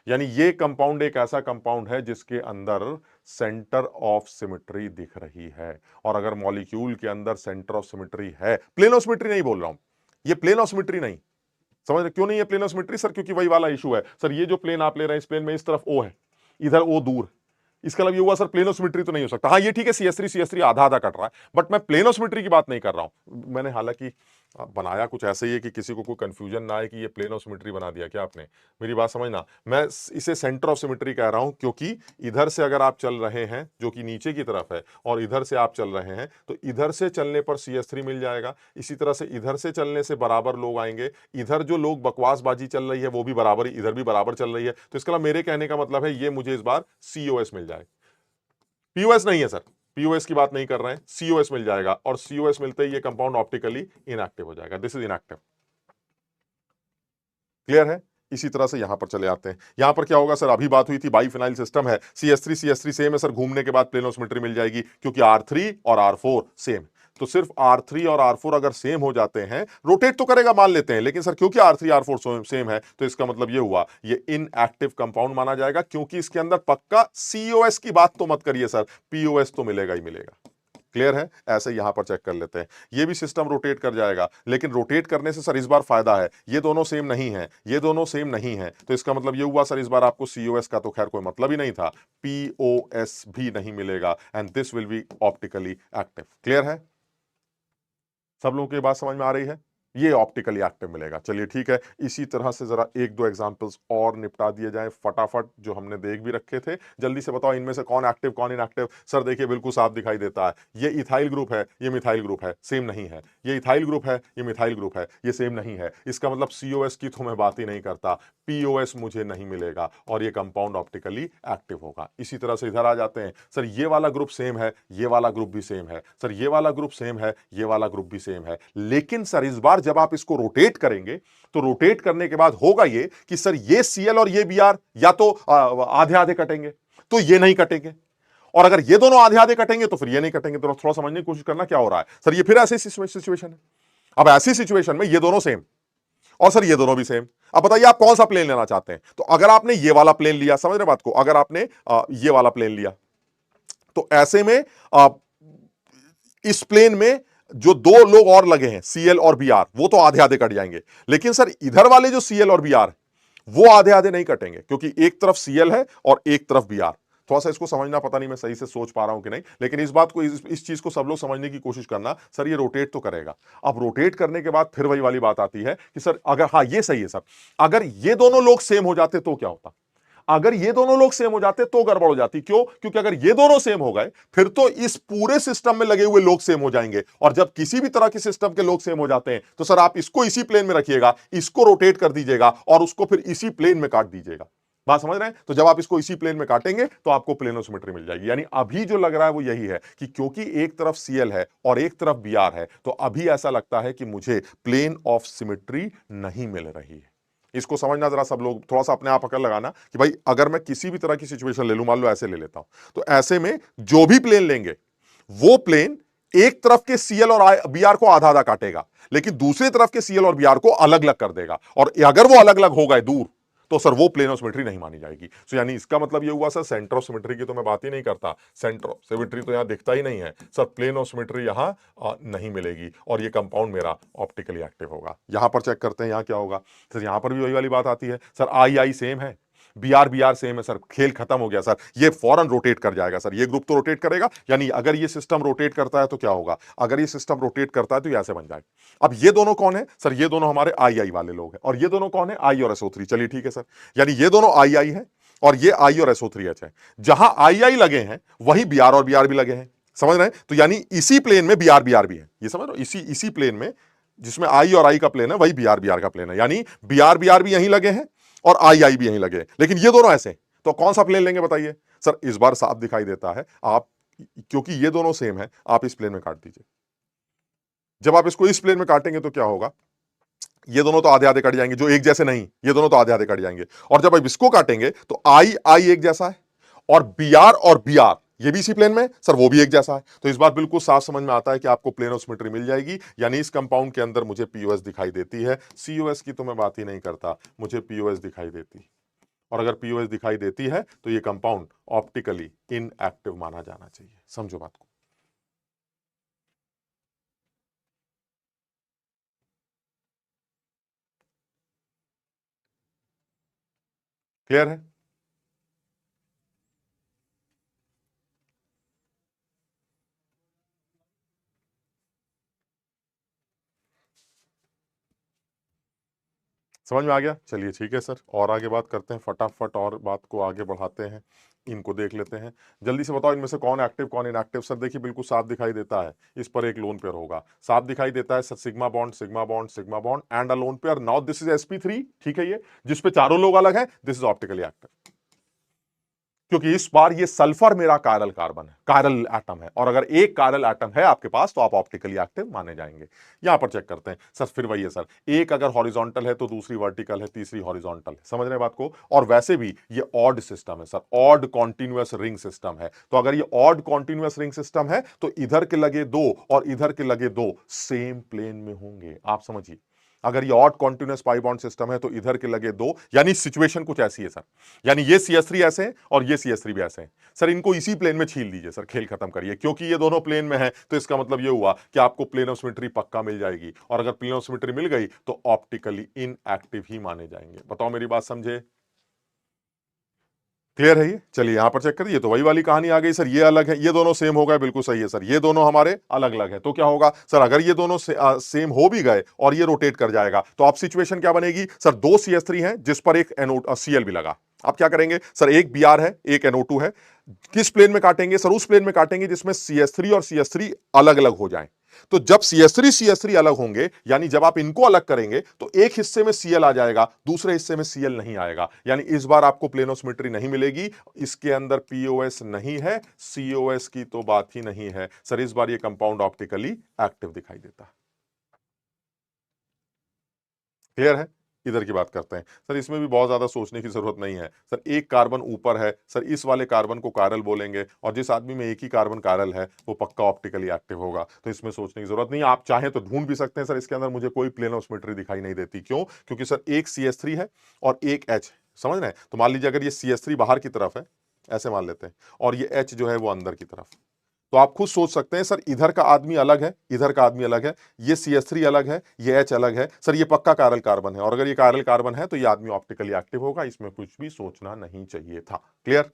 यानी ये कंपाउंड एक ऐसा कंपाउंड है जिसके अंदर सेंटर ऑफ सिमेट्री दिख रही है। और अगर मॉलिक्यूल के अंदर सेंटर ऑफ सिमेट्री है, प्लेन ऑफ सिमेट्री नहीं बोल रहा हूं, ये प्लेन ऑफ सिमेट्री नहीं। समझ रहे क्यों नहीं है प्लेन ऑफ सिमेट्री सर? क्योंकि वही वाला इशू है सर, ये जो प्लेन आप ले रहे हैं, इस प्लेन में इस तरफ O है, इधर O दूर। इसका मतलब ये हुआ सर, प्लेन ऑफ सिमेट्री तो नहीं हो सकता। हाँ ये ठीक है, CS3 आधा आधा कट रहा है, बट मैं प्लेन ऑफ सिमेट्री की बात नहीं कर रहा हूं। मैंने हालांकि बनाया कुछ ऐसे ही है कि किसी को कोई कंफ्यूजन ना आए कि ये प्लेन ऑफ सिमेट्री बना दिया क्या आपने। मेरी बात समझना, मैं इसे सेंटर ऑफ सिमेट्री कह रहा हूं, क्योंकि इधर से अगर आप चल रहे हैं जो कि नीचे की तरफ है, और इधर से आप चल रहे हैं, तो इधर से चलने पर CS3 मिल जाएगा। इसी तरह से इधर से चलने से बराबर लोग आएंगे, इधर जो लोग बकवासबाजी चल रही है वो भी बराबर, इधर भी बराबर चल रही है। तो इसका मेरे कहने का मतलब है ये मुझे इस बार COS मिल जाए। पीओएस नहीं है सर, पीओएस की बात नहीं कर रहे हैं, सीओएस मिल जाएगा, और सीओएस मिलते ही ये कंपाउंड ऑप्टिकली इनएक्टिव हो जाएगा। This is inactive. क्लियर है? इसी तरह से यहां पर चले आते हैं। यहां पर क्या होगा सर? अभी बात हुई थी बाइफिनाइल सिस्टम है, CS3 सेम है सर, घूमने के बाद प्लेनोसिमेट्री मिल जाएगी, क्योंकि R3 और R4 सेम। तो सिर्फ R3 और R4 अगर सेम हो जाते हैं, रोटेट तो करेगा मान लेते हैं, लेकिन सर क्योंकि R3 R4 सेम है, तो इसका मतलब ये हुआ ये इनएक्टिव कंपाउंड माना जाएगा, क्योंकि इसके अंदर पक्का COS की बात तो मत करिए सर, POS तो मिलेगा ही मिलेगा। क्लियर है? ऐसे यहां पर चेक कर लेते हैं, ये भी सिस्टम रोटेट कर जाएगा, लेकिन रोटेट करने से सर इस बार फायदा है, ये दोनों सेम नहीं है, ये दोनों सेम नहीं है। तो इसका मतलब ये हुआ सर, इस बार आपको COS का तो खैर कोई मतलब ही नहीं था, POS भी नहीं मिलेगा, and this will be optically active. Clear है? सब लोगों की बात समझ में आ रही है? ये ऑप्टिकली एक्टिव मिलेगा। चलिए ठीक है, इसी तरह से जरा एक दो एग्जांपल्स और निपटा दिए जाएं फटाफट, जो हमने देख भी रखे थे। जल्दी से बताओ इनमें से कौन एक्टिव कौन इनएक्टिव। सर देखिए बिल्कुल साफ दिखाई देता है, ये इथाइल ग्रुप है, ये मिथाइल ग्रुप है, सेम नहीं है। ये इथाइल ग्रुप है, ये मिथाइल ग्रुप है, ये सेम नहीं है। इसका मतलब COS की तो मैं बात ही नहीं करता, POS मुझे नहीं मिलेगा, और ये कंपाउंड ऑप्टिकली एक्टिव होगा। इसी तरह से इधर आ जाते हैं, सर ये वाला ग्रुप सेम है, ये वाला ग्रुप भी सेम है, सर ये वाला ग्रुप सेम है, ये वाला ग्रुप भी सेम है। लेकिन सर इस बार जब आप इसको रोटेट करेंगे, तो रोटेट करने के बाद होगा ये कि सर ये Cl और ये Br या तो आधे आधे कटेंगे, तो ये नहीं कटेंगे, और अगर ये दोनों आधे आधे कटेंगे तो फिर ये नहीं कटेंगे। तो थोड़ा समझने की कोशिश करना क्या हो रहा है सर, ये फिर ऐसी सिचुएशन है। अब ऐसी सिचुएशन में ये दोनों सेम, और सर ये दोनों भी सेम। अब बताइए आप कौन सा प्लेन लेना चाहते हैं? तो अगर आपने ये वाला प्लेन लिया, समझ रहे बात को, अगर आपने ये वाला प्लेन लिया, तो ऐसे में इस प्लेन में जो दो लोग और लगे हैं Cl और Br, वो तो आधे आधे कट जाएंगे, लेकिन सर इधर वाले जो Cl और Br वो आधे आधे नहीं कटेंगे, क्योंकि एक तरफ Cl है और एक तरफ Br। थोड़ा सा इसको समझना, पता नहीं मैं सही से सोच पा रहा हूं कि नहीं, लेकिन इस बात को, इस चीज को सब लोग समझने की कोशिश करना। सर ये रोटेट तो करेगा। अब रोटेट करने के बाद फिर वही वाली बात आती है कि सर अगर, हाँ ये सही है सर, अगर ये दोनों लोग सेम हो जाते तो क्या होता? अगर ये दोनों लोग सेम हो जाते तो गड़बड़ हो जाती। क्यों? क्योंकि अगर ये दोनों सेम हो गए फिर तो इस पूरे सिस्टम में लगे हुए लोग सेम हो जाएंगे, और जब किसी भी तरह के सिस्टम के लोग सेम हो जाते हैं तो सर आप इसको इसी प्लेन में रखिएगा, इसको रोटेट कर दीजिएगा और उसको फिर इसी प्लेन में काट दीजिएगा। बात समझ रहे हैं? तो जब आप इसको इसी प्लेन में काटेंगे तो आपको प्लेन ऑफ सिमेट्री मिल जाएगी। यानी अभी जो लग रहा है वो यही है कि क्योंकि एक तरफ सीएल है और एक तरफ बीआर है, तो अभी ऐसा लगता है कि मुझे प्लेन ऑफ सिमेट्री नहीं मिल रही है। इसको समझना जरा सब लोग, थोड़ा सा अपने आप अकल लगाना कि भाई अगर मैं किसी भी तरह की सिचुएशन ले लूं, मान लो ऐसे ले लेता हूं, तो ऐसे में जो भी प्लेन लेंगे वो प्लेन एक तरफ के सीएल और बीआर को आधा आधा काटेगा, लेकिन दूसरी तरफ के सीएल और बीआर को अलग अलग कर देगा, और अगर वो अलग अलग हो गए दूर तो सर वो प्लेन ऑफ सिमेट्री नहीं मानी जाएगी। सो यानी इसका मतलब ये हुआ सर, सेंटर ऑफ सिमेट्री की तो मैं बात ही नहीं करता, सेंटर ऑफ सिमेट्री तो यहां दिखता ही नहीं है सर, प्लेन ऑफ सिमेट्री यहां नहीं मिलेगी, और ये कंपाउंड मेरा ऑप्टिकली एक्टिव होगा। यहां पर चेक करते हैं यहां क्या होगा। सर यहां पर भी वही वाली बात आती है, सर आई आई सेम है, बीआर बीआर सेम है, सर खेल खत्म हो गया सर, ये फौरन रोटेट कर जाएगा सर, ये ग्रुप तो रोटेट करेगा, यानी अगर ये सिस्टम रोटेट करता है तो क्या होगा, अगर ये सिस्टम रोटेट करता है तो ये ऐसे बन जाएगा। अब ये दोनों कौन है सर, ये दोनों हमारे आई आई वाले लोग हैं, और ये दोनों कौन है, आई और SO3। चलिए ठीक है सर, यानी ये दोनों आई आई है और ये आई और SO3H है। जहां आई आई लगे हैं वही बीआर और बीआर भी लगे हैं, समझ रहे हैं? तो यानी इसी प्लेन में बीआर बीआर भी है, ये समझ रहे हो, इसी इसी प्लेन में जिसमें आई और आई का प्लेन है वही बीआर बीआर का प्लेन है, यानी बीआर बीआर भी यहीं लगे हैं और आई आई भी यहीं लगे, लेकिन ये दोनों ऐसे। तो कौन सा प्लेन लेंगे बताइए? सर इस बार साफ दिखाई देता है, आप क्योंकि ये दोनों सेम है आप इस प्लेन में काट दीजिए। जब आप इसको इस प्लेन में काटेंगे तो क्या होगा, ये दोनों तो आधे आधे कट जाएंगे, जो एक जैसे नहीं, ये दोनों तो आधे आधे कट जाएंगे, और जब आप इसको काटेंगे तो आई आई एक जैसा है, और बीआर ये भी इसी प्लेन में सर, वो भी एक जैसा है। तो इस बात बिल्कुल साफ समझ में आता है कि आपको प्लेन ऑफ सिमेट्री मिल जाएगी, यानी इस कंपाउंड के अंदर मुझे पीओएस दिखाई देती है। सीओएस की तो मैं बात ही नहीं करता, मुझे पीओएस दिखाई देती, और अगर पीओएस दिखाई देती है तो ये कंपाउंड ऑप्टिकली इनएक्टिव माना जाना चाहिए। समझो बात को। क्लियर है? समझ में आ गया? चलिए ठीक है सर, और आगे बात करते हैं फटाफट, और बात को आगे बढ़ाते हैं, इनको देख लेते हैं। जल्दी से बताओ इनमें से कौन एक्टिव कौन इनएक्टिव। सर देखिए बिल्कुल साफ दिखाई देता है, इस पर एक लोन पेयर होगा, साफ दिखाई देता है sir, sigma bond sigma bond sigma bond and a lone pair. Now this is sp3, ठीक है, ये जिस पे चारों लोग अलग हैं, दिस इज ऑप्टिकली एक्टिव, क्योंकि इस बार ये सल्फर मेरा कायरल कार्बन है, कायरल एटम है, और अगर एक कायरल एटम है आपके पास तो आप ऑप्टिकली एक्टिव माने जाएंगे। यहां पर चेक करते हैं सर, फिर वही है सर, एक अगर हॉरिजॉन्टल है तो दूसरी वर्टिकल है, तीसरी हॉरिजॉन्टल है, समझ रहे हैं बात को? और वैसे भी ये ऑड सिस्टम है sir, odd continuous ring system है, तो अगर ये ऑड कॉन्टिन्यूअस रिंग सिस्टम है तो इधर के लगे दो और इधर के लगे दो सेम प्लेन में होंगे। आप समझिए, अगर ये odd continuous pi bond system है तो इधर के लगे दो, यानी सिचुएशन कुछ ऐसी है सर, यानी ये CS3 ऐसे हैं और ये CS3 भी ऐसे हैं सर, इनको इसी प्लेन में छील दीजिए सर, खेल खत्म करिए, क्योंकि ये दोनों प्लेन में है तो इसका मतलब ये हुआ कि आपको प्लेन ऑफ सिमेट्री पक्का मिल जाएगी, और अगर प्लेन ऑफ सिमेट्री मिल गई तो ऑप्टिकली इनएक्टिव ही माने जाएंगे। बताओ मेरी बात समझे? क्लियर है ये? चलिए यहां पर चेक करिए, तो वही वाली कहानी आ गई सर, ये अलग है, ये दोनों सेम हो गए, बिल्कुल सही है सर, ये दोनों हमारे अलग अलग है, तो क्या होगा सर, अगर ये दोनों सेम हो भी गए और ये रोटेट कर जाएगा तो आप सिचुएशन क्या बनेगी सर, दो CS3 हैं जिस पर एक Cl भी लगा, आप क्या करेंगे सर, एक Br है एक NO2 है, किस प्लेन में काटेंगे सर, उस प्लेन में काटेंगे जिसमें CS3 और CS3 अलग अलग हो जाएं। तो जब CS3 अलग होंगे, यानी जब आप इनको अलग करेंगे तो एक हिस्से में Cl आ जाएगा, दूसरे हिस्से में Cl नहीं आएगा, यानी इस बार आपको प्लेन ऑफ सिमेट्री नहीं मिलेगी, इसके अंदर पीओएस नहीं है, सीओएस की तो बात ही नहीं है सर, इस बार ये कंपाउंड ऑप्टिकली एक्टिव दिखाई देता है। क्लियर है? इधर की बात करते हैं सर, इसमें भी बहुत ज्यादा सोचने की जरूरत नहीं है सर, एक कार्बन ऊपर है सर, इस वाले कार्बन को कायरल बोलेंगे, और जिस आदमी में एक ही कार्बन कायरल है वो पक्का ऑप्टिकली एक्टिव होगा, तो इसमें सोचने की जरूरत नहीं। आप चाहें तो ढूंढ भी सकते हैं सर, इसके अंदर मुझे कोई प्लेन ऑफ सिमेट्री दिखाई नहीं देती। क्यों? क्योंकि सर एक CS3 है और एक H, समझ रहे हैं? तो मान लीजिए अगर ये CS3 बाहर की तरफ है, ऐसे मान लेते हैं, और ये H जो है वो अंदर की तरफ, तो आप खुद सोच सकते हैं सर, इधर का आदमी अलग है, इधर का आदमी अलग है, ये CS3 अलग है, ये H अलग है सर, ये पक्का कायरल कार्बन है, और अगर ये कायरल कार्बन है तो ये आदमी ऑप्टिकली एक्टिव होगा, इसमें कुछ भी सोचना नहीं चाहिए था। क्लियर?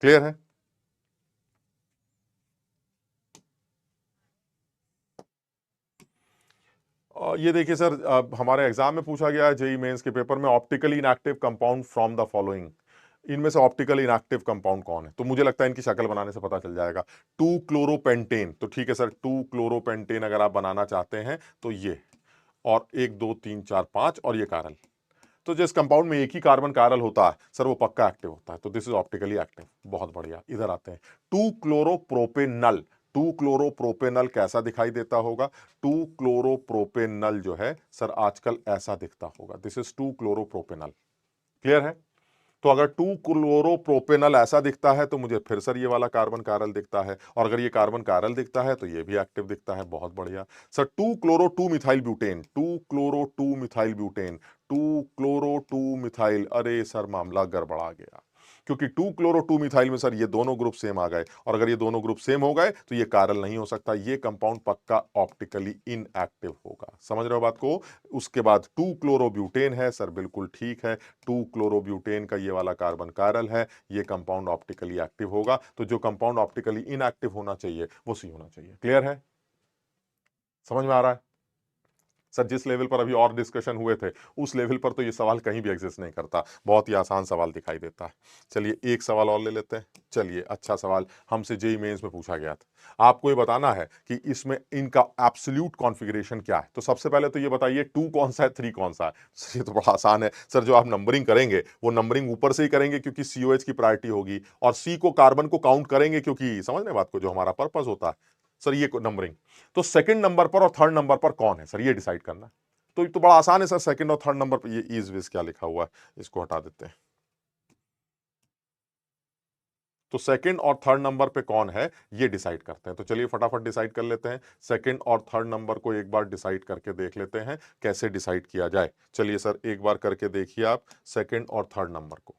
क्लियर है? ये देखिए सर, हमारे एग्जाम में पूछा गया है, जेई मेंस के पेपर में, optically inactive compound from the following, इनमें से ऑप्टिकली इनएक्टिव कंपाउंड कौन है? तो मुझे लगता है इनकी शक्ल बनाने से पता चल जाएगा। टू क्लोरोपेंटेन, तो ठीक है सर, टू क्लोरोपेंटेन अगर आप बनाना चाहते हैं तो ये, और एक दो तीन चार पांच, और ये कारल। तो जिस कंपाउंड में एक ही कार्बन कारल होता है सर, वो पक्का एक्टिव होता है, तो दिस इज ऑप्टिकली एक्टिव। बहुत बढ़िया, इधर आते हैं। टू क्लोरोप्रोपेनल, टू क्लोरोप्रोपेनल कैसा दिखाई देता होगा? टू क्लोरोप्रोपेनल जो है सर आजकल ऐसा दिखता होगा, दिस इज टू क्लोरोप्रोपेनल। क्लियर है? तो अगर टू क्लोरोप्रोपेनल ऐसा दिखता है तो मुझे फिर सर ये वाला कार्बन कारल दिखता है, और अगर ये कार्बन कारल दिखता है तो ये भी एक्टिव दिखता है। बहुत बढ़िया sir. Two chloro two methyl butane, two chloro two methyl butane, two chloro two methyl, अरे सर मामला गड़बड़ा गया, क्योंकि टू क्लोरो टू मिथाइल में सर ये दोनों ग्रुप सेम आ गए, और अगर ये दोनों ग्रुप सेम हो गए तो ये कारल नहीं हो सकता, ये कंपाउंड पक्का ऑप्टिकली इनएक्टिव होगा। समझ रहे हो बात को? उसके बाद टू क्लोरोब्यूटेन है सर, बिल्कुल ठीक है, टू क्लोरोब्यूटेन का ये वाला कार्बन कारल है, ये कंपाउंड ऑप्टिकली एक्टिव होगा। तो जो कंपाउंड ऑप्टिकली इनएक्टिव होना चाहिए वो सी होना चाहिए। क्लियर है? समझ में आ रहा है? सर जिस लेवल पर अभी और डिस्कशन हुए थे उस लेवल पर तो ये सवाल कहीं भी एग्जिस्ट नहीं करता, बहुत ही आसान सवाल दिखाई देता है। चलिए एक सवाल और ले लेते हैं। चलिए, अच्छा सवाल हमसे जेई मेंस में पूछा गया था, आपको ये बताना है कि इसमें इनका एब्सोल्यूट कॉन्फ़िगरेशन क्या है। तो सबसे पहले तो ये बताइए 2 कौन सा है, 3 कौन सा है? सर ये तो बड़ा आसान है सर, जो आप नंबरिंग करेंगे वो नंबरिंग ऊपर से ही करेंगे क्योंकि सीओएच की प्रायोरिटी होगी, और सी को कार्बन को काउंट करेंगे क्योंकि, समझ रहे बात को, जो हमारा पर्पस होता है सर ये नंबरिंग। तो सेकंड नंबर पर और थर्ड नंबर पर कौन है सर, ये डिसाइड करना है। तो बड़ा आसान है सर, सेकंड और थर्ड नंबर पर ये इज विज क्या लिखा हुआ है, इसको हटा देते हैं। तो सेकंड और थर्ड नंबर पे कौन है ये डिसाइड करते हैं। तो चलिए फटाफट डिसाइड कर लेते हैं, सेकंड और थर्ड नंबर को एक बार डिसाइड करके देख लेते हैं कैसे डिसाइड किया जाए। चलिए सर एक बार करके देखिए आप सेकंड और थर्ड नंबर को।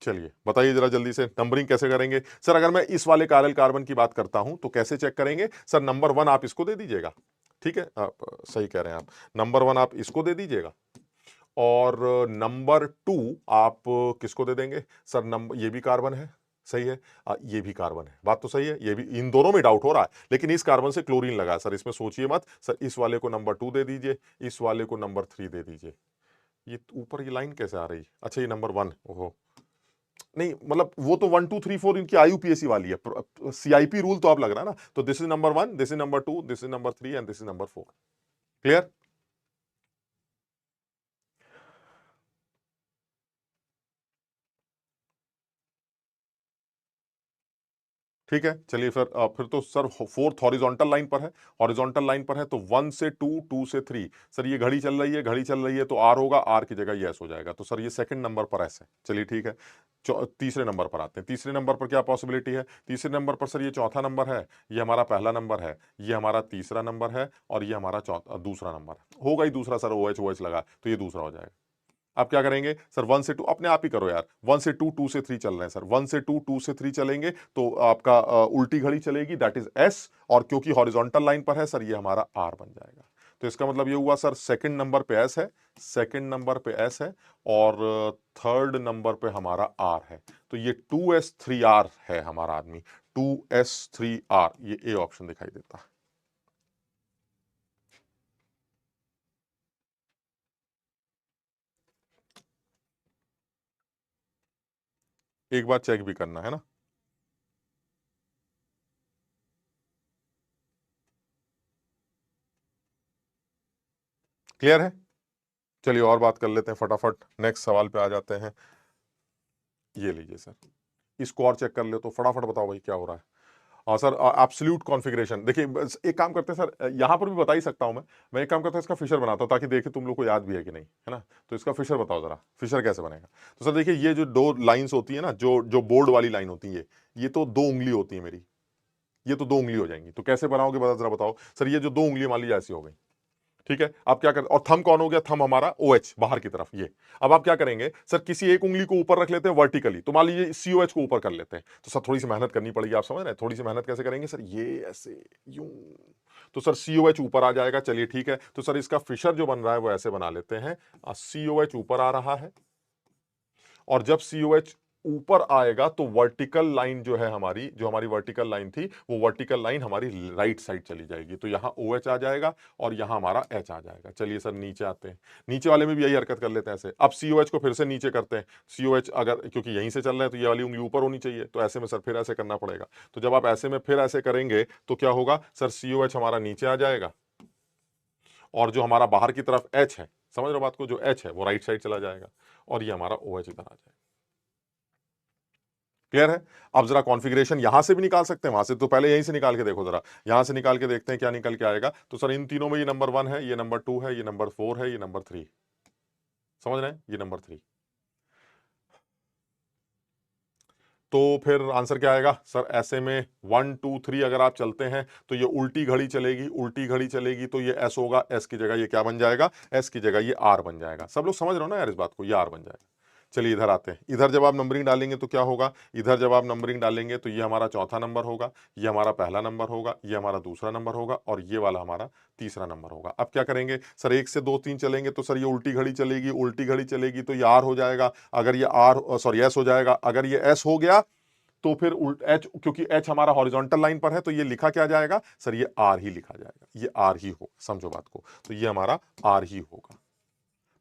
चलिए बताइए जरा जल्दी से, नंबरिंग कैसे करेंगे सर? अगर मैं इस वाले कारल कार्बन की बात करता हूं तो कैसे चेक करेंगे सर? नंबर 1 आप इसको दे दीजिएगा, ठीक है, आप सही कह रहे हैं, आप नंबर 1 आप इसको दे दीजिएगा, और नंबर 2 आप किसको दे देंगे सर? नंबर, ये भी कार्बन है, सही है, ये भी कार्बन है, बात तो सही है, ये भी, इन दोनों में डाउट हो रहा है, लेकिन इस कार्बन से क्लोरीन लगा है सर, इसमें सोचिए मत सर। इस वाले को नंबर 2 दे दीजिए, इस वाले को नंबर 3 दे दीजिए। ये ऊपर ये लाइन कैसे आ रही? अच्छा ये नंबर 1, ओहो, नहीं मतलब वो तो 1 2 3 4 इनकी आईयूपीएसी वाली है, सीआईपी रूल तो आप लग रहा है ना। तो this is number 1, this is number 2, this is number 3 and this is number 4। Clear? ठीक है, चलिए फिर तो सर फोर्थ हॉरिजॉन्टल लाइन पर है, हॉरिजॉन्टल लाइन पर है तो 1 से 2, 2 से 3, सर ये घड़ी चल रही है, घड़ी चल रही है तो आर होगा, आर की जगह यस हो जाएगा, तो सर ये सेकंड नंबर पर एस है। चलिए ठीक है, तीसरे नंबर पर आते हैं। तीसरे नंबर पर क्या पॉसिबिलिटी है? तीसरे नंबर पर सर ये चौथा नंबर है, ये हमारा पहला नंबर है, ये हमारा तीसरा नंबर है, और ये हमारा चौथा दूसरा नंबर है। होगा ही दूसरा सर, ओ एच लगा तो ये दूसरा हो जाएगा। आप क्या करेंगे सर? 1 से 2 अपने आप ही करो यार, 1 से 2, 2 से 3 चल रहे हैं सर, 1 से 2, 2 से 3 चलेंगे तो आपका उल्टी घड़ी चलेगी, दैट इज एस, और क्योंकि हॉरिजॉन्टल लाइन पर है सर ये हमारा आर बन जाएगा। तो इसका मतलब ये हुआ सर सेकंड नंबर पे एस है, सेकंड नंबर पे एस है, और थर्ड नंबर पे हमारा आर है। तो ये 2s3r है हमारा आदमी, 2s3r, ये ए ऑप्शन दिखाई देता है। एक बार चेक भी करना है ना। क्लियर है? चलिए और बात कर लेते हैं फटाफट, नेक्स्ट सवाल पे आ जाते हैं। ये लीजिए सर, इसको और चेक कर ले तो फटाफट बताओ भाई क्या हो रहा है। हाँ सर, एब्सोल्यूट कॉन्फ़िगरेशन देखिए, एक काम करते हैं सर, यहाँ पर भी बता ही सकता हूँ मैं एक काम करता हूँ, इसका फिशर बनाता हूँ ताकि देखे तुम लोग को याद भी है कि नहीं, है ना। तो इसका फिशर बताओ जरा, फिशर कैसे बनेगा? तो सर देखिए, ये जो दो लाइंस होती है ना, जो जो बोर्ड वाली लाइन होती है, ये तो 2 उंगली होती है मेरी, ये तो 2 उंगली हो जाएंगी। तो कैसे बनाओगे बता जरा बताओ सर? ये जो 2 उंगली मान लीजिए ऐसी हो गई, ठीक है, आप क्या कर, और थंब कौन हो गया? थंब हमारा ओ एच बाहर की तरफ, ये। अब आप क्या करेंगे सर? किसी एक उंगली को ऊपर रख लेते हैं वर्टिकली, तो मान लीजिए सीओएच को ऊपर कर लेते हैं, तो सर थोड़ी सी मेहनत करनी पड़ेगी, आप समझ रहे हैं? थोड़ी सी मेहनत कैसे करेंगे सर? ये ऐसे, यूं, तो सर सीओएच ऊपर आ जाएगा। चलिए ठीक है, तो सर इसका फिशर जो बन रहा है वो ऐसे बना लेते हैं, सीओएच ऊपर आ रहा है, और जब सीओएच ऊपर आएगा तो वर्टिकल लाइन जो है हमारी, जो हमारी वर्टिकल लाइन थी, वो वर्टिकल लाइन हमारी राइट साइड चली जाएगी। तो यहां OH आ जाएगा और यहां हमारा H आ जाएगा। चलिए सर नीचे आते हैं, नीचे वाले में भी यही हरकत कर लेते हैं ऐसे। अब COH को फिर से नीचे करते हैं। COH अगर, क्योंकि यहीं से चल रहे हैं तो ये वाली उंगली ऊपर होनी चाहिए, तो ऐसे में सर फिर ऐसे करना पड़ेगा। तो जब आप ऐसे में फिर ऐसे करेंगे तो क्या होगा सर, COH हमारा नीचे आ जाएगा और जो हमारा बाहर की तरफ H है, समझ रहे हो बात को, जो H है वो राइट साइड चला जाएगा और ये हमारा OH इधर आ जाएगा। क्लियर है? अब जरा कॉन्फ़िगरेशन यहां से भी निकाल सकते हैं, वहां से तो पहले यहीं से निकाल के देखो जरा, यहां से निकाल के देखते हैं क्या निकल के आएगा। तो सर इन तीनों में ये नंबर 1 है, ये नंबर 2 है, ये नंबर 4 है, ये नंबर 3, समझ रहे हैं, ये नंबर 3। तो फिर आंसर क्या आएगा सर, ऐसे में 1 2 3 अगर आप चलते हैं तो ये उल्टी घड़ी चलेगी, उल्टी घड़ी चलेगी तो ये S होगा, S की जगह ये क्या बन जाएगा, S की जगह ये R बन जाएगा। सब लोग समझ रहे हो ना यार इस बात को, ये R बन जाएगा। चलिए इधर आते हैं, इधर जब आप नंबरिंग डालेंगे तो क्या होगा, इधर जब आप नंबरिंग डालेंगे तो ये हमारा चौथा नंबर होगा, ये हमारा पहला नंबर होगा, ये हमारा दूसरा नंबर होगा और ये वाला हमारा तीसरा नंबर होगा। अब क्या करेंगे सर, 1 से 2 3 चलेंगे तो सर ये उल्टी घड़ी चलेगी, उल्टी घड़ी चलेगी तो ये R हो जाएगा। अगर ये S हो जाएगा, अगर ये S हो गया तो फिर H, क्योंकि H हमारा हॉरिजॉन्टल लाइन पर है तो ये लिखा क्या जाएगा सर, ये R ही लिखा जाएगा, ये R ही हो, समझो बात को, तो ये हमारा R ही होगा।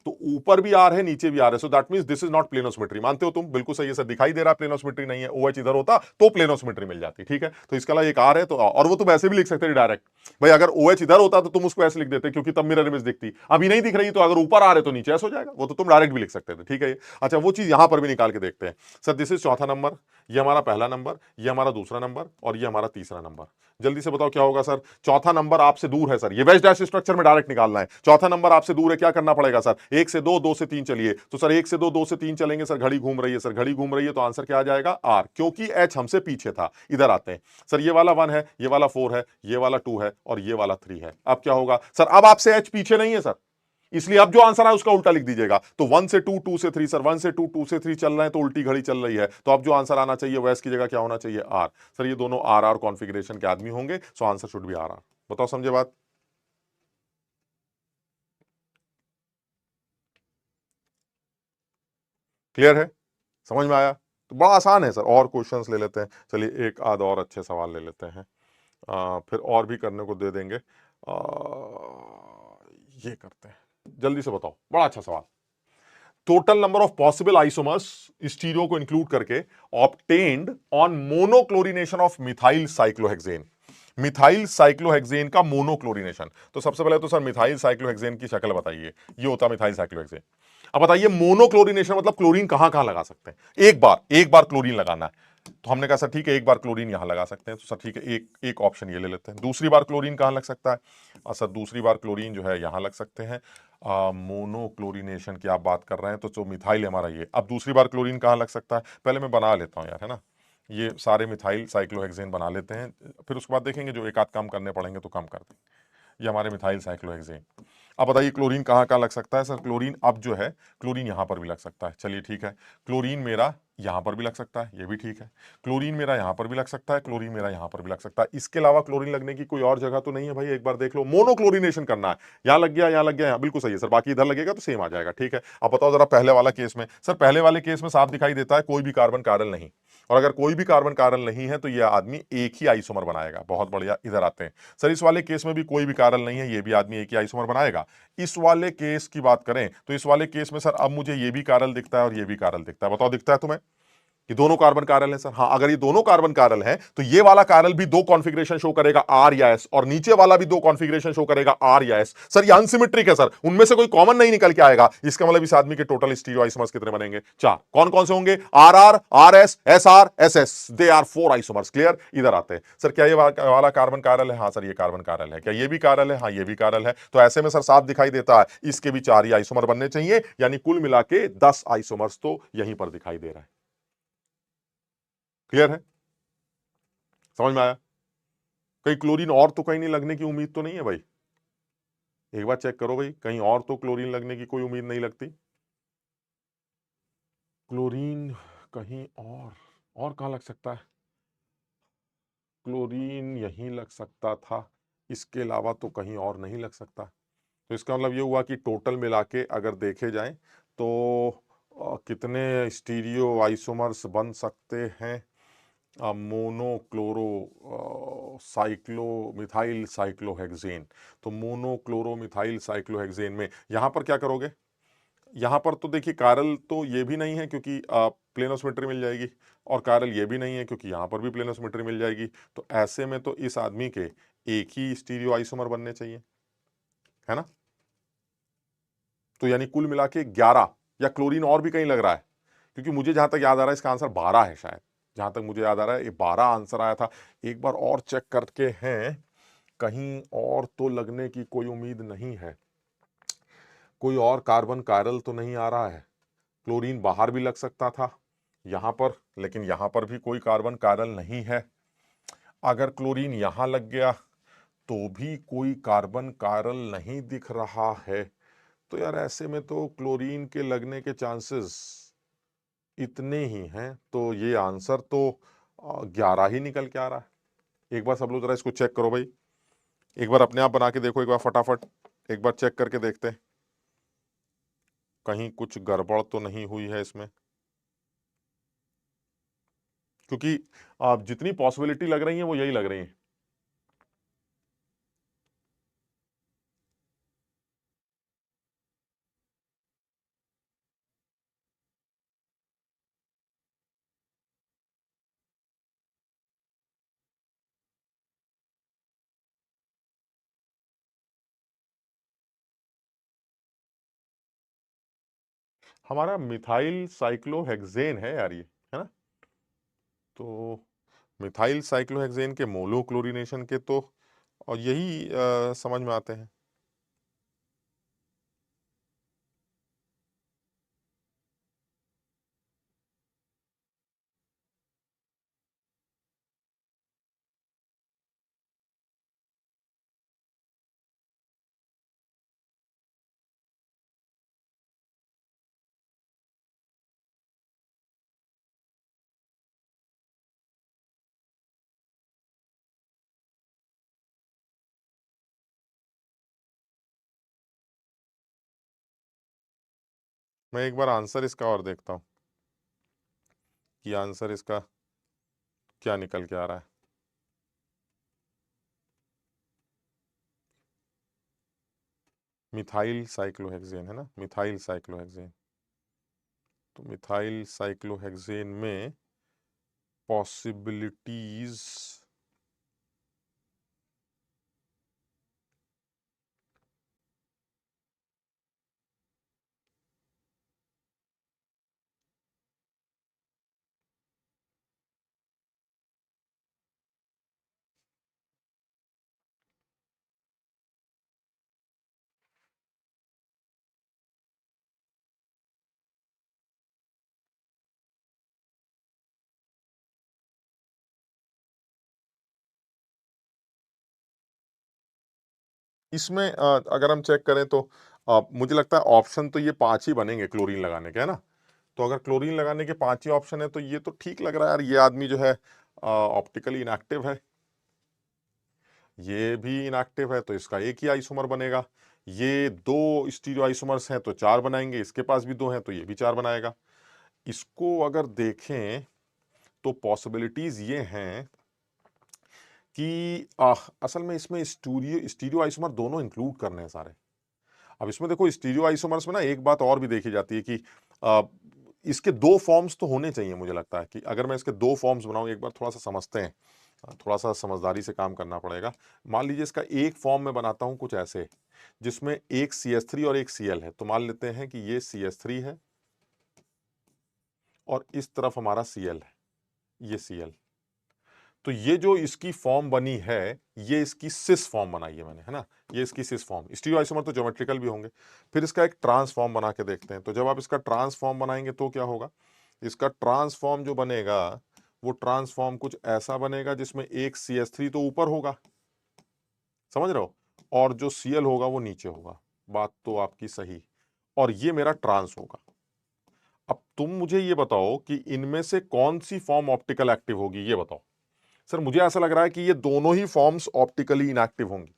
तो ऊपर भी R है, नीचे भी R है, so that means this is not plane of symmetry. मानते हो तुम? बिल्कुल सही है सर, दिखाई दे रहा है प्लेनोसिमेट्री नहीं है, OH इधर होता तो प्लेनोसिमेट्री मिल जाती, ठीक है। तो इसका एक R है तो, और वो तुम ऐसे भी लिख सकते थे डायरेक्ट, भाई अगर OH इधर होता तो तुम उसको ऐसे लिख देते, क्योंकि तब मिरर इमेज दिखती, अभी नहीं दिख रही तो अगर ऊपर R है तो नीचे S हो जाएगा, वो तो तुम डायरेक्ट भी लिख सकते थे, ठीक है। अच्छा वो चीज यहां पर भी निकाल के देखते हैं। सर दिस इज चौथा नंबर, ये हमारा पहला नंबर, ये हमारा दूसरा नंबर और ये हमारा तीसरा नंबर। जल्दी से बताओ क्या होगा सर, चौथा नंबर आपसे दूर है सर, ये वेज डैश स्ट्रक्चर में डायरेक्ट निकालना है। चौथा नंबर आपसे दूर है, क्या करना पड़ेगा सर, 1 से 2, 2 से 3 चलिए। तो सर 1 से 2, 2 से 3 चलेंगे सर, घड़ी घूम रही है सर, घड़ी घूम रही है तो आंसर क्या आ जाएगा R, क्योंकि H हमसे पीछे था। इधर आते हैं सर, ये वाला 1 है, ये वाला 4 है, ये वाला 2 है और ये वाला 3 है। अब क्या होगा सर, अब आपसे H पीछे नहीं है सर, इसलिए अब जो आंसर है उसका उल्टा लिख दीजिएगा। तो 1 से 2, 2 से 3 सर, 1 से 2, 2 से 3 चल रहे हैं तो उल्टी घड़ी चल रही है, तो अब जो आंसर आना चाहिए वो S की जगह क्या होना चाहिए, R। सर ये दोनों RR कॉन्फ़िगरेशन के आदमी होंगे, so answer should be RR। बताओ समझे बात? क्लियर है? समझ में आया? तो बड़ा आसान है सर, और क्वेश्चंस ले लेते हैं। चलिए एक आध और अच्छे सवाल ले लेते हैं, फिर और भी करने को दे देंगे। ये करते हैं, जल्दी से बताओ, बड़ा अच्छा सवाल। Total number of possible isomers stereo को इंक्लूड करके obtained on monochlorination of methyl cyclohexane. Methyl cyclohexane का मोनोक्लोरिनेशन। तो सबसे पहले तो सर मिथाइल साइक्लोहेक्सेन की शक्ल बताइए, ये होता मिथाइल साइक्लोहेक्सेन। अब बताइए मोनोक्लोरिनेशन मतलब क्लोरीन कहां कहां लगा सकते हैं, एक बार क्लोरीन लगाना है। तो हमने कहा सर ठीक है, एक बार क्लोरीन यहां लगा सकते हैं, तो सर ठीक है, एक एक ऑप्शन ये ले लेते हैं। दूसरी बार क्लोरीन कहां लग सकता है, सर दूसरी बार क्लोरीन जो है यहां लग सकते हैं। मोनोक्लोरिनेशन की आप बात कर रहे हैं तो जो मिथाइल हमारा ये, अब दूसरी बार क्लोरीन कहां लग सकता है, पहले मैं बना लेता हूं यार, है ना, ये सारे मिथाइल साइक्लोहेक्सेन बना लेते हैं, फिर उसके बाद देखेंगे जो एक आध काम करने पड़ेंगे तो काम कर देंगे। ये हमारे मिथाइल साइक्लोहेक्सेन। अब बताइए क्लोरीन कहाँ कहाँ लग सकता है सर, क्लोरीन अब जो है, क्लोरीन यहां पर भी लग सकता है, चलिए ठीक है। क्लोरीन मेरा यहां पर भी लग सकता है, ये भी ठीक है। क्लोरीन मेरा यहां पर भी लग सकता है, क्लोरीन मेरा यहां पर भी लग सकता है। इसके अलावा क्लोरीन लगने की कोई और जगह तो नहीं है भाई, एक बार देख लो। मोनोक्लोरिनेशन करना है, यहां लग गया, यहां लग गया, यहां बिल्कुल सही है सर, बाकी इधर लगेगा तो सेम आ जाएगा, ठीक है। अब बताओ जरा पहले वाला केस में, सर पहले वाले केस में साफ दिखाई देता है कोई भी कार्बन कार्बन नहीं, और अगर कोई भी कार्बन कार्बन नहीं है तो यह आदमी एक ही आइसोमर बनाएगा। बहुत बढ़िया, इधर आते हैं सर, इस वाले केस में भी कोई भी कार्बन नहीं है, ये भी आदमी एक ही आइसोमर बनाएगा। इस वाले केस की बात करें तो इस वाले केस में सर अब मुझे ये भी कार्बन दिखता है और ये भी कार्बन दिखता है। बताओ दिखता है तुम्हें, ये दोनों कार्बन कारल है सर? हाँ, अगर ये दोनों कार्बन कारल है तो ये वाला कारल भी दो कॉन्फ़िगरेशन शो करेगा, R या S, और नीचे वाला भी दो कॉन्फ़िगरेशन शो करेगा, R या S। सर ये अनसिमेट्रिक है सर, उनमें से कोई कॉमन नहीं निकल के आएगा। इसका मतलब इस आदमी के टोटल स्टीरियो आइसोमर्स कितने बनेंगे? 4। कौन कौन से होंगे? RR, RS, SR, SS, they are 4 isomers. Clear? इधर आते हैं सर, क्या ये वाला कार्बन कारल है? हाँ सर ये कार्बन कारल है। क्या ये भी कारल है? हाँ ये भी कारल है। तो ऐसे में सर साफ दिखाई देता है इसके भी 4 ही आइसोमर बनने चाहिए, यानी कुल मिला के 10 आइसोमर्स तो यहीं पर दिखाई दे रहा है। क्लियर है? समझ में आया? कहीं क्लोरीन और तो कहीं नहीं लगने की उम्मीद तो नहीं है भाई? एक बार चेक करो भाई, कहीं और तो क्लोरीन लगने की कोई उम्मीद नहीं लगती। क्लोरीन कहीं और कहां लग सकता है? क्लोरीन यहीं लग सकता था, इसके अलावा तो कहीं और नहीं लग सकता। तो इसका मतलब ये हुआ कि टोटल मिला के अगर देखे जाए तो कितने स्टीरियो आइसोमर्स बन सकते हैं मोनोक्लोरो साइक्लो मिथाइल साइक्लोहेक्सेन। तो मोनोक्लोरो मिथाइल साइक्लोहेक्सेन में यहां पर क्या करोगे? यहां पर तो देखिए कारल तो ये भी नहीं है क्योंकि प्लेनोसिमेट्री मिल जाएगी, और कारल ये भी नहीं है क्योंकि यहां पर भी प्लेनोसिमेट्री मिल जाएगी। तो ऐसे में तो इस आदमी के एक ही स्टीरियो आइसोमर बनने चाहिए, है ना? तो यानी कुल मिला के 11, या क्लोरीन और भी कहीं लग रहा है, क्योंकि मुझे जहां तक याद आ रहा है इसका आंसर 12 है शायद। जहां तक मुझे याद आ रहा है ये 12 आंसर आया था। एक बार और चेक करके हैं, कहीं और तो लगने की कोई उम्मीद नहीं है। कोई और कार्बन कायरल तो नहीं आ रहा है। क्लोरीन बाहर भी लग सकता था यहां पर, लेकिन यहां पर भी कोई कार्बन कायरल नहीं है। अगर क्लोरीन यहां लग गया तो भी कोई कार्बन कायरल नहीं दिख रहा है। तो यार ऐसे में तो क्लोरीन के लगने के चांसेस इतने ही हैं, तो ये आंसर तो 11 ही निकल के आ रहा है। एक बार सब लोग जरा इसको चेक करो भाई, एक बार अपने आप बना के देखो, एक बार फटाफट एक बार चेक करके देखते हैं कहीं कुछ गड़बड़ तो नहीं हुई है इसमें, क्योंकि जितनी पॉसिबिलिटी लग रही है वो यही लग रही है। हमारा मिथाइल साइक्लोहेक्सेन है यार ये, है ना? तो मिथाइल साइक्लोहेक्सेन के मोलो क्लोरीनेशन के तो और यही समझ में आते हैं। मैं एक बार आंसर इसका और देखता हूँ कि आंसर इसका क्या निकल के आ रहा है। मिथाइल साइक्लोहेक्सेन है ना, मिथाइल साइक्लोहेक्सेन। तो मिथाइल साइक्लोहेक्सेन में पॉसिबिलिटीज इसमें अगर हम चेक करें तो मुझे लगता है ऑप्शन तो ये 5 ही बनेंगे क्लोरीन लगाने के, है ना? तो अगर क्लोरीन लगाने के 5 ही ऑप्शन है तो ये तो ठीक लग रहा है यार। ये आदमी जो है ऑप्टिकली इनएक्टिव है, ये भी इनएक्टिव है, तो इसका एक ही आइसोमर बनेगा। ये दो स्टीरियो आइसोमर्स हैं तो 4 बनाएंगे, इसके पास भी 2 हैं तो ये भी 4 बनाएगा। इसको अगर देखें तो पॉसिबिलिटीज ये हैं कि असल में इसमें स्टीरियो स्टीरियो आइसोमर दोनों इंक्लूड करने हैं सारे। अब इसमें देखो स्टीरियो आइसोमर्स में ना एक बात और भी देखी जाती है कि अ, इसके 2 फॉर्म्स तो होने चाहिए। मुझे लगता है कि अगर मैं इसके 2 फॉर्म्स बनाऊं, एक बार थोड़ा सा समझते हैं, थोड़ा सा समझदारी से काम करना पड़ेगा। मान लीजिए इसका एक फॉर्म में बनाता हूं कुछ ऐसे, जिसमें एक CH3 और एक Cl है। तो मान लेते हैं कि ये CH3 है और इस तरफ हमारा Cl है, ये Cl। तो ये जो इसकी फॉर्म बनी है, ये इसकी सिस फॉर्म बनाई है मैंने, है ना? ये इसकी सिस फॉर्म। स्टीरियो आइसोमर तो ज्योमेट्रिकल भी होंगे। फिर इसका एक ट्रांसफॉर्म बना के देखते हैं। तो जब आप इसका ट्रांसफॉर्म बनाएंगे तो क्या होगा? इसका ट्रांसफॉर्म जो बनेगा वो ट्रांसफॉर्म कुछ ऐसा बनेगा जिसमें एक CH3 तो ऊपर होगा, समझ रहे हो, और जो Cl होगा वो नीचे होगा। बात तो आपकी सही। और ये मेरा ट्रांस होगा। अब तुम मुझे ये बताओ कि इनमें से कौन सी फॉर्म ऑप्टिकल एक्टिव होगी, ये बताओ। सर मुझे ऐसा लग रहा है कि ये दोनों ही फॉर्म्स ऑप्टिकली इनएक्टिव होंगी।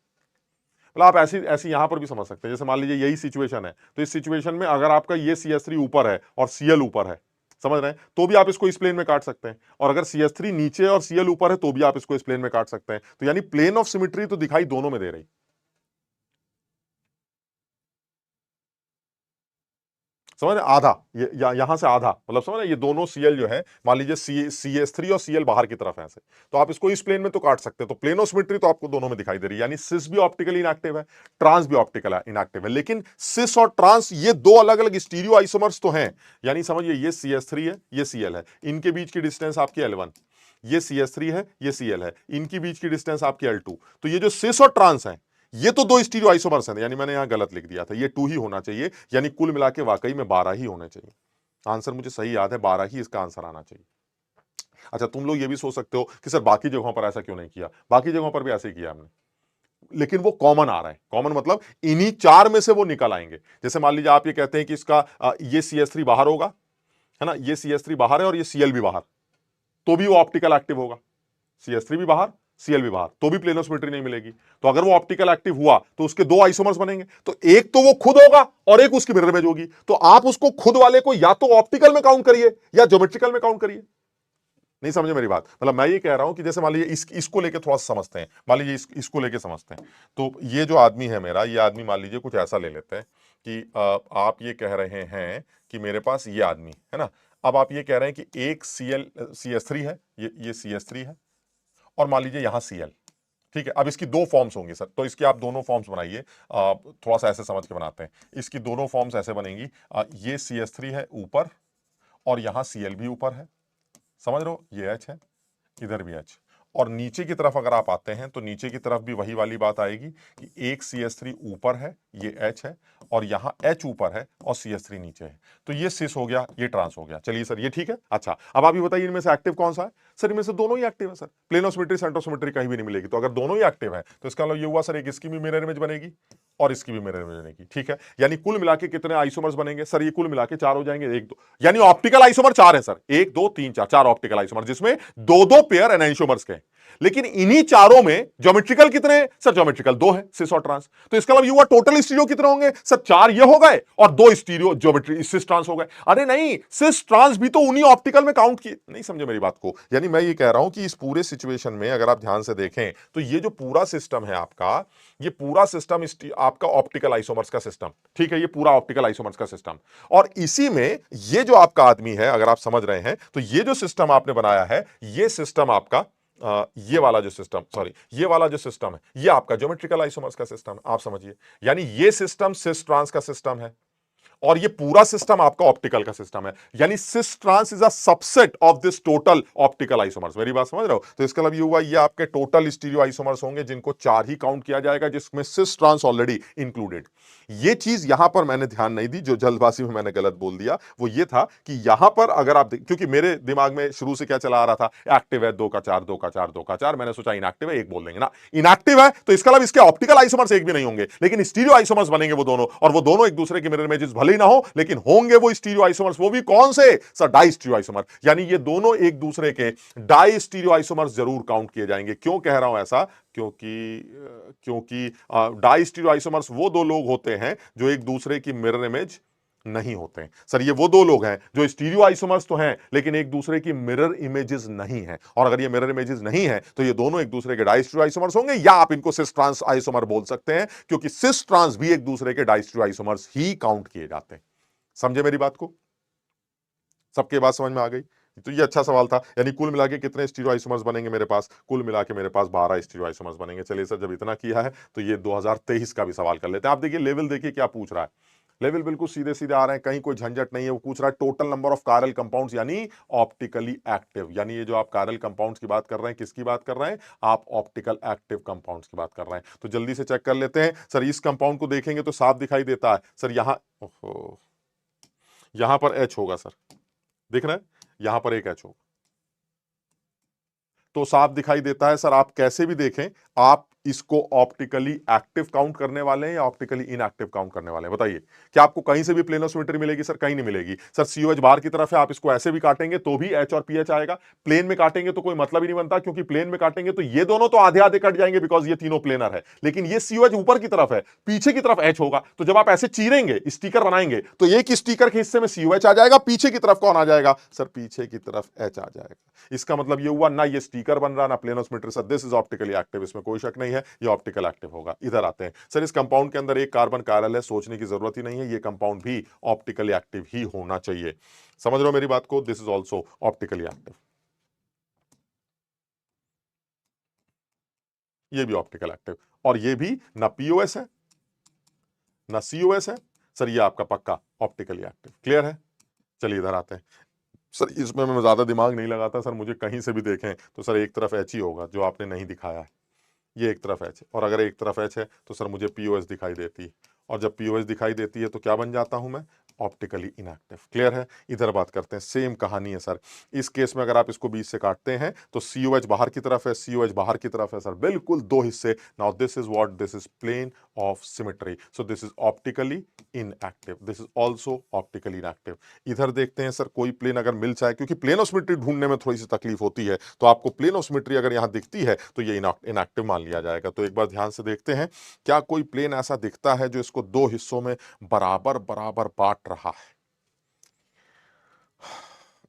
मतलब आप ऐसी ऐसी यहां पर भी समझ सकते हैं, जैसे मान लीजिए यही सिचुएशन है, तो इस सिचुएशन में अगर आपका ये CH3 ऊपर है और Cl ऊपर है, समझ रहे हैं, तो भी आप इसको इस प्लेन में काट सकते हैं, और अगर CH3 नीचे और Cl ऊपर है तो भी आप इसको इस प्लेन में काट सकते हैं। तो यानी प्लेन ऑफ सिमेट्री तो दिखाई दोनों में दे रही। समझ रहे, आधा ये यहां से आधा, मतलब समझ रहे, ये दोनों Cl जो है, मान लीजिए CH3 और Cl बाहर की तरफ है ऐसे, तो आप इसको इस प्लेन में तो काट सकते हैं, तो प्लेन ऑफ सिमेट्री तो आपको दोनों में दिखाई दे रही है, यानी सिस भी ऑप्टिकली इनएक्टिव है, ट्रांस भी ऑप्टिकल इनएक्टिव है, लेकिन सिस और ट्रांस ये दो अलग अलग स्टीरियो आइसोमर्स तो हैं, यानी समझिए ये CH3 है, ये Cl है, इनके बीच की डिस्टेंस आपकी L1, ये CH3 है, ये Cl है, इनकी बीच की डिस्टेंस आपकी L2, तो ये जो सिस और ट्रांस है ये तो दो स्टीरियो आइसोमर्स हैं, यानी मैंने यहां गलत लिख दिया था, ये 2 ही होना चाहिए, यानी कुल मिला के वाकई में 12 ही होने चाहिए। आंसर मुझे सही याद है, 12 ही इसका आंसर आना चाहिए। अच्छा, तुम लोग ये भी सोच सकते हो कि सर बाकी जगहों पर ऐसा क्यों नहीं किया, बाकी जगहों पर भी ऐसे ही किया हमने, लेकिन वो कॉमन आ रहा है, कॉमन मतलब इन्हीं चार में से वो निकल आएंगे। जैसे मान लीजिए आप ये कहते हैं कि इसका ये CH3 बाहर होगा, है ना, ये CH3 बाहर है और ये Cl भी बाहर, तो भी वो ऑप्टिकल एक्टिव होगा, CH3 भी बाहर, Cl भी बाहर, तो भी प्लेन ऑफ सिमेट्री नहीं मिलेगी। तो अगर वो ऑप्टिकल एक्टिव हुआ तो उसके दो आइसोमर्स बनेंगे, तो एक तो वो खुद होगा और एक उसकी मिरर इमेज होगी, तो आप उसको खुद वाले को या तो ऑप्टिकल में काउंट करिए या ज्योमेट्रिकल में काउंट करिए। नहीं समझे मेरी बात, मतलब मैं ये कह रहा हूं कि जैसे मान लीजिए इसको लेके थोड़ा सा समझते हैं, मान लीजिए इसको लेके समझते हैं, तो ये जो आदमी है मेरा, ये आदमी मान लीजिए कुछ ऐसा ले लेते हैं कि आप ये कह रहे हैं कि मेरे पास ये आदमी है ना, अब आप ये कह रहे हैं कि एक CH3 है, ये CH3 है, और मान लीजिए यहां Cl, ठीक है। अब इसकी दो फॉर्म्स होंगी सर, तो इसकी आप दोनों फॉर्म्स बनाइए, थोड़ा सा ऐसे समझ के बनाते हैं, इसकी दोनों फॉर्म्स ऐसे बनेंगी, ये CH3 है ऊपर और यहां Cl भी ऊपर है, समझ रहे हो, ये H है, इधर भी H, और नीचे की तरफ अगर आप आते हैं तो नीचे की तरफ भी वही वाली बात आएगी कि एक CH3 ऊपर है, ये H है, और यहां H ऊपर है और CH3 नीचे है, तो ये सिस हो गया, ये ट्रांस हो गया। चलिए सर ये ठीक है। अच्छा, अब आप ये बताइए इनमें से एक्टिव कौन सा है? सर इनमें से दोनों ही एक्टिव है sir, plane of symmetry centre of symmetry कहीं भी नहीं मिलेगी, तो अगर दोनों ही एक्टिव है तो इसका मतलब ये हुआ सर एक इसकी भी मिरर इमेज बनेगी और इसकी भी मिरर इमेज बनेगी, ठीक है। यानी कुल मिला के कितने आइसोमर्स बनेंगे सर? ये कुल मिला के 4 हो जाएंगे, एक दो, यानी ऑप्टिकल आइसोमर 4 है सर, 1 2 3 4, 4 ऑप्टिकल आइसोमर, जिसमें दो दो पेयर एनाइसोमर्स के। लेकिन इन्हीं चारों में ज्योमेट्रिकल कितने हैं सर? ज्योमेट्रिकल 2 है, सिस और ट्रांस, तो इसका मतलब ये हुआ टोटल स्टीरियो कितने होंगे सर? 4 ये हो गए और 2 स्टीरियो ज्योमेट्री सिस ट्रांस हो गए। अरे नहीं, सिस ट्रांस भी तो उन्हीं ऑप्टिकल में काउंट किए, नहीं समझे मेरी बात को। यानी मैं ये कह रहा हूं कि इस पूरे सिचुएशन में अगर आप ध्यान से देखें तो ये जो पूरा सिस्टम है आपका, ये पूरा सिस्टम आपका ऑप्टिकल आइसोमर्स का सिस्टम, ठीक है, ये पूरा ऑप्टिकल आइसोमर्स का सिस्टम, और इसी में ये जो आपका आदमी है, अगर आप समझ रहे हैं तो ये जो सिस्टम आपने बनाया है, ये सिस्टम आपका ये वाला जो सिस्टम, सॉरी, ये वाला जो सिस्टम है, ये आपका ज्योमेट्रिकल आइसोमर्स का सिस्टम, आप समझिए, यानी ये सिस्टम सिस ट्रांस का सिस्टम है और ये पूरा सिस्टम आपका ऑप्टिकल का सिस्टम है, यानी cis trans is a subset of this total optical isomers. मेरी बात समझ रहे हो? तो इसका मतलब ये हुआ, ये आपके टोटल स्टीरियो आइसोमर्स होंगे जिनको 4 ही काउंट किया जाएगा, जिसमें सिस ट्रांस ऑलरेडी इंक्लूडेड। ये चीज यहां पर मैंने ध्यान नहीं दी, जो जल्दबाजी में मैंने गलत बोल दिया वो ये था कि यहां पर अगर आप क्योंकि मेरे दिमाग में शुरू से क्या चला आ रहा था, एक्टिव है 2 का 4, 2 का 4, 2 का 4, मैंने सोचा इनएक्टिव है 1 बोल देंगे ना, इनएक्टिव है तो इसका मतलब इसके ऑप्टिकल आइसोमर्स एक भी नहीं होंगे, लेकिन स्टीरियो आइसोमर्स बनेंगे वो दोनों, और वो दोनों एक दूसरे के मिरर इमेजेस भले ही ना हो, लेकिन होंगे वो स्टीरियो आइसोमर्स। वो भी कौन से सर? डाई स्टीरियो आइसोमर, यानी ये दोनों एक दूसरे के डाई स्टीरियो आइसोमर्स जरूर काउंट किए जाएंगे। क्यों कह रहा हूं ऐसा? क्योंकि डाई स्टीरियो आइसोमर्स वो दो लोग होते हैं जो एक दूसरे की मिरर इमेज नहीं होते हैं सर। ये वो दो लोग हैं जो स्टीरियो आइसोमर्स तो हैं लेकिन एक दूसरे की मिरर इमेजेस नहीं है, और अगर ये मिरर इमेजेस नहीं है तो ये दोनों एक दूसरे के डाइस्टीरियो आइसोमर्स होंगे, या आप इनको सिस ट्रांस आइसोमर बोल सकते हैं, क्योंकि सिस ट्रांस भी एक दूसरे के डाइस्टीरियो आइसोमर्स ही काउंट किए जाते हैं। समझे मेरी बात को? सबके बात समझ में आ गई? तो ये अच्छा सवाल था, यानी कुल मिला के कितने स्टीरियो आइसोमर्स बनेंगे मेरे पास? कुल मिला के मेरे पास 12 स्टीरियो आइसोमर्स बनेंगे। चलिए सर, जब इतना किया है तो ये 2023 का भी सवाल कर लेते हैं। आप देखिए लेवल, देखिए क्या पूछ रहा है, लेवल बिल्कुल सीधे सीधे आ रहे हैं, कहीं कोई झंझट नहीं है। वो पूछ रहा है total number of chiral compounds, यानी ऑप्टिकली एक्टिव, यानी ये जो आप कायरल कंपाउंड्स की बात कर रहे हैं, किसकी बात कर रहे हैं आप? ऑप्टिकल एक्टिव कंपाउंड्स की बात कर रहे हैं। तो जल्दी से चेक कर लेते हैं सर, इस कंपाउंड को देखेंगे तो साफ दिखाई देता है सर, यहां पर एच होगा सर, दिख रहा है, यहां पर एक एच होगा, तो साफ दिखाई देता है सर। आप कैसे भी देखें, आप इसको ऑप्टिकली एक्टिव काउंट करने वाले हैं या ऑप्टिकली इनएक्टिव काउंट करने वाले हैं? बताइए। क्या आपको कहीं से भी प्लेन ऑफ सिमेट्री मिलेगी? सर कहीं नहीं मिलेगी। सर सीओएच बाहर की तरफ है, आप इसको ऐसे भी काटेंगे तो भी एच और पीएच आएगा। प्लेन में काटेंगे तो कोई मतलब ही नहीं बनता, क्योंकि प्लेन में काटेंगे तो ये दोनों तो आधे आधे कट जाएंगे बिकॉज ये तीनों प्लेनर है, लेकिन ये सीओएच ऊपर की तरफ है, पीछे की तरफ एच होगा। तो जब आप ऐसे चीरेंगे, स्टिकर बनाएंगे, तो एक स्टिकर के हिस्से में सीओएच आ जाएगा, पीछे की तरफ कौन आ जाएगा? सर पीछे की तरफ एच आ जाएगा। इसका मतलब ये हुआ ना ये स्टिकर बन रहा ना plane of symmetry. Sir this is optically active, इसमें कोई शक नहीं है, ये ऑप्टिकल एक्टिव होगा। इधर आते हैं। सर इस कंपाउंड के अंदर एक कार्बन कायरल है, सोचने की जरूरत ही नहीं है, ये कंपाउंड भी ऑप्टिकली एक्टिव ही होना चाहिए। समझ रहे हो मेरी बात को? This is also optically active, ये भी ऑप्टिकल एक्टिव, और ये भी ना पीओएस है ना सीओएस है। सर ये आपका पक्का ऑप्टिकली एक्टिव। क्लियर है? चलिए इधर आते हैं। सर इसमें मैं ज्यादा दिमाग नहीं लगाता सर, मुझे कहीं से भी देखें तो सर एक तरफ एच ही होगा, जो आपने नहीं दिखाया है। ये एक तरफ एच है, और अगर एक तरफ एच है तो सर मुझे पीओएस दिखाई देती है, और जब पीओएस दिखाई देती है तो क्या बन जाता हूं मैं? Optically inactive. क्लियर है? इधर बात करते हैं। सेम कहानी है सर। इस केस में अगर आप इसको बीच से काटते हैं तो सीओएच बाहर की तरफ है, सीओएच बाहर की तरफ है सर, बिल्कुल दो हिस्से। Now this is what? This is plane of symmetry, so this is optically inactive, this is also optically inactive. इधर देखते हैं सर, कोई प्लेन अगर मिल जाए, क्योंकि प्लेन ऑफ सिमेट्री ढूंढने में थोड़ी सी तकलीफ होती है, तो आपको प्लेन ऑफ सिमेट्री अगर यहां दिखती है तो ये इनएक्टिव मान लिया जाएगा। तो एक बार ध्यान से देखते हैं, क्या कोई प्लेन ऐसा दिखता है जो इसको दो हिस्सों में बराबर बराबर बांट रहा है?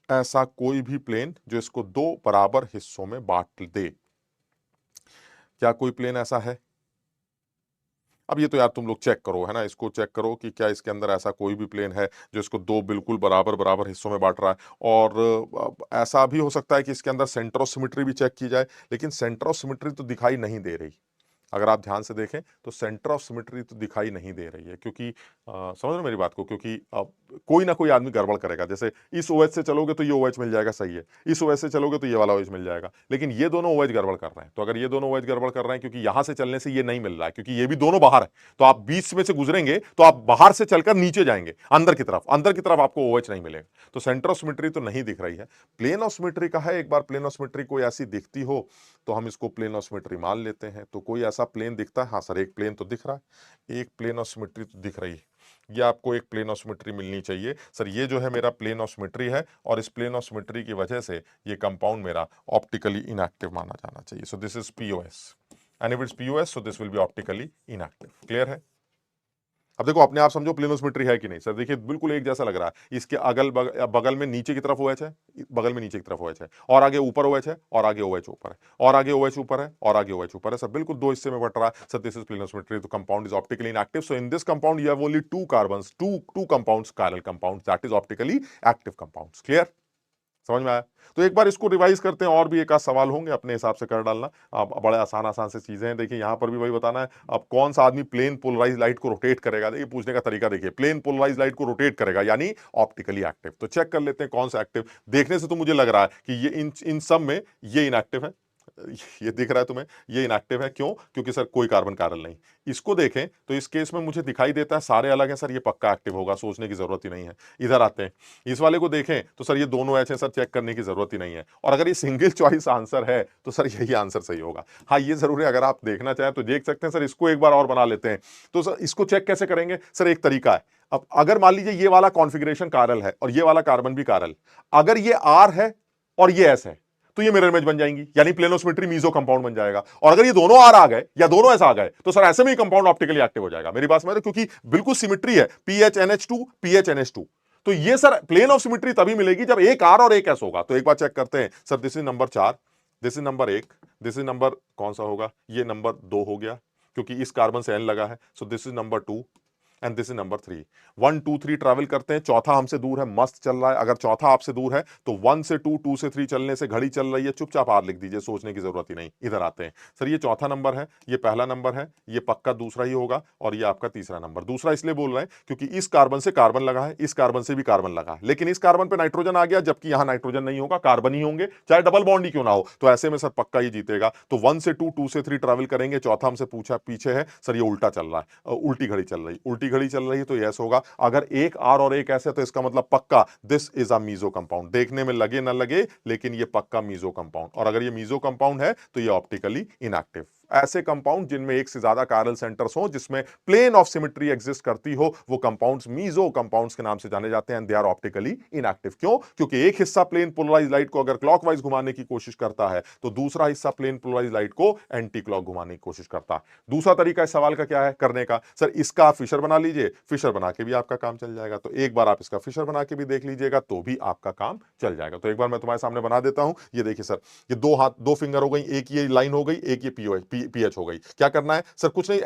ऐसा कोई भी प्लेन जो इसको दो बराबर हिस्सों में बांट दे, क्या कोई प्लेन ऐसा है? अब ये तो यार तुम लोग चेक करो, है ना, इसको चेक करो कि क्या इसके अंदर ऐसा कोई भी प्लेन है जो इसको दो बिल्कुल बराबर बराबर हिस्सों में बांट रहा है। और ऐसा भी हो सकता है कि इसके अंदर सेंटर ऑफ सिमेट्री भी चेक की जाए, लेकिन सेंटर ऑफ सिमेट्री तो दिखाई नहीं दे रही। अगर आप ध्यान से देखें तो सेंटर ऑफ सिमेट्री तो दिखाई नहीं दे रही है, क्योंकि समझ रहे हो मेरी बात को? क्योंकि कोई ना कोई आदमी गड़बड़ करेगा। जैसे इस ओएच से चलोगे तो ये ओएच मिल जाएगा, सही है, इस ओएच से चलोगे तो ये वाला ओएच मिल जाएगा, लेकिन ये दोनों ओएच गड़बड़ कर रहे हैं। तो अगर ये दोनों ओएच गड़बड़ कर रहे हैं, क्योंकि यहां से चलने से ये नहीं मिल रहा है, क्योंकि ये भी दोनों बाहर है, तो आप बीच में से गुजरेंगे तो आप बाहर से चलकर नीचे जाएंगे अंदर की तरफ, अंदर की तरफ आपको ओएच नहीं मिलेगा, तो सेंटर ऑफ सिमेट्री तो नहीं दिख रही है। प्लेन ऑफ सिमेट्री का है। एक बार प्लेन ऑफ सिमेट्री कोई ऐसी दिखती हो तो हम इसको प्लेन ऑफ सिमेट्री मान लेते हैं। तो कोई ऐसा प्लेन दिखता है? हाँ सर, एक प्लेन तो दिख रहा है, एक प्लेन ऑफ सिमेट्री तो दिख रही है। ये आपको एक प्लेन ऑफ सिमेट्री मिलनी चाहिए। सर ये जो है मेरा प्लेन ऑफ सिमेट्री है, और इस प्लेन ऑफ सिमेट्री की वजह से ये कंपाउंड मेरा ऑप्टिकली इनएक्टिव माना जाना चाहिए। सो this is POS, and if it's POS so this will be optically inactive. Clear है? अब देखो अपने आप समझो प्लेन ऑफ सिमेट्री है कि नहीं। सर देखिए बिल्कुल एक जैसा लग रहा है। इसके बगल में नीचे की तरफ ओएच है, बगल में नीचे की तरफ ओएच है, और आगे ऊपर ओएच है, और आगे ओएच ऊपर है, और आगे ओएच ऊपर है, और आगे ओएच ऊपर है। सर बिल्कुल दो हिस्से में बट रहा है। Sir this is plane of symmetry, तो compound is optically inactive. So in this compound you have only two carbons, two compounds, chiral compounds, that is optically active compounds. Clear? समझ में आया? तो एक बार इसको रिवाइज करते हैं, और भी एक आध सवाल होंगे, अपने हिसाब से कर डालना। अब बड़े आसान आसान से चीजें हैं। देखिए यहां पर भी वही बताना है, अब कौन सा आदमी प्लेन पोलराइज लाइट को रोटेट करेगा। देखिए पूछने का तरीका देखिए, प्लेन पोलराइज लाइट को रोटेट करेगा यानी ऑप्टिकली एक्टिव। तो चेक कर लेते हैं कौन सा एक्टिव। देखने से तो मुझे लग रहा है कि ये इन सब में ये इनएक्टिव है। ये दिख रहा है तुम्हें, ये इनएक्टिव है। क्यों? क्योंकि सर कोई कार्बन कारल नहीं। इसको देखें तो इस केस में मुझे दिखाई देता है सारे अलग हैं। सर ये पक्का एक्टिव होगा, सोचने की जरूरत ही नहीं है। इधर आते हैं, इस वाले को देखें तो सर ये दोनों एच हैं। सर चेक करने की जरूरत ही नहीं है। और अगर ये सिंगल चॉइस आंसर है तो सर यही आंसर सही होगा। हाँ ये जरूर है, अगर आप देखना चाहें तो देख सकते हैं। सर इसको एक बार और बना लेते हैं। तो सर इसको चेक कैसे करेंगे? सर एक तरीका है। अब अगर मान लीजिए ये वाला कॉन्फ़िगरेशन कारल है और ये वाला कार्बन भी कारल, अगर ये आर है और ये एस है तो ये मिरर इमेज बन जाएंगी, यानी plane of symmetry meso compound बन जाएगा। और अगर ये दोनों आर आ गए या दोनों एस आ गए तो सर ऐसे में ही कंपाउंड ऑप्टिकली एक्टिव हो जाएगा। मेरी बात समझ रहे? क्योंकि बिल्कुल सिमेट्री है, PHNH2 PHNH2। तो ये सर प्लेन ऑफ सिमेट्री तभी मिलेगी जब एक आर और एक एस होगा। तो एक बार चेक करते हैं। Sir this is number 4, this is number 1, this is number कौन सा होगा? ये नंबर 2 हो गया, क्योंकि इस कार्बन से एन लगा है। सो this is number 2 and this is number 3। 1 2 3 travel करते हैं, चौथा हमसे दूर है, मस्त चल रहा है। अगर चौथा आपसे दूर है तो 1 से 2, 2 से 3 चलने से घड़ी चल रही है, चुपचाप आर लिख दीजिए, सोचने की जरूरत ही नहीं। इधर आते हैं। सर ये चौथा नंबर है, ये पहला नंबर है, ये पक्का दूसरा ही होगा, और ये आपका तीसरा नंबर। दूसरा इसलिए बोल रहे हैं क्योंकि इस कार्बन से कार्बन लगा है, इस कार्बन से भी कार्बन लगा है, लेकिन इस कार्बन पे नाइट्रोजन आ गया, जबकि यहां नाइट्रोजन नहीं होगा, कार्बन ही होंगे, चाहे डबल बॉन्ड ही क्यों ना हो। तो ऐसे में सर पक्का ही जीतेगा। तो 1 से 2, 2 से 3 ट्रैवल करेंगे, चौथा हमसे पूछा पीछे है। सर ये उल्टा चल रहा है, उल्टी घड़ी चल रही, उल्टी घड़ी चल रही है, तो यस होगा। अगर एक आर और एक ऐसे, तो इसका मतलब पक्का this is a meso compound. देखने में लगे ना लगे, लेकिन ये पक्का मीजो कंपाउंड। और अगर ये मीजो कंपाउंड है तो ये ऑप्टिकली इनएक्टिव। ऐसे कंपाउंड जिनमें एक से ज्यादा कायरल सेंटर्स हो, जिसमें प्लेन ऑफ सिमेट्री एग्जिस्ट करती हो, वो कंपाउंड्स मीजो कंपाउंड्स के नाम से जाने जाते हैं and they are optically inactive. क्यों? क्योंकि एक हिस्सा प्लेन पोलराइज लाइट को अगर क्लॉकवाइज घुमाने की कोशिश करता है तो दूसरा हिस्सा प्लेन पोलराइज लाइट को एंटी क्लॉक घुमाने की कोशिश करता है। दूसरा तरीका इस सवाल का क्या है करने का? सर इसका आप फिशर बना लीजिए, फिशर बना के भी आपका काम चल जाएगा। तो एक बार आप इसका फिशर बना के भी देख लीजिएगा तो भी आपका काम चल जाएगा। तो एक बार मैं तुम्हारे सामने बना देता हूं। ये देखिए सर, ये दो हाथ, दो फिंगर हो गई, एक ये लाइन हो गई, एक ये पीएच हो गई। क्या करना है सर? कुछ नहीं,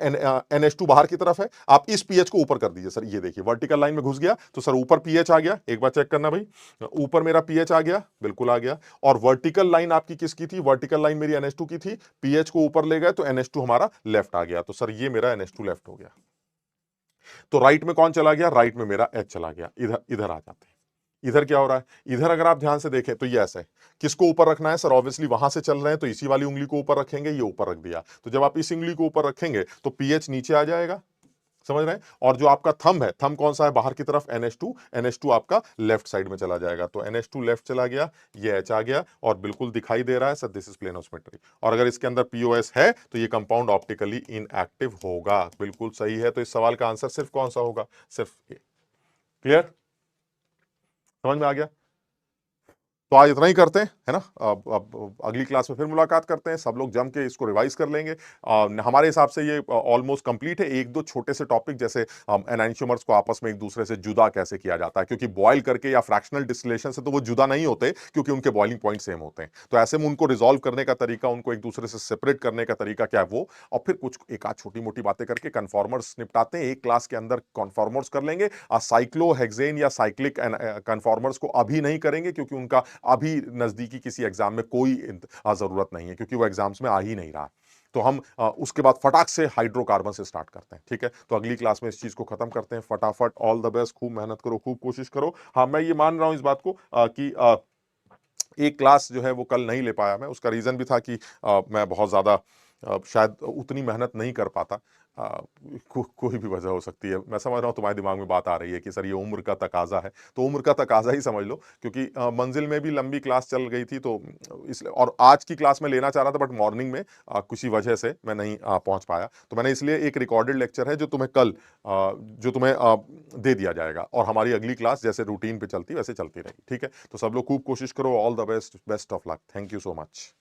NH2 बाहर की तरफ है, आप इस पीएच को ऊपर कर दीजिए। सर ये देखिए वर्टिकल लाइन में घुस गया तो सर ऊपर पीएच आ गया। एक बार चेक करना भाई, ऊपर मेरा पीएच आ गया, बिल्कुल आ गया। और वर्टिकल लाइन आपकी किसकी थी? वर्टिकल लाइन मेरी NH2 की थी। पीएच को ऊपर ले गए तो NH2 हमारा लेफ्ट आ गया। तो सर ये मेरा NH2 लेफ्ट हो गया। तो राइट में कौन चला गया? राइट में मेरा H चला गया। इधर इधर आ जाते हैं। इधर क्या हो रहा है? इधर अगर आप ध्यान से देखें तो ये ऐसा है। किसको ऊपर रखना है सर? ऑब्वियसली वहां से चल रहे हैं तो इसी वाली उंगली को ऊपर रखेंगे, ये ऊपर रख दिया। तो जब आप इस उंगली को ऊपर रखेंगे तो पीएच नीचे आ जाएगा, समझ रहे हैं? और जो आपका थंब है, थंब कौन सा है बाहर की तरफ? NH2। NH2 आपका लेफ्ट साइड में चला जाएगा। तो NH2 लेफ्ट चला गया, ये H आ गया और बिल्कुल दिखाई दे रहा है sir this is plane of symmetry. और अगर इसके अंदर POS है तो ये कंपाउंड ऑप्टिकली इनएक्टिव होगा। बिल्कुल सही है। तो इस सवाल का आंसर सिर्फ कौन सा होगा? सिर्फ ए। क्लियर? समझ में आ गया? तो आज इतना ही करते हैं, है ना? अब अगली क्लास में फिर मुलाकात करते हैं। सब लोग जम के इसको रिवाइज कर लेंगे। हमारे हिसाब से ये ऑलमोस्ट कंप्लीट है। एक दो छोटे से टॉपिक जैसे एनाइंशियोमर्स को आपस में एक दूसरे से जुदा कैसे किया जाता है, क्योंकि बॉयल करके या फ्रैक्शनल डिस्टिलेशन से तो वो जुदा नहीं होते, क्योंकि उनके बॉइलिंग पॉइंट सेम होते हैं। तो ऐसे में उनको रिजॉल्व करने का तरीका, उनको एक दूसरे से सेपरेट करने का तरीका क्या है वो, और फिर कुछ एक आध छोटी मोटी बातें करके कन्फॉर्मर्स निपटाते हैं। एक क्लास के अंदर कन्फॉर्मर्स कर लेंगे। साइक्लोहेक्सेन या साइक्लिक कन्फॉर्मर्स को अभी नहीं करेंगे, क्योंकि उनका अभी नजदीकी किसी एग्जाम में कोई जरूरत नहीं है, क्योंकि वो एग्जाम्स में आ ही नहीं रहा। तो हम उसके बाद फटाक से हाइड्रोकार्बन से स्टार्ट करते हैं। ठीक है? तो अगली क्लास में इस चीज को खत्म करते हैं फटाफट। ऑल द बेस्ट, खूब मेहनत करो, खूब कोशिश करो। हाँ, मैं ये मान रहा हूं इस बात को कि एक क्लास जो है वो कल नहीं ले पाया मैं। उसका रीजन भी था कि मैं बहुत ज्यादा शायद उतनी मेहनत नहीं कर पाता। कोई भी वजह हो सकती है। मैं समझ रहा हूँ तुम्हारे दिमाग में बात आ रही है कि सर ये उम्र का तकाजा है, तो उम्र का तकाजा ही समझ लो, क्योंकि मंजिल में भी लंबी क्लास चल गई थी। तो इसलिए, और आज की क्लास में लेना चाह रहा था बट मॉर्निंग में किसी वजह से मैं नहीं पहुंच पाया। तो मैंने इसलिए एक रिकॉर्डेड लेक्चर है जो तुम्हें कल जो तुम्हें दे दिया जाएगा, और हमारी अगली क्लास जैसे रूटीन पे चलती वैसे चलती रहेगी। ठीक है? तो सब लोग खूब कोशिश करो। All the best, best of luck. Thank you so much.